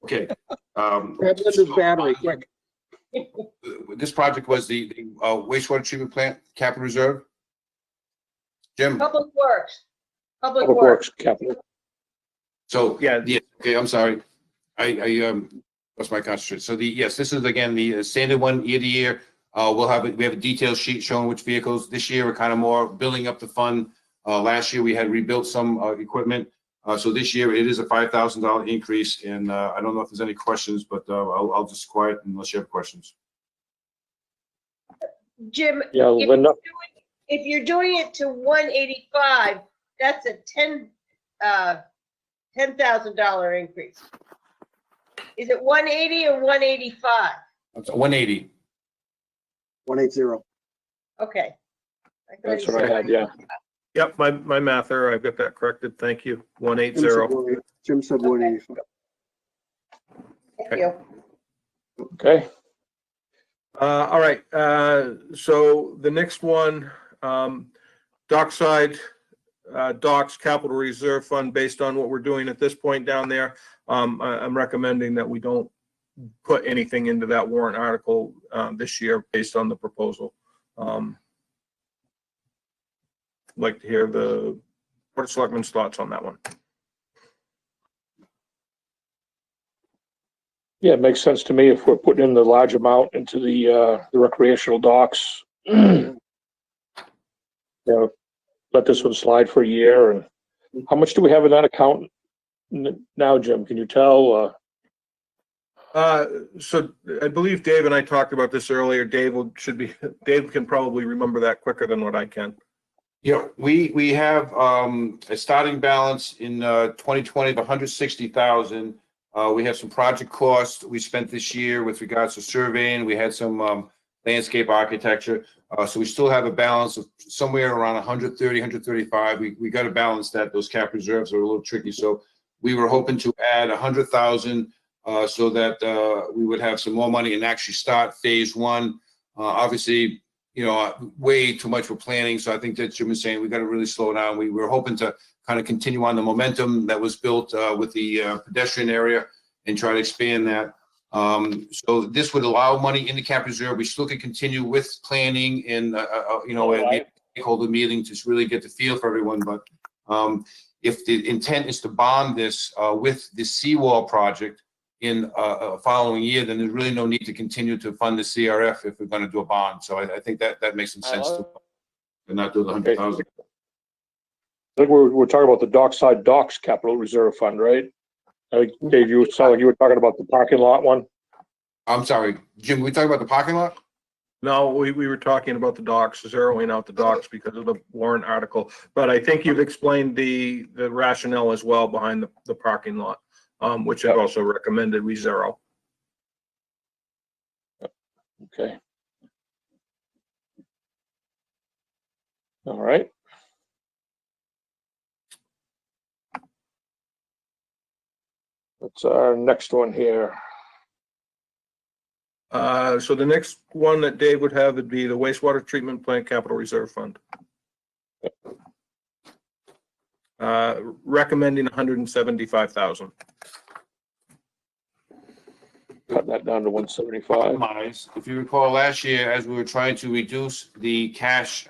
[SPEAKER 12] Okay.
[SPEAKER 3] Grab Linda's battery, quick.
[SPEAKER 12] This project was the wastewater treatment plant capital reserve. Jim?
[SPEAKER 2] Public Works. Public
[SPEAKER 1] Public
[SPEAKER 2] Works.
[SPEAKER 1] Works capital.
[SPEAKER 12] So,
[SPEAKER 5] Yeah.
[SPEAKER 12] okay, I'm sorry. I lost my concentration. So yes, this is again, the standard one year to year. We have a detailed sheet showing which vehicles. This year we're kind of more building up the fund. Last year we had rebuilt some equipment. So this year it is a $5,000 increase, and I don't know if there's any questions, but I'll just quiet unless you have questions.
[SPEAKER 2] Jim,
[SPEAKER 1] Yeah, Linda.
[SPEAKER 2] if you're doing it to 185, that's a $10,000 increase. Is it 180 or 185?
[SPEAKER 12] It's 180.
[SPEAKER 3] 180.
[SPEAKER 2] Okay. I thought
[SPEAKER 1] That's
[SPEAKER 2] he
[SPEAKER 1] what I
[SPEAKER 2] said
[SPEAKER 1] had, yeah.
[SPEAKER 5] Yep, my math error, I've got that corrected. Thank you. 180.
[SPEAKER 3] Jim said 185.
[SPEAKER 2] Thank you.
[SPEAKER 1] Okay.
[SPEAKER 5] All right, so the next one, Dockside Docks Capital Reserve Fund, based on what we're doing at this point down there, I'm recommending that we don't put anything into that warrant article this year based on the proposal. like to hear the Board of Selectmen's thoughts on that one.
[SPEAKER 1] Yeah, it makes sense to me if we're putting in the large amount into the recreational docks. You know, let this one slide for a year. And how much do we have in that account now, Jim? Can you tell?
[SPEAKER 5] So I believe Dave and I talked about this earlier. Dave can probably remember that quicker than what I can.
[SPEAKER 12] Yeah, we have a starting balance in 2020 of 160,000. We have some project costs we spent this year with regards to surveying. We had some landscape architecture. So we still have a balance of somewhere around 130, 135. We got to balance that. Those cap reserves are a little tricky. So we were hoping to add 100,000 so that we would have some more money and actually start phase one. Obviously, you know, way too much for planning. So I think that Jim is saying we got to really slow down. We were hoping to kind of continue on the momentum that was built with the pedestrian area and try to expand that. So this would allow money in the cap reserve. We still could continue with planning and, you know, a stakeholder meeting to really get the feel for everyone. But if the intent is to bond this with the seawall project in a following year, then there's really no need to continue to fund the CRF if we're going to do a bond. So I think that makes some sense to not do the 100,000.
[SPEAKER 1] I think we're talking about the Dockside Docks Capital Reserve Fund, right? I think, Dave, you sound like you were talking about the parking lot one.
[SPEAKER 12] I'm sorry, Jim, we talking about the parking lot?
[SPEAKER 5] No, we were talking about the docks, zeroing out the docks because of the warrant article. But I think you've explained the rationale as well behind the parking lot, which I've also recommended we zero.
[SPEAKER 1] Okay. All right. That's our next one here.
[SPEAKER 5] So the next one that Dave would have would be the wastewater treatment plant capital reserve fund. Recommending 175,000.
[SPEAKER 1] Cut that down to 175.
[SPEAKER 12] If you recall last year, as we were trying to reduce the cash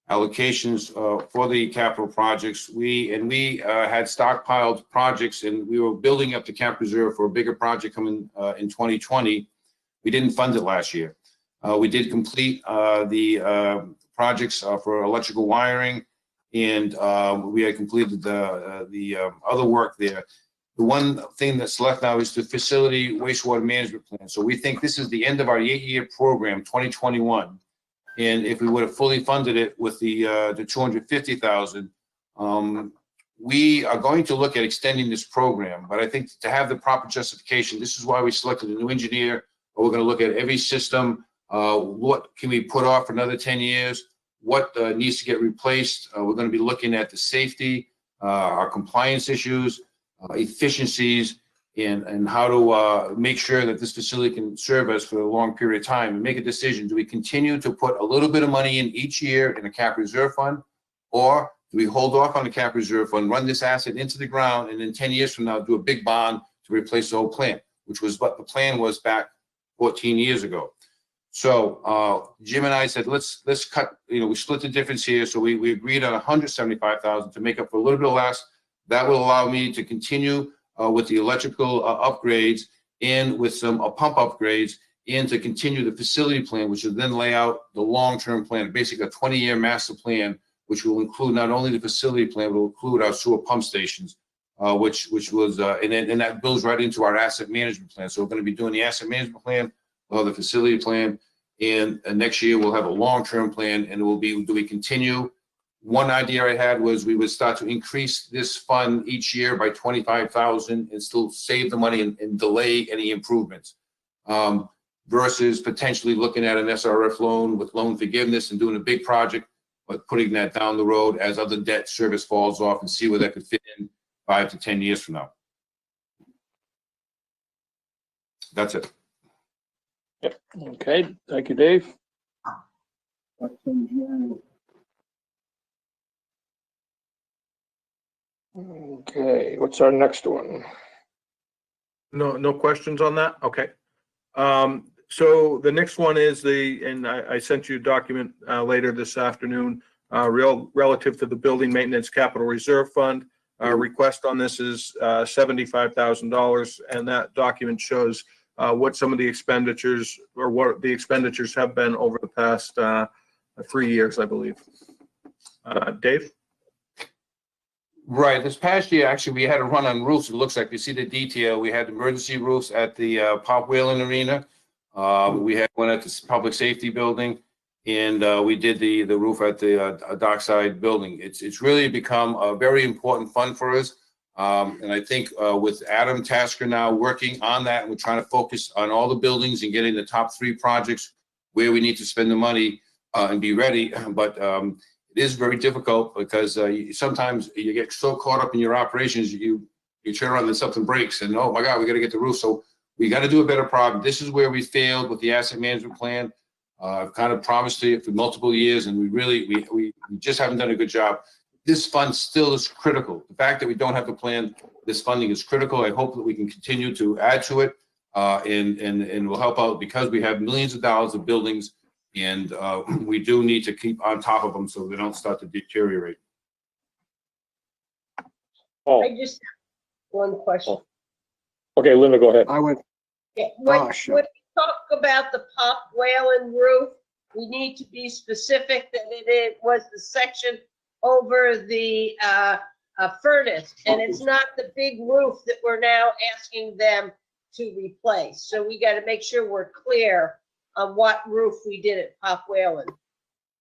[SPEAKER 12] allocations for the capital projects, we had stockpiled projects and we were building up the cap reserve for a bigger project coming in 2020. We didn't fund it last year. We did complete the projects for electrical wiring, and we had completed the other work there. The one thing that's left now is the facility wastewater management plan. So we think this is the end of our 8-year program, 2021. And if we would have fully funded it with the 250,000, we are going to look at extending this program. But I think to have the proper justification, this is why we selected a new engineer. We're going to look at every system. What can we put off for another 10 years? What needs to get replaced? We're going to be looking at the safety, our compliance issues, efficiencies, and how to make sure that this facility can serve us for a long period of time and make a decision. Do we continue to put a little bit of money in each year in a cap reserve fund, or do we hold off on the cap reserve fund, run this asset into the ground, and then 10 years from now do a big bond to replace the whole plant, which was what the plan was back 14 years ago. So Jim and I said, let's cut, we split the difference here. So we agreed on 175,000 to make up for a little bit less. That will allow me to continue with the electrical upgrades and with some pump upgrades, and to continue the facility plan, which will then lay out the long-term plan, basically a 20-year master plan, which will include not only the facility plan, but will include our sewer pump stations, which was, and that builds right into our asset management plan. So we're going to be doing the asset management plan, we'll have the facility plan, and next year we'll have a long-term plan, and it will be, do we continue? One idea I had was we would start to increase this fund each year by 25,000 and still save the money and delay any improvements, versus potentially looking at an SRF loan with loan forgiveness and doing a big project, but putting that down the road as other debt service falls off and see where that could fit in 5 to 10 years from now. That's it.
[SPEAKER 1] Yep. Okay. Thank you, Dave. Okay, what's our next one?
[SPEAKER 5] No questions on that? Okay. So the next one is and I sent you a document later this afternoon relative to the Building Maintenance Capital Reserve Fund. Request on this is $75,000, and that document shows what some of the expenditures, or what the expenditures have been over the past 3 years, I believe. Dave?
[SPEAKER 12] Right. This past year, actually, we had a run on roofs. It looks like you see the detail. We had emergency roofs at the Pop Whalen Arena. We had one at the Public Safety Building, and we did the roof at the Dockside Building. It's really become a very important fund for us. And I think with Adam Tasker now working on that, we're trying to focus on all the buildings and getting the top 3 projects where we need to spend the money and be ready. But it is very difficult because sometimes you get so caught up in your operations, you turn around and something breaks and, oh my God, we got to get the roof. So we got to do a better problem. This is where we failed with the asset management plan. I've kind of promised to you for multiple years, and we just haven't done a good job. This fund still is critical. The fact that we don't have the plan, this funding is critical. I hope that we can continue to add to it and will help out because we have millions of dollars of buildings, and we do need to keep on top of them so they don't start to deteriorate.
[SPEAKER 1] Oh,
[SPEAKER 2] I just have one question.
[SPEAKER 1] okay, Linda, go ahead.
[SPEAKER 3] I went,
[SPEAKER 2] Yeah, When
[SPEAKER 3] Gosh.
[SPEAKER 2] when we talk about the Pop Whalen roof, we need to be specific that it was the section over the furnace, and it's not the big roof that we're now asking them to replace. So we got to make sure we're clear on what roof we did at Pop Whalen.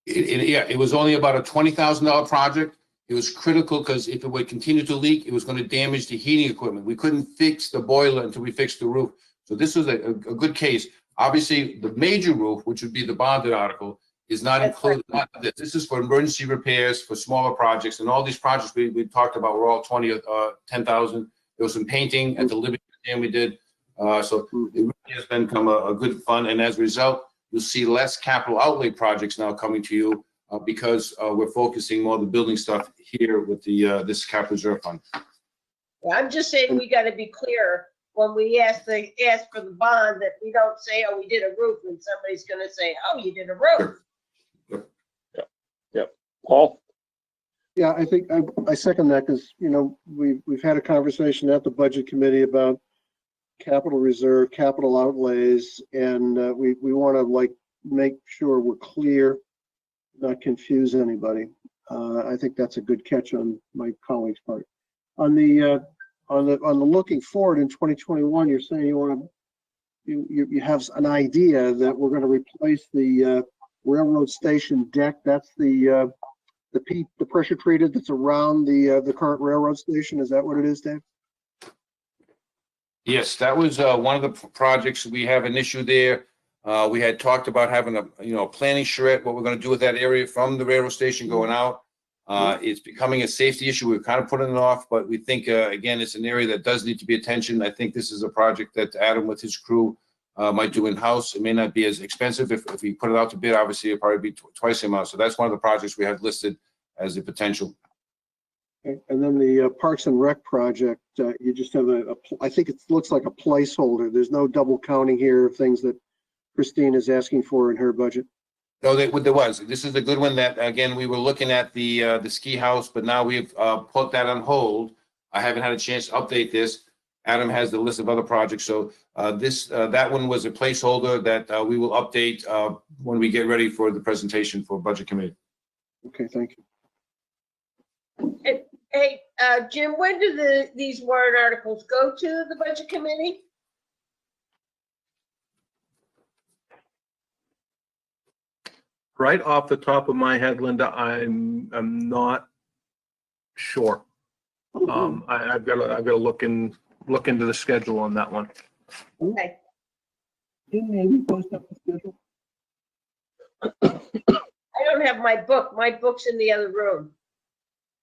[SPEAKER 12] Yeah, it was only about a $20,000 project. It was critical because if it would continue to leak, it was going to damage the heating equipment. We couldn't fix the boiler until we fixed the roof. So this was a good case. Obviously, the major roof, which would be the bonded article, is not included. Not this. This is for emergency repairs, for smaller projects, and all these projects we talked about were all 20 or 10,000. There was some painting at the Living Museum we did. So it really has become a good fund, and as a result, you'll see less capital outlay projects now coming to you because we're focusing more on the building stuff here with the this capital reserve fund.
[SPEAKER 2] I'm just saying we got to be clear when we ask for the bond, that we don't say, oh, we did a roof, and somebody's going to say, oh, you did a roof.
[SPEAKER 1] Yep. Paul?
[SPEAKER 3] yeah, I think I second that because, you know, we've had a conversation at the budget committee about capital reserve, capital outlays, and we want to like make sure we're clear, not confuse anybody. I think that's a good catch on my colleague's part. On the looking forward in 2021, you're saying you have an idea that we're going to replace the railroad station deck. That's the pressure treated that's around the current railroad station. Is that what it is, Dave?
[SPEAKER 12] Yes, that was one of the projects. We have an issue there. We had talked about having a planning charrette, what we're going to do with that area from the railroad station going out. It's becoming a safety issue. We're kind of putting it off, but we think, again, it's an area that does need to be attention. I think this is a project that Adam with his crew might do in-house. It may not be as expensive. If we put it out to bid, obviously it'll probably be twice the amount. So that's one of the projects we have listed as a potential.
[SPEAKER 3] Okay. And then the Parks and Rec project, you just have I think it looks like a placeholder. There's no double counting here of things that Christine is asking for in her budget.
[SPEAKER 12] No, there was. This is a good one that, again, we were looking at the ski house, but now we've put that on hold. I haven't had a chance to update this. Adam has the list of other projects. So that one was a placeholder that we will update when we get ready for the presentation for Budget Committee.
[SPEAKER 3] Okay, thank you.
[SPEAKER 2] Hey, Jim, when do these warrant articles go to the budget committee?
[SPEAKER 5] Right off the top of my head, Linda, I'm not sure. I've got to look into the schedule on that one.
[SPEAKER 2] Okay.
[SPEAKER 3] Didn't Amy post up the schedule?
[SPEAKER 2] I don't have my book. My book's in the other room.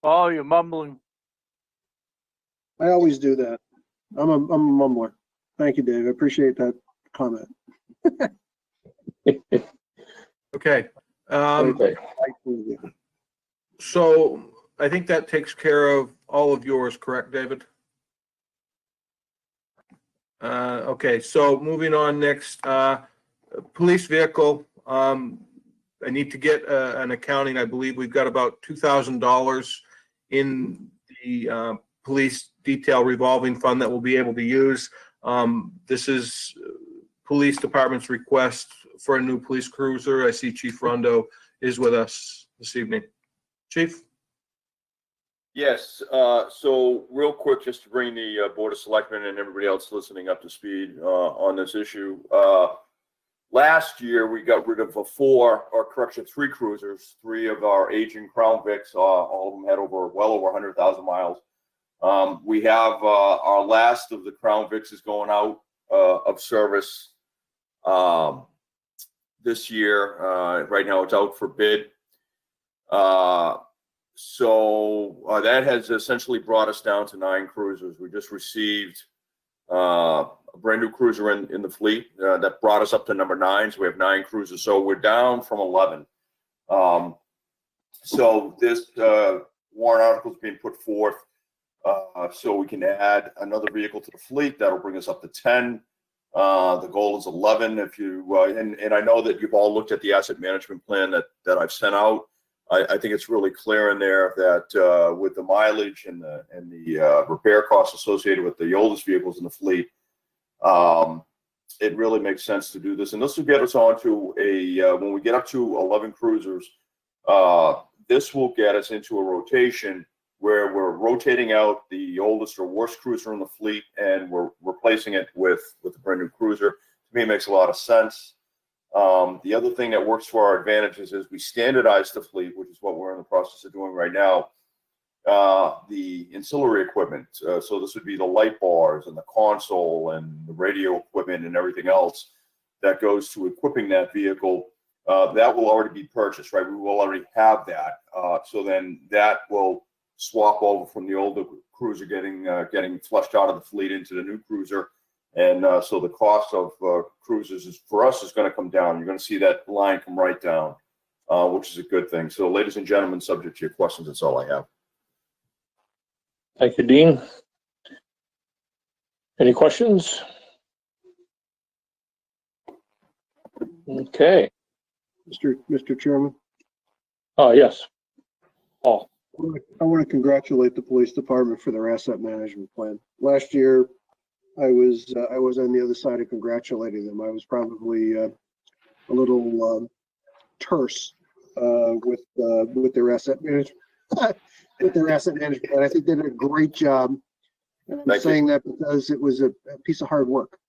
[SPEAKER 4] Oh, you're mumbling.
[SPEAKER 3] I always do that. I'm a mumbler. Thank you, Dave. I appreciate that comment.
[SPEAKER 5] Okay.
[SPEAKER 1] Okay.
[SPEAKER 5] So I think that takes care of all of yours, correct, David? Okay, so moving on next, police vehicle. I need to get an accounting. I believe we've got about $2,000 in the police detail revolving fund that we'll be able to use. This is police department's request for a new police cruiser. I see Chief Rondo is with us this evening. Chief?
[SPEAKER 14] Yes, so real quick, just to bring the Board of Selectmen and everybody else listening up to speed on this issue. Last year, we got rid of three cruisers, three of our aging Crown Vics. All of them had well over 100,000 miles. We have our last of the Crown Vics is going out of service this year. Right now, it's out for bid. So that has essentially brought us down to 9 cruisers. We just received a brand new cruiser in the fleet that brought us up to number 9. So we have 9 cruisers. So we're down from 11. So this warrant article is being put forth so we can add another vehicle to the fleet. That'll bring us up to 10. The goal is 11. If you and I know that you've all looked at the asset management plan that I've sent out. I think it's really clear in there that with the mileage and the repair costs associated with the oldest vehicles in the fleet, it really makes sense to do this. And this will get us onto when we get up to 11 cruisers, this will get us into a rotation where we're rotating out the oldest or worst cruiser in the fleet and we're replacing it with a brand new cruiser. To me, it makes a lot of sense. The other thing that works for our advantages is we standardize the fleet, which is what we're in the process of doing right now. The ancillary equipment. So this would be the light bars and the console and the radio equipment and everything else that goes to equipping that vehicle. That will already be purchased, right? We will already have that. So then that will swap over from the older cruiser getting flushed out of the fleet into the new cruiser. And so the cost of cruises for us is going to come down. You're going to see that line come right down, which is a good thing. So ladies and gentlemen, subject to your questions, that's all I have.
[SPEAKER 1] Thank you, Dean. Any questions? Okay.
[SPEAKER 3] Mr. Chairman,
[SPEAKER 1] Yes. Paul.
[SPEAKER 3] I want to congratulate the police department for their asset management plan. Last year, I was on the other side of congratulating them. I was probably a little terse with their asset management. With their asset management plan. I think they did a great job. I'm saying that because it was a piece of hard work.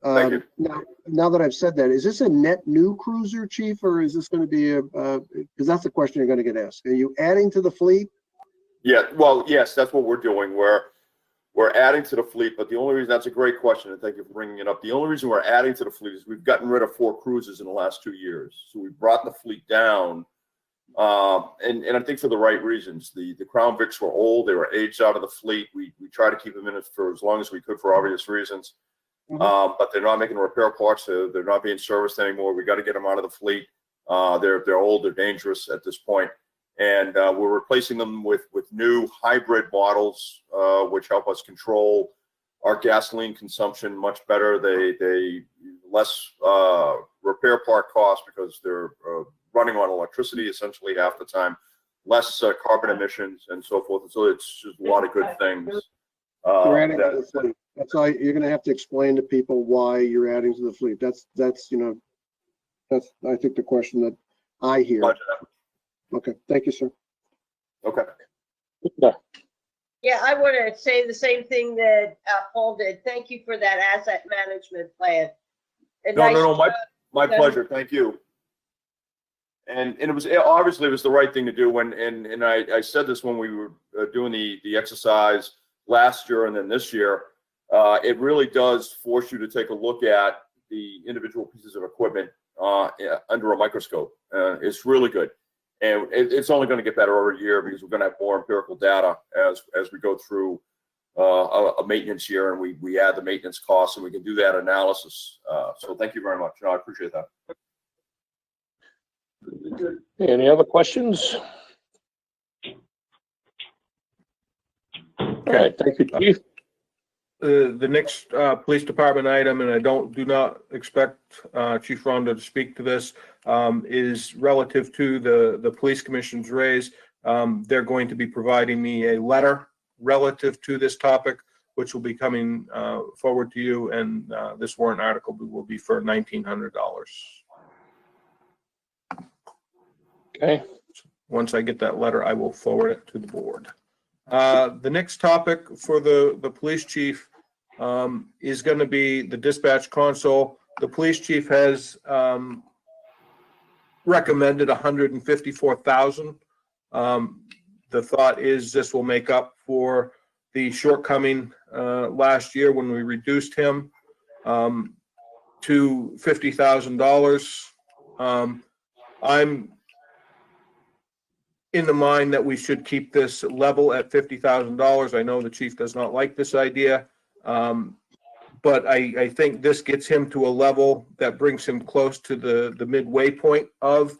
[SPEAKER 14] Thank you.
[SPEAKER 3] Now that I've said that, is this a net new cruiser, Chief, or is this going to be because that's the question you're going to get asked. Are you adding to the fleet?
[SPEAKER 14] Yeah, well, yes, that's what we're doing. We're adding to the fleet, but the only reason, that's a great question, and thank you for bringing it up. The only reason we're adding to the fleet is we've gotten rid of 4 cruisers in the last 2 years. So we brought the fleet down, and I think for the right reasons. The Crown Vics were old. They were aged out of the fleet. We try to keep them in it for as long as we could for obvious reasons. But they're not making repair parts. They're not being serviced anymore. We got to get them out of the fleet. They're old. They're dangerous at this point. And we're replacing them with new hybrid models, which help us control our gasoline consumption much better. They less repair part costs because they're running on electricity essentially half the time, less carbon emissions and so forth. And so it's just a lot of good things.
[SPEAKER 3] You're adding to the fleet. That's all. You're going to have to explain to people why you're adding to the fleet. That's I think the question that I hear. Okay, thank you, sir.
[SPEAKER 14] Okay.
[SPEAKER 2] Yeah, I want to say the same thing that Paul did. Thank you for that asset management plan.
[SPEAKER 14] No, my pleasure. Thank you. And it was obviously it was the right thing to do. And I said this when we were doing the exercise last year and then this year. It really does force you to take a look at the individual pieces of equipment under a microscope. It's really good. And it's only going to get better every year because we're going to have more empirical data as we go through a maintenance year and we add the maintenance costs and we can do that analysis. So thank you very much. I appreciate that.
[SPEAKER 1] Any other questions? Okay, thank you, Chief.
[SPEAKER 5] The next police department item, and I do not expect Chief Rondo to speak to this, is relative to the police commission's raise. They're going to be providing me a letter relative to this topic, which will be coming forward to you, and this warrant article will be for $1,900.
[SPEAKER 1] Okay.
[SPEAKER 5] Once I get that letter, I will forward it to the board. The next topic for the police chief is going to be the dispatch console. The police chief has recommended $154,000. The thought is this will make up for the shortcoming last year when we reduced him to $50,000. I'm in the mind that we should keep this level at $50,000. I know the chief does not like this idea, but I think this gets him to a level that brings him close to the midway point of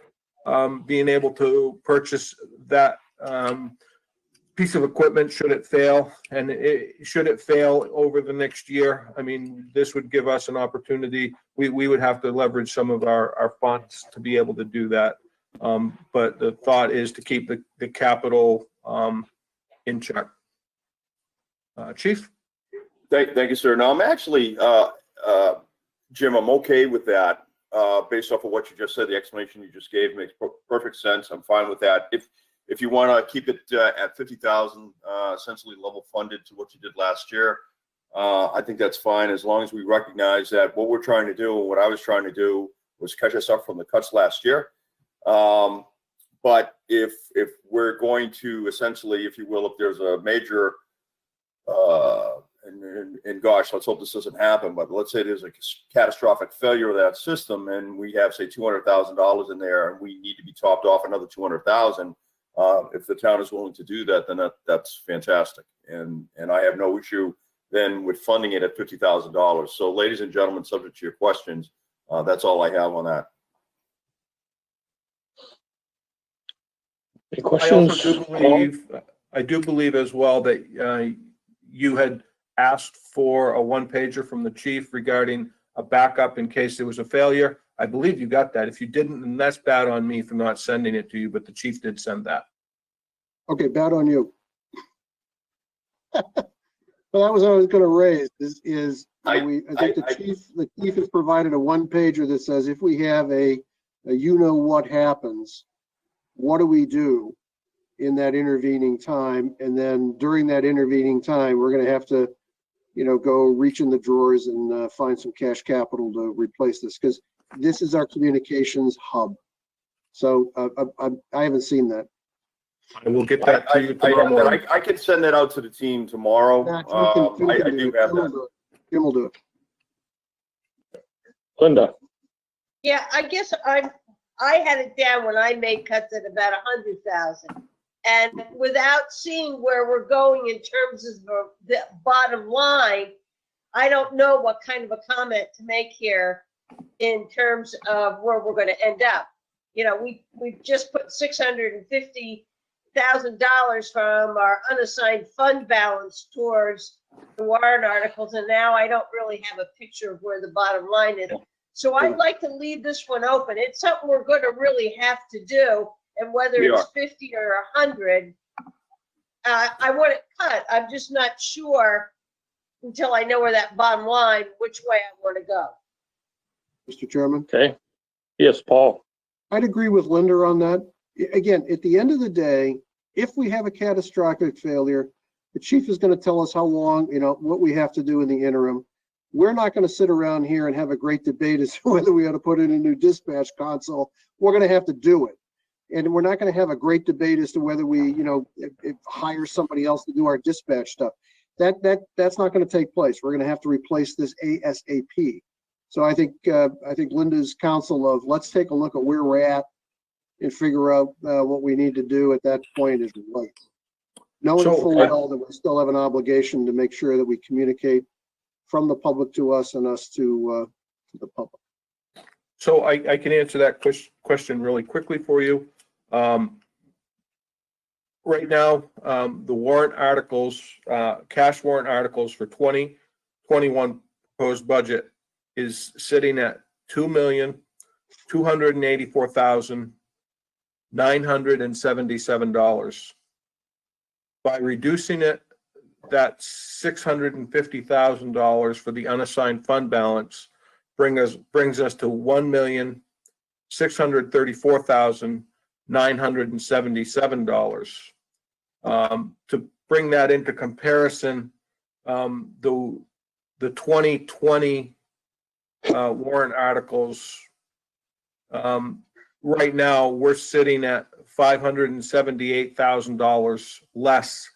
[SPEAKER 5] being able to purchase that piece of equipment should it fail. And should it fail over the next year, I mean, this would give us an opportunity. We would have to leverage some of our funds to be able to do that. But the thought is to keep the capital in check. Chief?
[SPEAKER 14] Thank you, sir. No, I'm actually, Jim, I'm okay with that. Based off of what you just said, the explanation you just gave makes perfect sense. I'm fine with that. If you want to keep it at 50,000, essentially level funded to what you did last year, I think that's fine, as long as we recognize that what we're trying to do and what I was trying to do was catch us up from the cuts last year. But if we're going to essentially, if you will, if there's a major, and gosh, let's hope this doesn't happen, but let's say there's a catastrophic failure of that system and we have, say, $200,000 in there and we need to be topped off another 200,000. If the town is willing to do that, then that's fantastic. And I have no issue then with funding it at $50,000. So ladies and gentlemen, subject to your questions, that's all I have on that.
[SPEAKER 1] Any questions?
[SPEAKER 5] I do believe as well that you had asked for a one-pager from the chief regarding a backup in case there was a failure. I believe you got that. If you didn't, then that's bad on me for not sending it to you, but the chief did send that.
[SPEAKER 3] Okay, bad on you. Well, that was what I was going to raise. I think the chief has provided a one-pager that says if we have a what happens, what do we do in that intervening time? And then during that intervening time, we're going to have to, go reach in the drawers and find some cash capital to replace this, because this is our communications hub. So I haven't seen that.
[SPEAKER 5] I will get that to you tomorrow morning.
[SPEAKER 14] I can send that out to the team tomorrow. I do have that.
[SPEAKER 3] Jim will do it.
[SPEAKER 1] Linda?
[SPEAKER 2] Yeah, I guess I had it down when I made cuts at about 100,000. And without seeing where we're going in terms of the bottom line, I don't know what kind of a comment to make here in terms of where we're going to end up. We've just put $650,000 from our unassigned fund balance towards the warrant articles, and now I don't really have a picture of where the bottom line is. So I'd like to leave this one open. It's something we're going to really have to do, and whether it's 50 or 100, I want it cut. I'm just not sure until I know where that bottom line, which way I want to go.
[SPEAKER 3] Mr. Chairman?
[SPEAKER 1] Okay. Yes, Paul.
[SPEAKER 3] I'd agree with Linda on that. Again, at the end of the day, if we have a catastrophic failure, the chief is going to tell us how long, what we have to do in the interim. We're not going to sit around here and have a great debate as to whether we ought to put in a new dispatch console. We're going to have to do it. And we're not going to have a great debate as to whether we, hire somebody else to do our dispatch stuff. That's not going to take place. We're going to have to replace this ASAP. So I think Linda's counsel of let's take a look at where we're at and figure out what we need to do at that point is right. Knowing full well that we still have an obligation to make sure that we communicate from the public to us and us to the public.
[SPEAKER 5] So I can answer that question really quickly for you. Right now, the warrant articles, cash warrant articles for 20 21 proposed budget is sitting at $2,284,977. By reducing it, that's $650,000 for the unassigned fund balance, brings us to $1,634,977. To bring that into comparison, the 2020 warrant articles, right now we're sitting at $578,000 less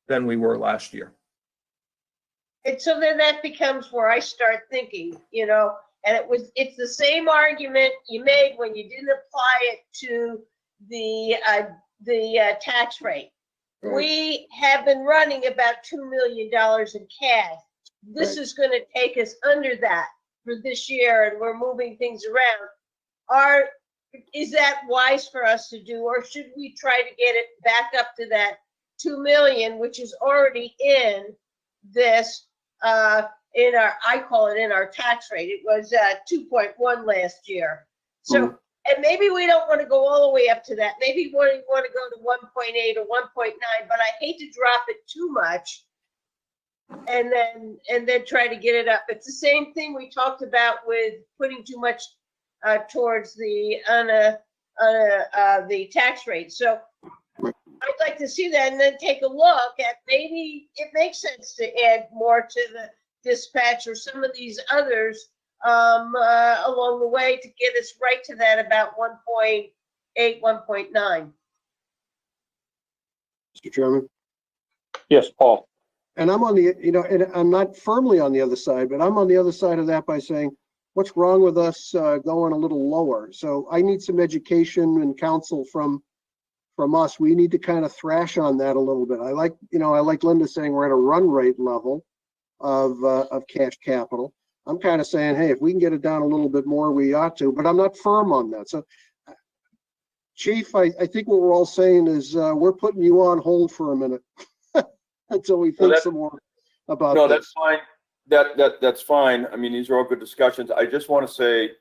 [SPEAKER 5] than we were last year.
[SPEAKER 2] And so then that becomes where I start thinking, and it's the same argument you made when you didn't apply it to the tax rate.
[SPEAKER 3] Right.
[SPEAKER 2] We have been running about $2 million in cash. This is going to take us under that for this year, and we're moving things around. Is that wise for us to do, or should we try to get it back up to that 2 million, which is already in this, I call it in our tax rate. It was 2.1 last year. So, and maybe we don't want to go all the way up to that. Maybe we want to go to 1.8 or 1.9, but I hate to drop it too much and then try to get it up. It's the same thing we talked about with putting too much towards the tax rate. So I'd like to see that and then take a look at maybe it makes sense to add more to the dispatch or some of these others along the way to get us right to that about 1.8, 1.9.
[SPEAKER 3] Mr. Chairman.
[SPEAKER 1] Yes, Paul.
[SPEAKER 3] And I'm on the, and I'm not firmly on the other side, but I'm on the other side of that by saying, what's wrong with us going a little lower? So I need some education and counsel from us. We need to kind of thrash on that a little bit. I like Linda saying we're at a run rate level of cash capital. I'm kind of saying, hey, if we can get it down a little bit more, we ought to, but I'm not firm on that. So Chief, I think what we're all saying is we're putting you on hold for a minute until we think some more about
[SPEAKER 14] No,
[SPEAKER 3] this.
[SPEAKER 14] that's fine. That's fine. I mean, these are all good discussions. I just want to say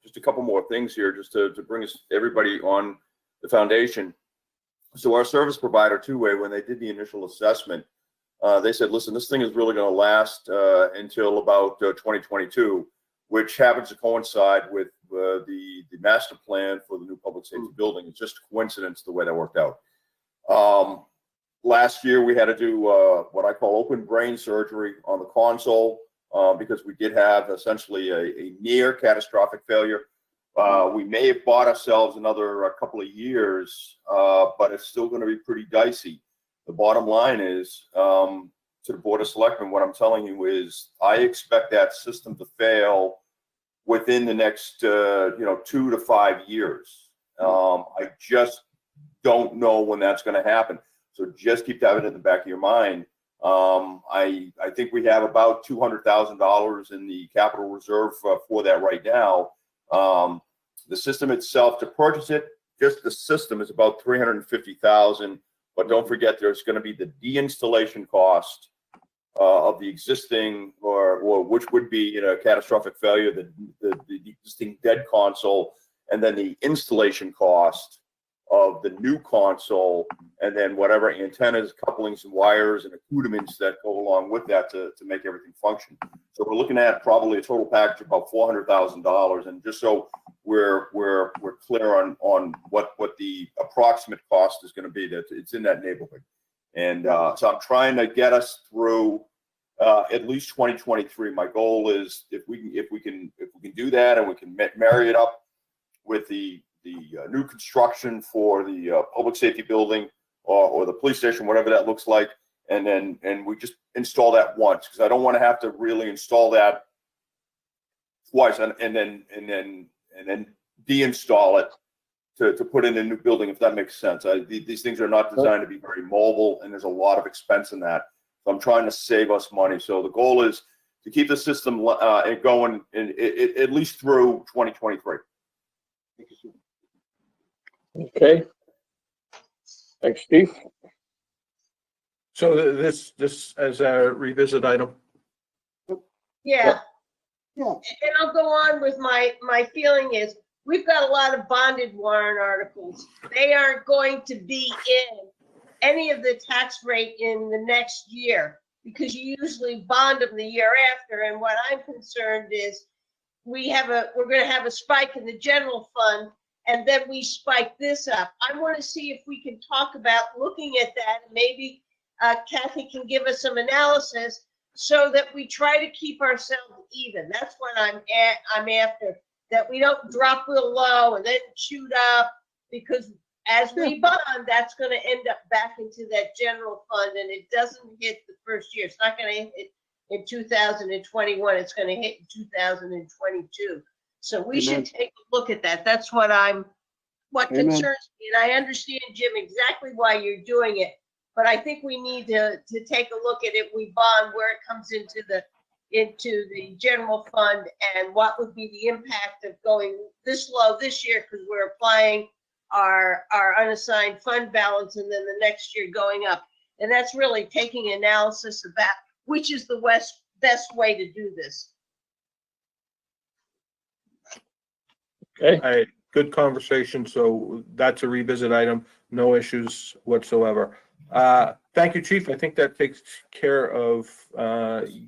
[SPEAKER 14] just a couple more things here, just to bring everybody on the foundation. So our service provider, Two-Way, when they did the initial assessment, they said, listen, this thing is really going to last until about 2022, which happens to coincide with the master plan for the new public safety building. It's just a coincidence the way that worked out. Last year, we had to do what I call open brain surgery on the console because we did have essentially a near catastrophic failure. We may have bought ourselves another couple of years, but it's still going to be pretty dicey. The bottom line is, to the Board of Selectmen, what I'm telling you is I expect that system to fail within the next 2 to 5 years. I just don't know when that's going to happen. So just keep that in the back of your mind. I think we have about $200,000 in the capital reserve for that right now. The system itself, to purchase it, just the system is about $350,000. But don't forget, there's going to be the deinstallation cost of the existing, or which would be catastrophic failure, the existing dead console, and then the installation cost of the new console, and then whatever antennas, couplings, and wires and accoutrements that go along with that to make everything function. So we're looking at probably a total package of about $400,000. And just so we're clear on what the approximate cost is going to be, that it's in that neighborhood. And so I'm trying to get us through at least 2023. My goal is if we can do that, and we can marry it up with the new construction for the public safety building or the police station, whatever that looks like, and we just install that once, because I don't want to have to really install that twice and then deinstall it to put in a new building, if that makes sense. These things are not designed to be very mobile, and there's a lot of expense in that. So I'm trying to save us money. So the goal is to keep the system going at least through 2023.
[SPEAKER 1] Okay. Thanks, Steve.
[SPEAKER 5] So this as a revisit item.
[SPEAKER 2] Yeah.
[SPEAKER 3] Yeah.
[SPEAKER 2] And I'll go on with my feeling is, we've got a lot of bonded warrant articles. They aren't going to be in any of the tax rate in the next year, because you usually bond them the year after. And what I'm concerned is, we're gonna have a spike in the general fund, and then we spike this up. I want to see if we can talk about looking at that. Maybe Kathy can give us some analysis so that we try to keep ourselves even. That's what I'm after, that we don't drop real low and then shoot up, because as we bond, that's going to end up back into that general fund, and it doesn't hit the first year. It's not going to hit in 2021. It's going to hit in 2022. So we should take a look at that. That's what concerns me. And I understand, Jim, exactly why you're doing it, but I think we need to take a look at it. We bond where it comes into the general fund, and what would be the impact of going this low this year, because we're applying our unassigned fund balance, and then the next year going up. And that's really taking analysis about which is the best way to do this.
[SPEAKER 1] Okay.
[SPEAKER 5] All right, good conversation. So that's a revisit item, no issues whatsoever. Thank you, Chief. I think that takes care of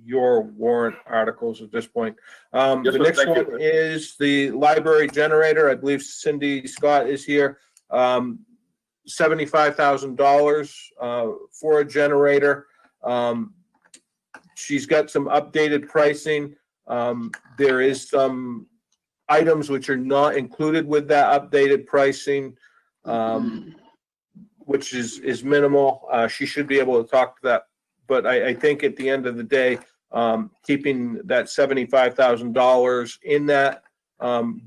[SPEAKER 5] your warrant articles at this point.
[SPEAKER 14] Yes,
[SPEAKER 5] The
[SPEAKER 14] sir.
[SPEAKER 5] next
[SPEAKER 14] Thank
[SPEAKER 5] one
[SPEAKER 14] you.
[SPEAKER 5] is the library generator. I believe Cindy Scott is here. $75,000 for a generator. She's got some updated pricing. There is some items which are not included with that updated pricing, which is minimal. She should be able to talk to that. But I think at the end of the day, keeping that $75,000 in that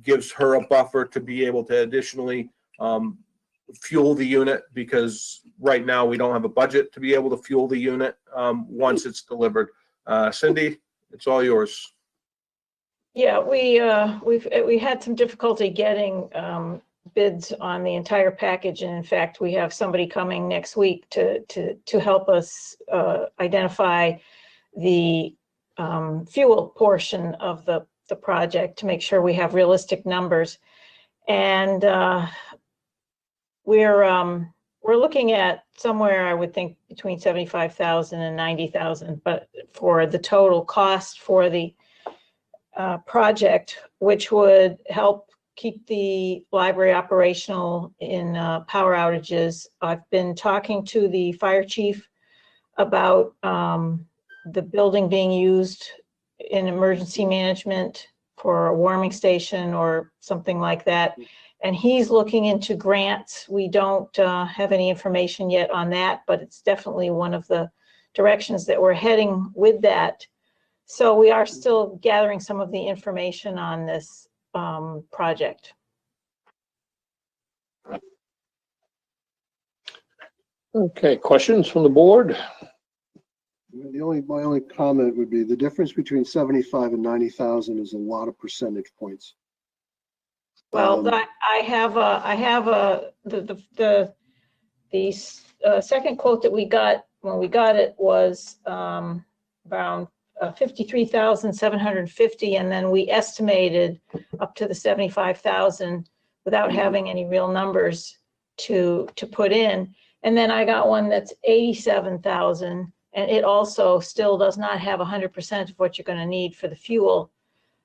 [SPEAKER 5] gives her a buffer to be able to additionally fuel the unit, because right now we don't have a budget to be able to fuel the unit once it's delivered. Cindy, it's all yours.
[SPEAKER 15] Yeah, we had some difficulty getting bids on the entire package, and in fact, we have somebody coming next week to help us identify the fuel portion of the project to make sure we have realistic numbers. And we're looking at somewhere, I would think, between 75,000 and 90,000, but for the total cost for the project, which would help keep the library operational in power outages. I've been talking to the fire chief about the building being used in emergency management for a warming station or something like that. And he's looking into grants. We don't have any information yet on that, but it's definitely one of the directions that we're heading with that. So we are still gathering some of the information on this project.
[SPEAKER 1] Okay, questions from the board?
[SPEAKER 3] My only comment would be the difference between 75 and 90,000 is a lot of percentage points.
[SPEAKER 15] Well, I have the second quote that we got when we got it was around 53,750, and then we estimated up to the 75,000 without having any real numbers to put in. And then I got one that's 87,000, and it also still does not have 100% of what you're going to need for the fuel.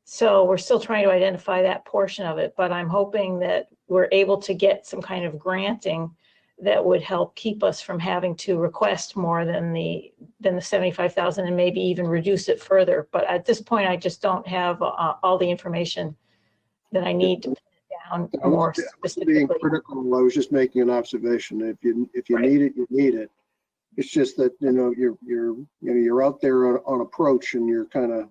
[SPEAKER 15] So we're still trying to identify that portion of it, but I'm hoping that we're able to get some kind of granting that would help keep us from having to request more than the 75,000 and maybe even reduce it further. But at this point, I just don't have all the information that I need to put it down more specifically.
[SPEAKER 3] Being critical, I was just making an observation. If you need it, you need it. It's just that you're out there on approach, and you're kind of.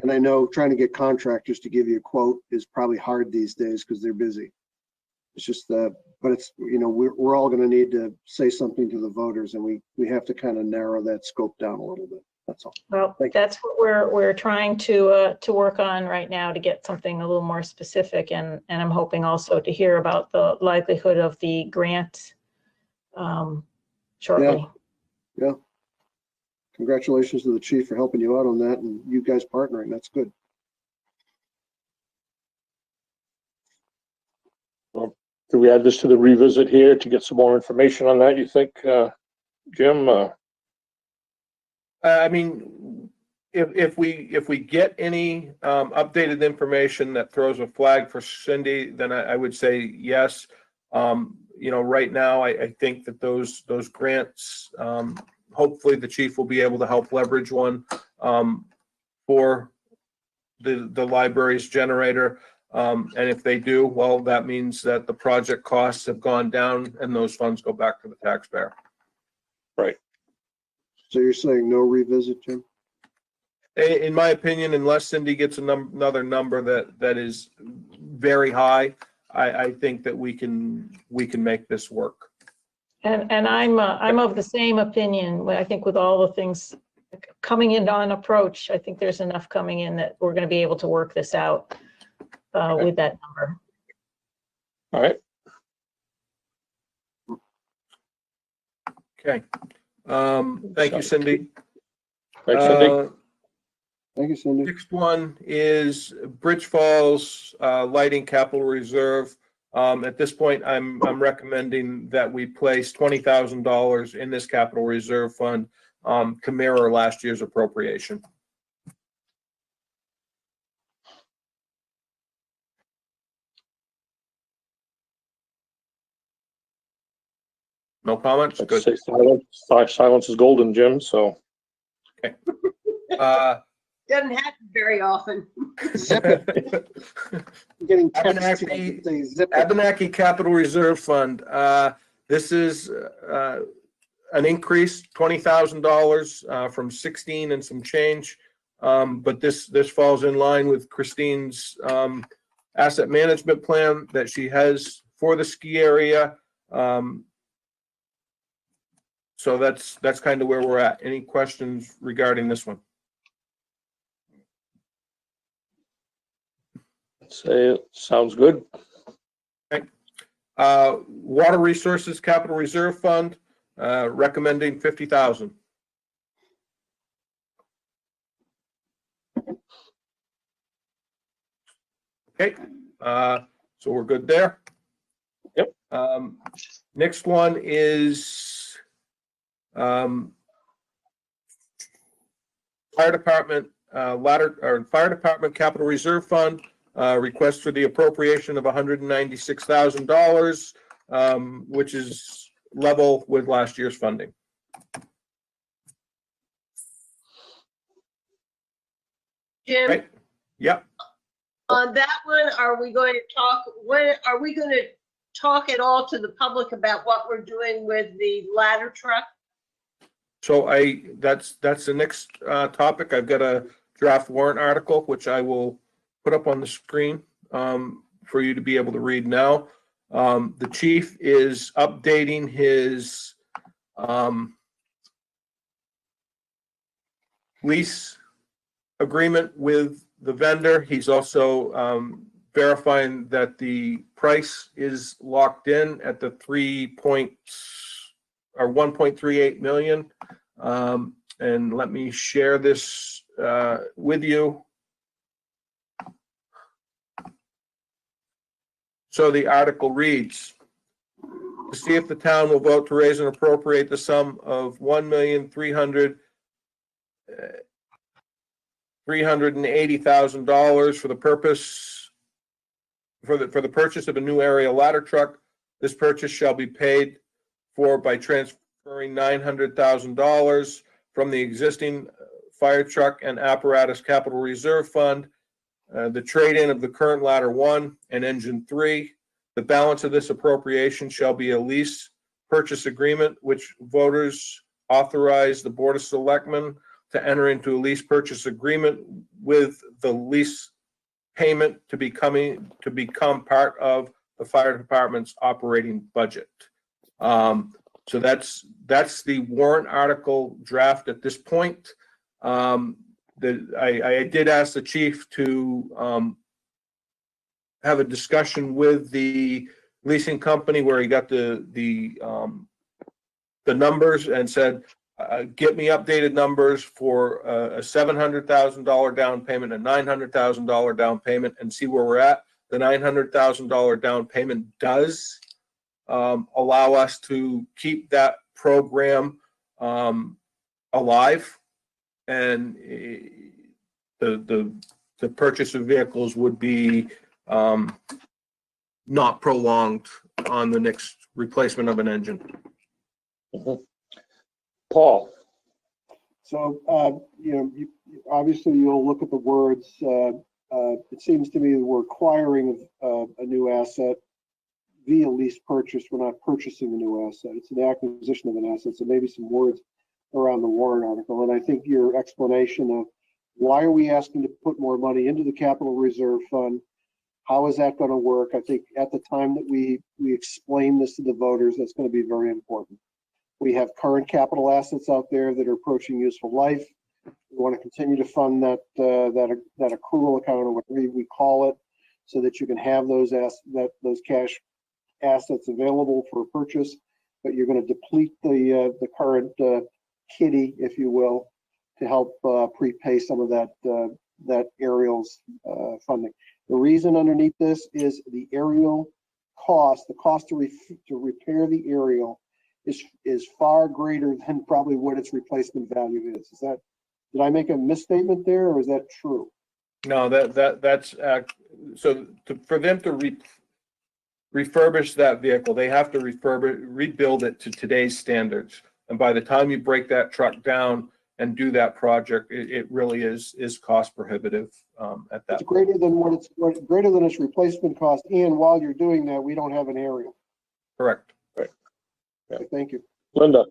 [SPEAKER 3] And I know trying to get contractors to give you a quote is probably hard these days because they're busy. It's just but it's, we're all going to need to say something to the voters, and we have to kind of narrow that scope down a little bit. That's all.
[SPEAKER 15] Well, that's what we're trying to work on right now, to get something a little more specific, and I'm hoping also to hear about the likelihood of the grant shortly.
[SPEAKER 3] Yeah. congratulations to the chief for helping you out on that and you guys partnering. That's good.
[SPEAKER 1] Do we add this to the revisit here to get some more information on that, you think, Jim?
[SPEAKER 5] I mean, if we get any updated information that throws a flag for Cindy, then I would say yes. You know, right now, I think that those grants, hopefully the chief will be able to help leverage one for the library's generator. And if they do, well, that means that the project costs have gone down and those funds go back to the taxpayer.
[SPEAKER 1] Right.
[SPEAKER 3] So you're saying no revisit, Jim?
[SPEAKER 5] In my opinion, unless Cindy gets another number that is very high, I think that we can make this work.
[SPEAKER 15] And I'm of the same opinion. I think with all the things coming in on approach, I think there's enough coming in that we're going to be able to work this out with that number.
[SPEAKER 1] All right.
[SPEAKER 5] Okay. Thank you, Cindy.
[SPEAKER 1] Thanks, Cindy.
[SPEAKER 3] Thank you, Cindy.
[SPEAKER 5] Next one is Bridge Falls Lighting Capital Reserve. At this point, I'm recommending that we place $20,000 in this capital reserve fund to mirror last year's appropriation. No comments? Good.
[SPEAKER 1] Say silence is golden, Jim, so.
[SPEAKER 5] Okay.
[SPEAKER 2] Doesn't happen very often.
[SPEAKER 3] Zip it. I'm getting texts.
[SPEAKER 5] Abenaki Capital Reserve Fund. This is an increase, $20,000 from 16 and some change. But this falls in line with Christine's asset management plan that she has for the ski area. So that's kind of where we're at. Any questions regarding this one?
[SPEAKER 1] Say it sounds good.
[SPEAKER 5] Okay. Water Resources Capital Reserve Fund, recommending $50,000. Okay, so we're good there.
[SPEAKER 1] Yep.
[SPEAKER 5] Next one is fire department fire department capital reserve fund, request for the appropriation of $196,000, which is level with last year's funding.
[SPEAKER 2] Jim,
[SPEAKER 5] Right. Yep.
[SPEAKER 2] on that one, are we going to talk at all to the public about what we're doing with the ladder truck?
[SPEAKER 5] So that's the next topic. I've got a draft warrant article, which I will put up on the screen for you to be able to read now. The chief is updating his lease agreement with the vendor. He's also verifying that the price is locked in at the 1.38 million. And let me share this with you. So the article reads, to see if the town will vote to raise and appropriate the sum of $1,380,000 for the purpose for the purchase of a new aerial ladder truck. This purchase shall be paid for by transferring $900,000 from the existing fire truck and apparatus capital reserve fund, the trade-in of the current ladder 1 and engine 3. The balance of this appropriation shall be a lease purchase agreement, which voters authorize the Board of Selectmen to enter into a lease purchase agreement with the lease payment to become part of the fire department's operating budget. So that's the warrant article draft at this point. I did ask the chief to have a discussion with the leasing company where he got the numbers and said, get me updated numbers for a $700,000 down payment, a $900,000 down payment, and see where we're at. The $900,000 down payment does allow us to keep that program alive, and the purchase of vehicles would be not prolonged on the next replacement of an engine.
[SPEAKER 1] Paul?
[SPEAKER 3] So, obviously you'll look at the words. It seems to me that we're acquiring a new asset via lease purchase. We're not purchasing a new asset. It's an acquisition of an asset. So maybe some words around the warrant article. And I think your explanation of why are we asking to put more money into the capital reserve fund? How is that going to work? I think at the time that we explain this to the voters, that's going to be very important. We have current capital assets out there that are approaching useful life. We want to continue to fund that accrual account, or whatever we call it, so that you can have those cash assets available for purchase. But you're going to deplete the current kitty, if you will, to help prepay some of that aerials funding. The reason underneath this is the aerial cost, the cost to repair the aerial is far greater than probably what its replacement value is. Did I make a misstatement there, or is that true?
[SPEAKER 5] No, that's so for them to refurbish that vehicle, they have to rebuild it to today's standards. And by the time you break that truck down and do that project, it really is cost prohibitive at that.
[SPEAKER 3] It's greater than its replacement cost, and while you're doing that, we don't have an aerial.
[SPEAKER 5] Correct.
[SPEAKER 1] Right.
[SPEAKER 3] Yeah. Thank you,
[SPEAKER 1] Linda?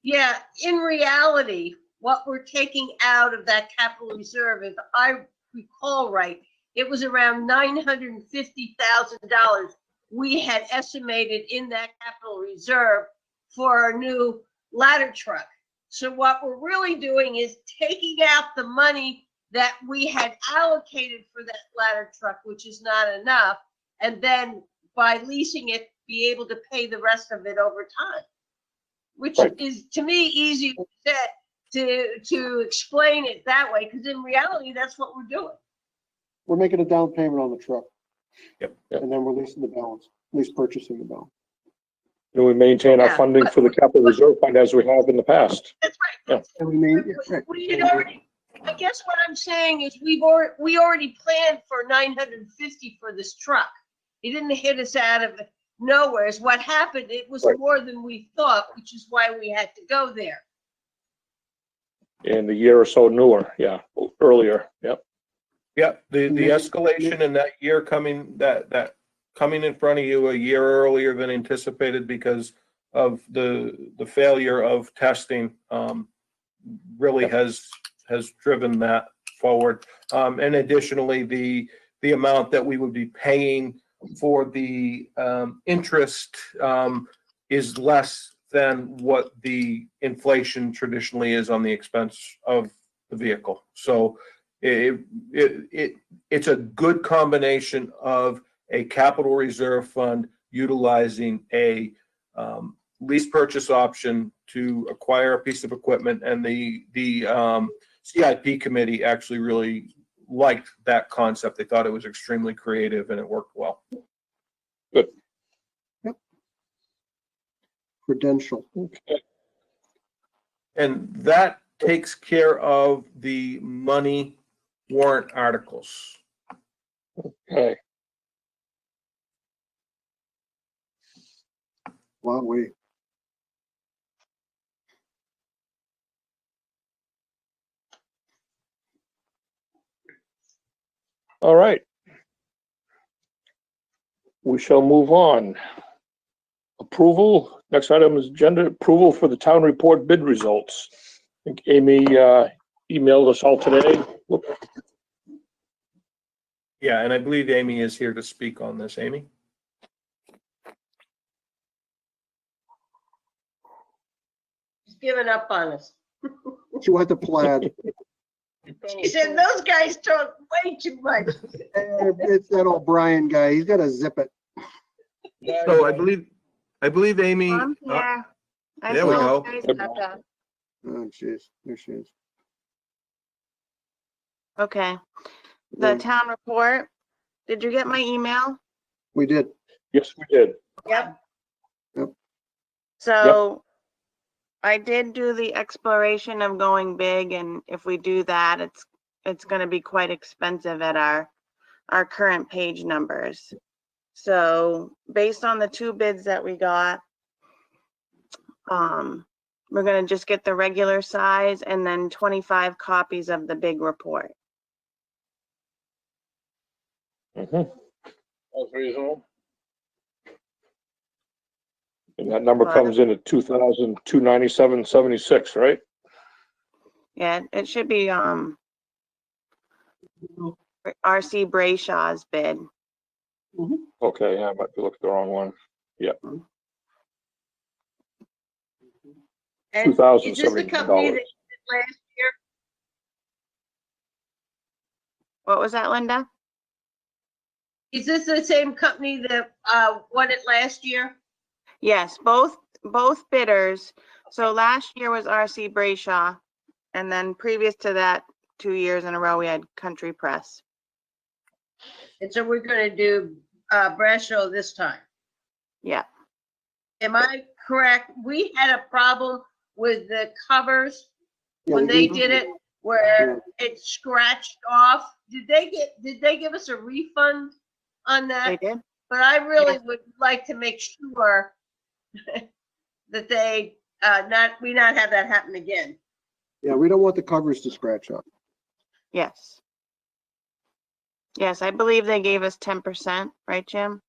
[SPEAKER 2] Yeah, in reality, what we're taking out of that capital reserve, if I recall right, it was around $950,000 we had estimated in that capital reserve for our new ladder truck. So what we're really doing is taking out the money that we had allocated for that ladder truck, which is not enough, and then by leasing it, be able to pay the rest of it over time, which is, to me, easy to explain it that way, because in reality, that's what we're doing.
[SPEAKER 3] we're making a down payment on the truck.
[SPEAKER 5] Yep.
[SPEAKER 3] And then we're leasing the balance, at least purchasing the balance.
[SPEAKER 1] And we maintain our funding for the capital reserve fund as we have in the past.
[SPEAKER 2] That's right.
[SPEAKER 1] Yeah.
[SPEAKER 3] And we made,
[SPEAKER 2] We had already, I guess what I'm saying is we already planned for 950 for this truck. It didn't hit us out of nowhere. Is what happened. It was more than we thought, which is why we had to go there.
[SPEAKER 1] In the year or so newer, earlier, yep.
[SPEAKER 5] Yeah, the escalation in that year coming in front of you a year earlier than anticipated because of the failure of testing really has driven that forward. And additionally, the amount that we would be paying for the interest is less than what the inflation traditionally is on the expense of the vehicle. So it's a good combination of a capital reserve fund utilizing a lease purchase option to acquire a piece of equipment, and the CIP committee actually really liked that concept. They thought it was extremely creative and it worked well.
[SPEAKER 1] Good.
[SPEAKER 3] Yep. Prudential.
[SPEAKER 1] Okay.
[SPEAKER 5] And that takes care of the money warrant articles.
[SPEAKER 1] Okay.
[SPEAKER 3] Wow, wait.
[SPEAKER 1] All right. We shall move on. Approval. Next item is agenda approval for the town report bid results. I think Amy emailed us all today. Whoop.
[SPEAKER 5] Yeah, and I believe Amy is here to speak on this. Amy?
[SPEAKER 2] He's given up on us.
[SPEAKER 3] She went to plaid.
[SPEAKER 2] She said those guys talk way too much.
[SPEAKER 3] It's that old Brian guy. He's got to zip it.
[SPEAKER 5] So I believe Amy.
[SPEAKER 9] I'm here. I
[SPEAKER 5] There we
[SPEAKER 9] still-
[SPEAKER 5] go.
[SPEAKER 9] I stepped up.
[SPEAKER 3] Oh, jeez, there she is.
[SPEAKER 9] Okay. The town report. Did you get my email?
[SPEAKER 3] We did.
[SPEAKER 1] Yes, we did.
[SPEAKER 2] Yep.
[SPEAKER 9] So I did do the exploration of going big, and if we do that, it's going to be quite expensive at our current page numbers. So based on the 2 bids that we got, we're going to just get the regular size and then 25 copies of the big report.
[SPEAKER 1] Mhm.
[SPEAKER 4] That's reasonable.
[SPEAKER 1] And that number comes in at 2,297.76, right?
[SPEAKER 9] Yeah, it should be RC Brayshaw's bid.
[SPEAKER 1] Okay, yeah, I might be looking at the wrong one. Yep.
[SPEAKER 2] And is this the company that
[SPEAKER 1] $2,070.
[SPEAKER 2] did last year?
[SPEAKER 9] What was that, Linda?
[SPEAKER 2] Is this the same company that won it last year?
[SPEAKER 9] Yes, both bidders. So last year was RC Brayshaw, and then previous to that, 2 years in a row, we had Country Press.
[SPEAKER 2] And so we're gonna do Bradshaw this time.
[SPEAKER 9] Yeah.
[SPEAKER 2] Am I correct? We had a problem with the covers
[SPEAKER 3] Yeah,
[SPEAKER 2] when
[SPEAKER 3] we
[SPEAKER 2] they
[SPEAKER 3] did.
[SPEAKER 2] did it, where it scratched off. Did they give us a refund on
[SPEAKER 9] They
[SPEAKER 2] that?
[SPEAKER 9] did?
[SPEAKER 2] But I really would like to make sure that they we not have that happen again.
[SPEAKER 3] Yeah, we don't want the covers to scratch up.
[SPEAKER 9] Yes. Yes, I believe they gave us 10%, right, Jim?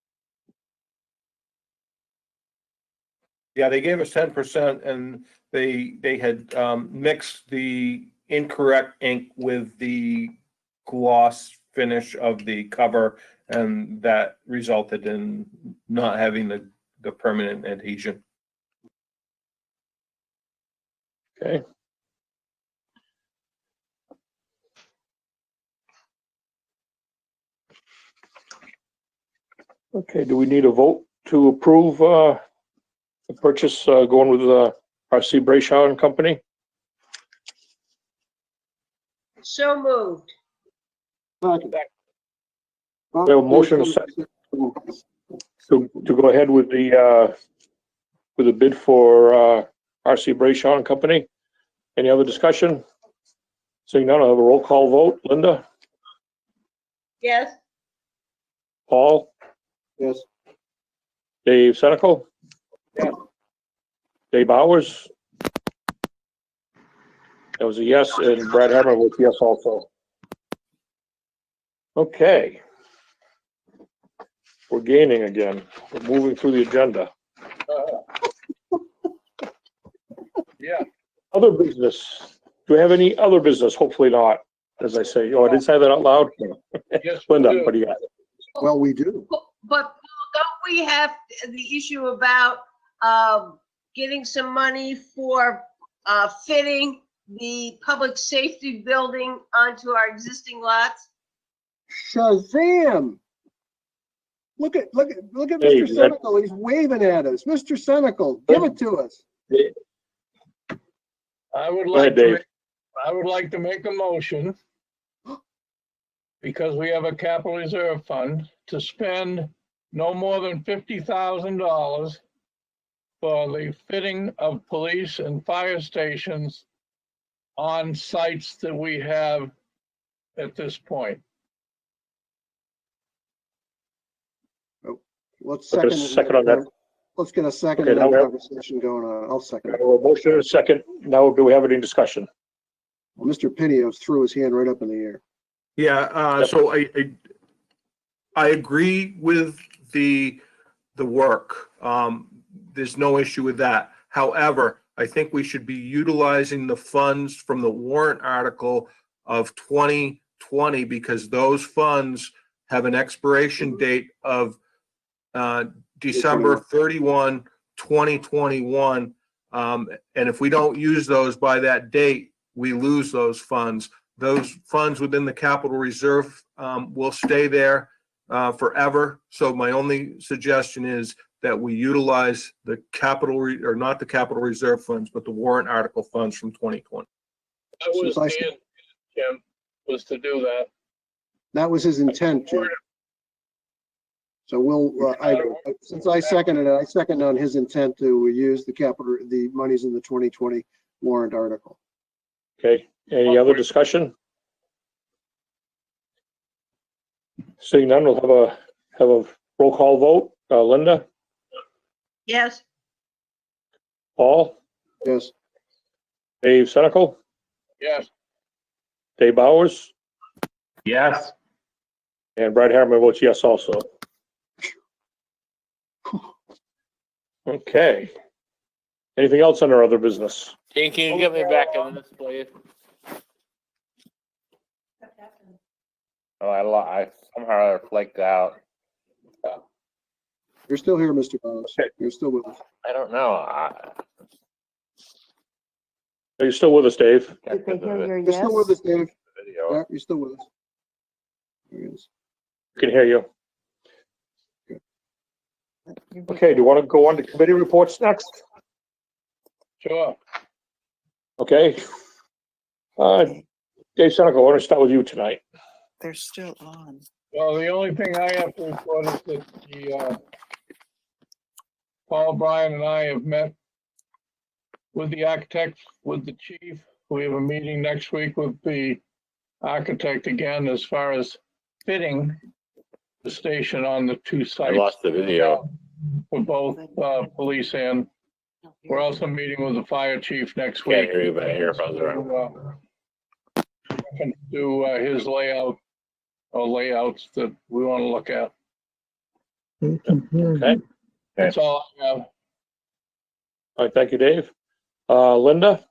[SPEAKER 5] Yeah, they gave us 10% and they had mixed the incorrect ink with the gloss finish of the cover, and that resulted in not having the permanent adhesion.
[SPEAKER 1] Okay. Okay, do we need a vote to approve the purchase going with RC Brayshaw and Company?
[SPEAKER 2] So moved.
[SPEAKER 3] Second.
[SPEAKER 1] We have a motion and a second to go ahead with the bid for RC Brayshaw and Company. Any other discussion? Seeing none, I'll have a roll call vote. Linda?
[SPEAKER 2] Yes.
[SPEAKER 1] Paul?
[SPEAKER 3] Yes.
[SPEAKER 1] Dave Senical?
[SPEAKER 3] Yeah.
[SPEAKER 1] Dave Bowers? That was a yes, and Brad Hammer was yes also. Okay. We're gaining again. We're moving through the agenda.
[SPEAKER 4] Yeah.
[SPEAKER 1] Other business. Do we have any other business? Hopefully not, as I say. Oh, I didn't say that out loud.
[SPEAKER 4] Yes,
[SPEAKER 1] Linda,
[SPEAKER 4] we do.
[SPEAKER 1] what do you got?
[SPEAKER 3] Well, we do.
[SPEAKER 2] But Paul, don't we have the issue about getting some money for fitting the public safety building onto our existing lots?
[SPEAKER 3] Shazam! Look at
[SPEAKER 1] Hey,
[SPEAKER 3] Mr. Senical. He's waving at us. Mr. Senical, give it to us.
[SPEAKER 4] I would
[SPEAKER 1] Go ahead,
[SPEAKER 4] like to
[SPEAKER 1] Dave.
[SPEAKER 4] make, I would like to make a motion, because we have a capital reserve fund, to spend no more than $50,000 for the fitting of police and fire stations on sites that we have at this point.
[SPEAKER 3] Let's
[SPEAKER 1] Okay,
[SPEAKER 3] second.
[SPEAKER 1] second on that.
[SPEAKER 3] Let's get a second
[SPEAKER 1] Okay,
[SPEAKER 3] and
[SPEAKER 1] now
[SPEAKER 3] then
[SPEAKER 1] we have-
[SPEAKER 3] conversation going on. I'll second
[SPEAKER 1] A
[SPEAKER 3] it.
[SPEAKER 1] motion and a second. Now, do we have any discussion?
[SPEAKER 3] Well, Mr. Pinios threw his hand right up in the air.
[SPEAKER 5] Yeah,
[SPEAKER 1] Yep.
[SPEAKER 5] so I agree with the work. There's no issue with that. However, I think we should be utilizing the funds from the warrant article of 2020, because those funds have an expiration date of December 31, 2021. And if we don't use those by that date, we lose those funds. Those funds within the capital reserve will stay there forever. So my only suggestion is that we utilize the or not the capital reserve funds, but the warrant article funds from 2020.
[SPEAKER 4] That was
[SPEAKER 3] Since I-
[SPEAKER 4] the, Jim, was to do that.
[SPEAKER 3] That was his intent, Jim. So we'll, since I seconded it, I second on his intent to use the monies in the 2020 warrant article.
[SPEAKER 1] Okay, any other discussion? Seeing none, we'll have a roll call vote. Linda,
[SPEAKER 2] Yes,
[SPEAKER 1] Paul,
[SPEAKER 3] Yes.
[SPEAKER 1] Dave Senical,
[SPEAKER 4] Yes.
[SPEAKER 1] Dave Bowers,
[SPEAKER 10] Yes.
[SPEAKER 1] and Brad Harriman votes yes also. Okay. Anything else under other business?
[SPEAKER 10] Gene, can you get me back in this, please? Oh, I somehow flaked out.
[SPEAKER 3] You're still here, Mr. Bowers. You're still with us.
[SPEAKER 10] I don't know.
[SPEAKER 1] Are you still with us, Dave?
[SPEAKER 11] Did they hear your
[SPEAKER 3] You're still with us, Dave.
[SPEAKER 10] Video.
[SPEAKER 3] Yeah, you're still with us. There he is.
[SPEAKER 1] Can hear you. Okay, do you want to go on to committee reports next?
[SPEAKER 4] Sure.
[SPEAKER 1] Okay. Dave Senical, I want to start with you tonight.
[SPEAKER 16] They're still on.
[SPEAKER 4] Well, the only thing I have to report is that the, Paul, Brian and I have met with the architect, with the chief. We have a meeting next week with the architect again as far as fitting the station on the two
[SPEAKER 10] I
[SPEAKER 4] sites.
[SPEAKER 10] lost the video.
[SPEAKER 4] For both police and we're also meeting with the fire chief next
[SPEAKER 10] Can't
[SPEAKER 4] week.
[SPEAKER 10] hear you, but I hear buzzer.
[SPEAKER 4] Do his layout or layouts that we want to look at.
[SPEAKER 1] Okay.
[SPEAKER 4] That's all I have.
[SPEAKER 1] All right, thank you, Dave. Linda?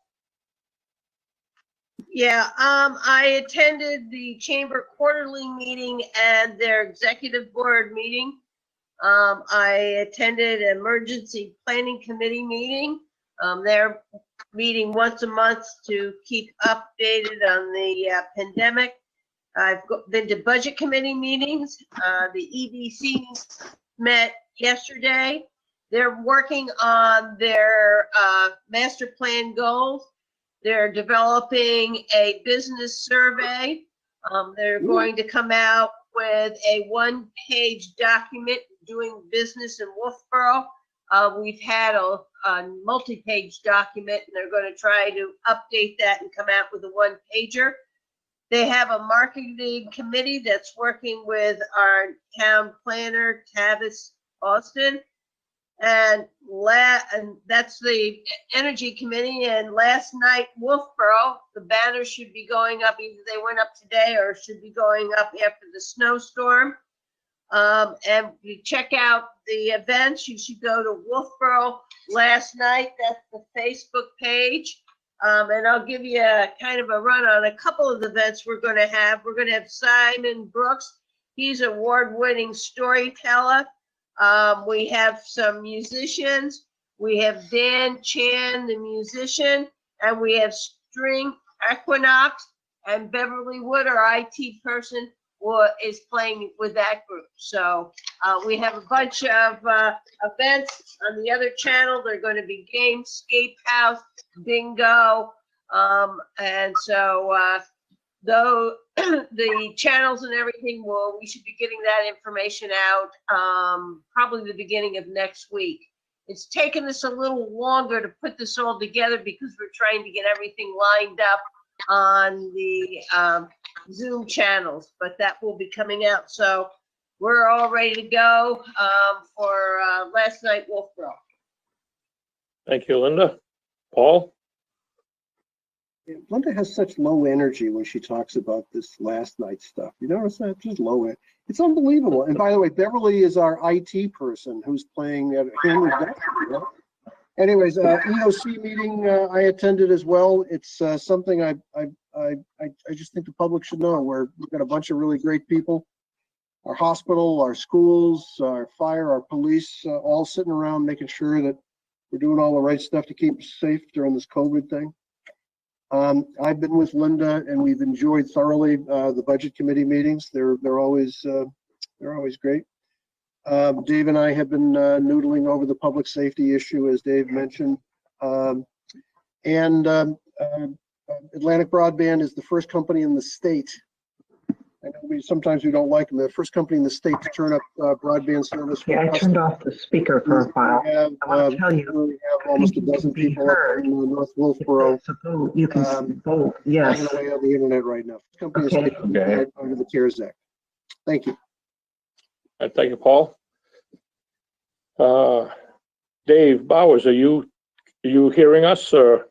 [SPEAKER 2] yeah, I attended the chamber quarterly meeting and their executive board meeting. I attended an emergency planning committee meeting. They're meeting once a month to keep updated on the pandemic. I've been to budget committee meetings. The EDC met yesterday. They're working on their master plan goals. They're developing a business survey. They're going to come out with a one-page document doing business in Wolfeboro. We've had a multi-page document, and they're going to try to update that and come out with a one-pager. They have a marketing committee that's working with our town planner, Tavis Austin. And that's the energy committee. And last night, Wolfeboro, the banners should be going up. Either they went up today or should be going up after the snowstorm. And you check out the events. You should go to Wolfeboro last night. That's the Facebook page. And I'll give you a kind of a run on a couple of the events we're going to have. We're going to have Simon Brooks. He's an award-winning storyteller. We have some musicians. We have Dan Chan, the musician, and we have String Equinox and Beverly Wood, our IT person, is playing with that group. So we have a bunch of events on the other channel. They're going to be games, Escape House, bingo, and so though the channels and everything, we should be getting that information out probably the beginning of next week. It's taken us a little longer to put this all together because we're trying to get everything lined up on the Zoom channels, but that will be coming out. So we're all ready to go for last night Wolfeboro.
[SPEAKER 1] Thank you, Linda. Paul?
[SPEAKER 3] Linda has such low energy when she talks about this last night stuff. You notice that? Just low. It's unbelievable. And by the way, Beverly is our IT person who's playing at Henry. Anyways, EOC meeting I attended as well. It's something I just think the public should know. We've got a bunch of really great people. Our hospital, our schools, our fire, our police, all sitting around making sure that we're doing all the right stuff to keep us safe during this COVID thing. I've been with Linda and we've enjoyed thoroughly the budget committee meetings. They're always great. Dave and I have been noodling over the public safety issue, as Dave mentioned. And Atlantic Broadband is the first company in the state. I know sometimes we don't like them. The first company in the state to turn up broadband service.
[SPEAKER 17] Yeah, I turned off the speaker for a while. I want to tell you,
[SPEAKER 3] We have almost a dozen people up in North Wolfeboro.
[SPEAKER 17] You can vote, yes.
[SPEAKER 3] Having away on the internet right now. Company is
[SPEAKER 1] Okay.
[SPEAKER 3] under the CARES Act. Thank you.
[SPEAKER 1] Thank you, Paul. Dave Bowers, are you hearing us, or?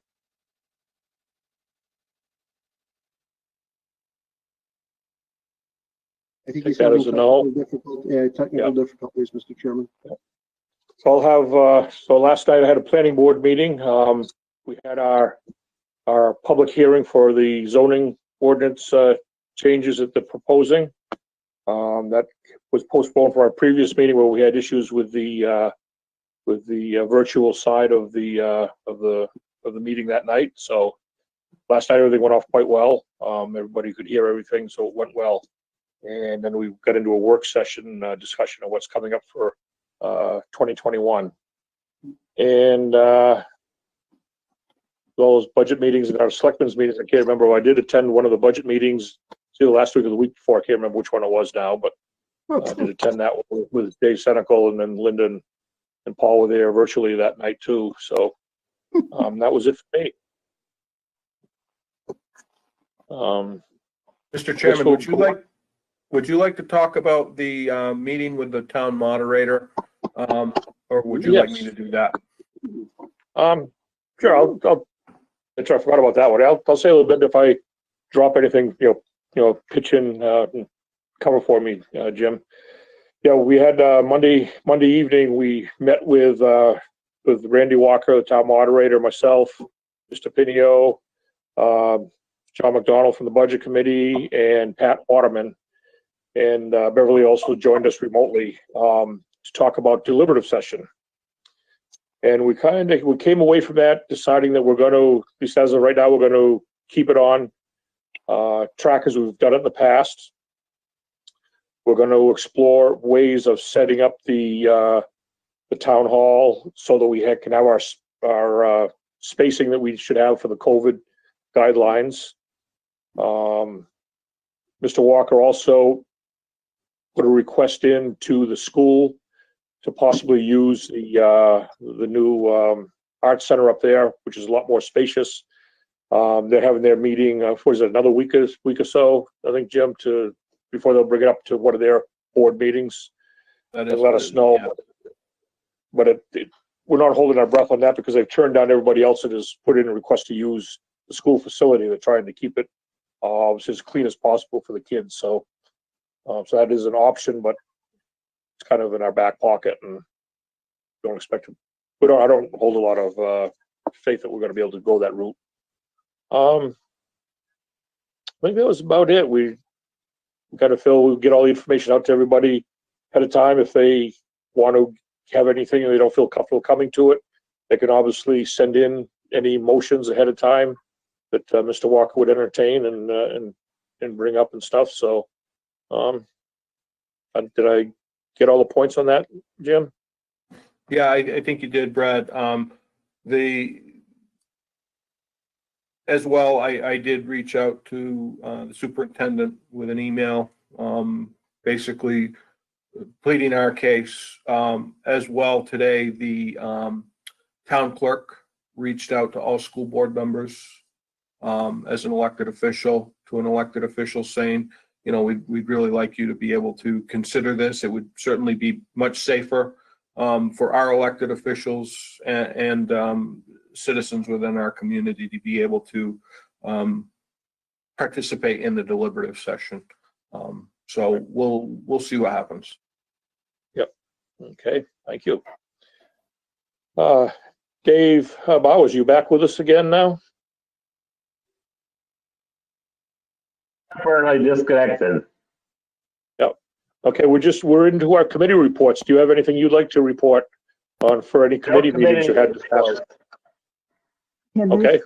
[SPEAKER 3] I think
[SPEAKER 1] Take
[SPEAKER 3] he's
[SPEAKER 1] that
[SPEAKER 3] having
[SPEAKER 1] as a no.
[SPEAKER 3] technical difficulties, Mr. Chairman.
[SPEAKER 1] So I'll have, so last night I had a planning board meeting. We had our public hearing for the zoning ordinance changes that they're proposing. That was postponed for our previous meeting where we had issues with the virtual side of the meeting that night. So last night everything went off quite well. Everybody could hear everything, so it went well. And then we got into a work session discussion of what's coming up for 2021. And those budget meetings and our selectmen's meetings, I can't remember. I did attend one of the budget meetings either last week or the week before. I can't remember which one it was now, but I did attend that with Dave Senecal, and then Linda and Paul were there virtually that night too. So that was it for me.
[SPEAKER 5] Mr. Chairman, would you like to talk about the meeting with the town moderator? Or would you like me to do that?
[SPEAKER 1] Sure, I'll I forgot about that one. I'll say a little bit if I drop anything, pitch in, cover for me, Jim. Yeah, we had Monday evening, we met with Randy Walker, the town moderator, myself, Mr. Pinio, John McDonald from the budget committee, and Pat Waterman. And Beverly also joined us remotely to talk about deliberative session. And we came away from that deciding that we're going to, at least as of right now, we're going to keep it on track as we've done it in the past. We're going to explore ways of setting up the town hall so that we can have our spacing that we should have for the COVID guidelines. Mr. Walker also put a request in to the school to possibly use the new art center up there, which is a lot more spacious. They're having their meeting, what is it, another week or so, I think, Jim, before they'll bring it up to one of their board meetings and let us know. Yeah. But we're not holding our breath on that because they've turned down everybody else that has put in a request to use the school facility. They're trying to keep it as clean as possible for the kids. So that is an option, but it's kind of in our back pocket, and don't expect to. I don't hold a lot of faith that we're going to be able to go that route. I think that was about it. We kind of feel we'll get all the information out to everybody ahead of time. If they want to have anything and they don't feel comfortable coming to it, they can obviously send in any motions ahead of time that Mr. Walker would entertain and bring up and stuff. So, did I get all the points on that, Jim?
[SPEAKER 5] Yeah, I think you did, Brad. As well, I did reach out to the superintendent with an email, basically pleading our case. As well, today, the town clerk reached out to all school board members as an elected official, saying, we'd really like you to be able to consider this. It would certainly be much safer for our elected officials and citizens within our community to be able to participate in the deliberative session. So we'll see what happens.
[SPEAKER 1] Yep. Okay. Thank you. Dave Bowers, you back with us again now?
[SPEAKER 10] Temporarily disconnected.
[SPEAKER 1] Yep. Okay. We're into our committee reports. Do you have anything you'd like to report on for any committee meetings you had this past? Okay.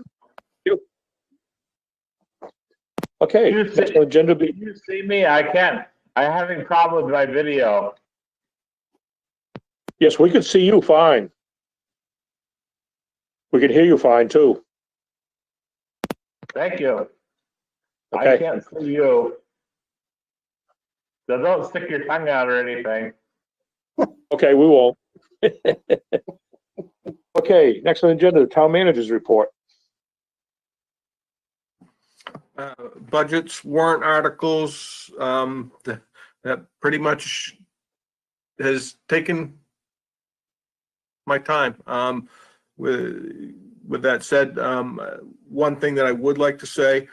[SPEAKER 1] Okay.
[SPEAKER 10] You see me? I can't. I'm having problems with my video.
[SPEAKER 1] Yes, we can see you fine. We can hear you fine too.
[SPEAKER 10] Thank you. I
[SPEAKER 1] Okay,
[SPEAKER 10] can't see you. So don't stick your tongue out or anything.
[SPEAKER 1] okay, we won't. Okay, next on the agenda, the town manager's report.
[SPEAKER 5] Budgets, warrant articles, that pretty much has taken my time. With that said, one thing that I would like to say,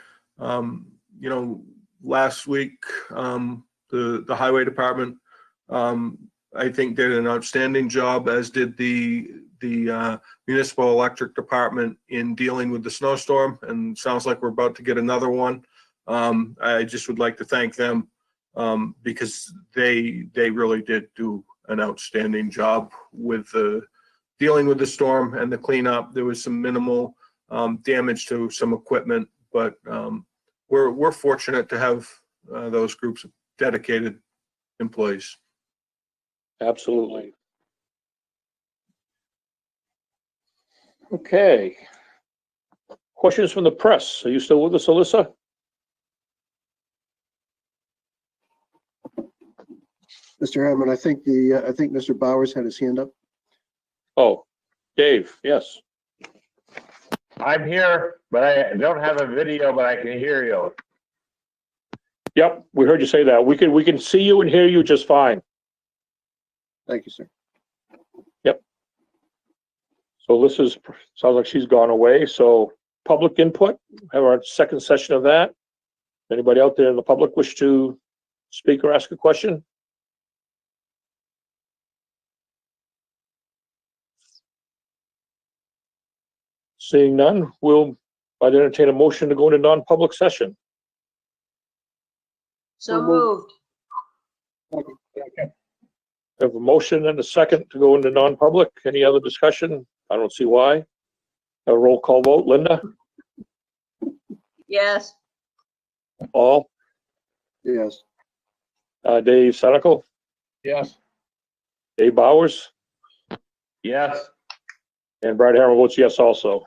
[SPEAKER 5] last week, the highway department, I think did an outstanding job, as did the municipal electric department, in dealing with the snowstorm, and sounds like we're about to get another one. I just would like to thank them, because they really did do an outstanding job with dealing with the storm and the cleanup. There was some minimal damage to some equipment, but we're fortunate to have those groups of dedicated employees.
[SPEAKER 1] Absolutely. Okay. Questions from the press. Are you still with us, Alyssa?
[SPEAKER 3] Mr. Hammond, I think Mr. Bowers had his hand up.
[SPEAKER 1] Oh, Dave, yes.
[SPEAKER 10] I'm here, but I don't have a video, but I can hear you.
[SPEAKER 1] Yep, we heard you say that. We can see you and hear you just fine.
[SPEAKER 3] Thank you, sir.
[SPEAKER 1] Yep. So Alyssa's, sounds like she's gone away. So public input, have our second session of that. Anybody out there in the public wish to speak or ask a question? Seeing none, I'd entertain a motion to go into non-public session.
[SPEAKER 2] So moved.
[SPEAKER 1] Have a motion and a second to go into non-public. Any other discussion? I don't see why. A roll call vote. Linda?
[SPEAKER 2] Yes.
[SPEAKER 1] Paul?
[SPEAKER 3] Yes.
[SPEAKER 1] Dave Senical?
[SPEAKER 10] Yes.
[SPEAKER 1] Dave Bowers?
[SPEAKER 10] Yes.
[SPEAKER 1] And Brad Hammer votes yes also.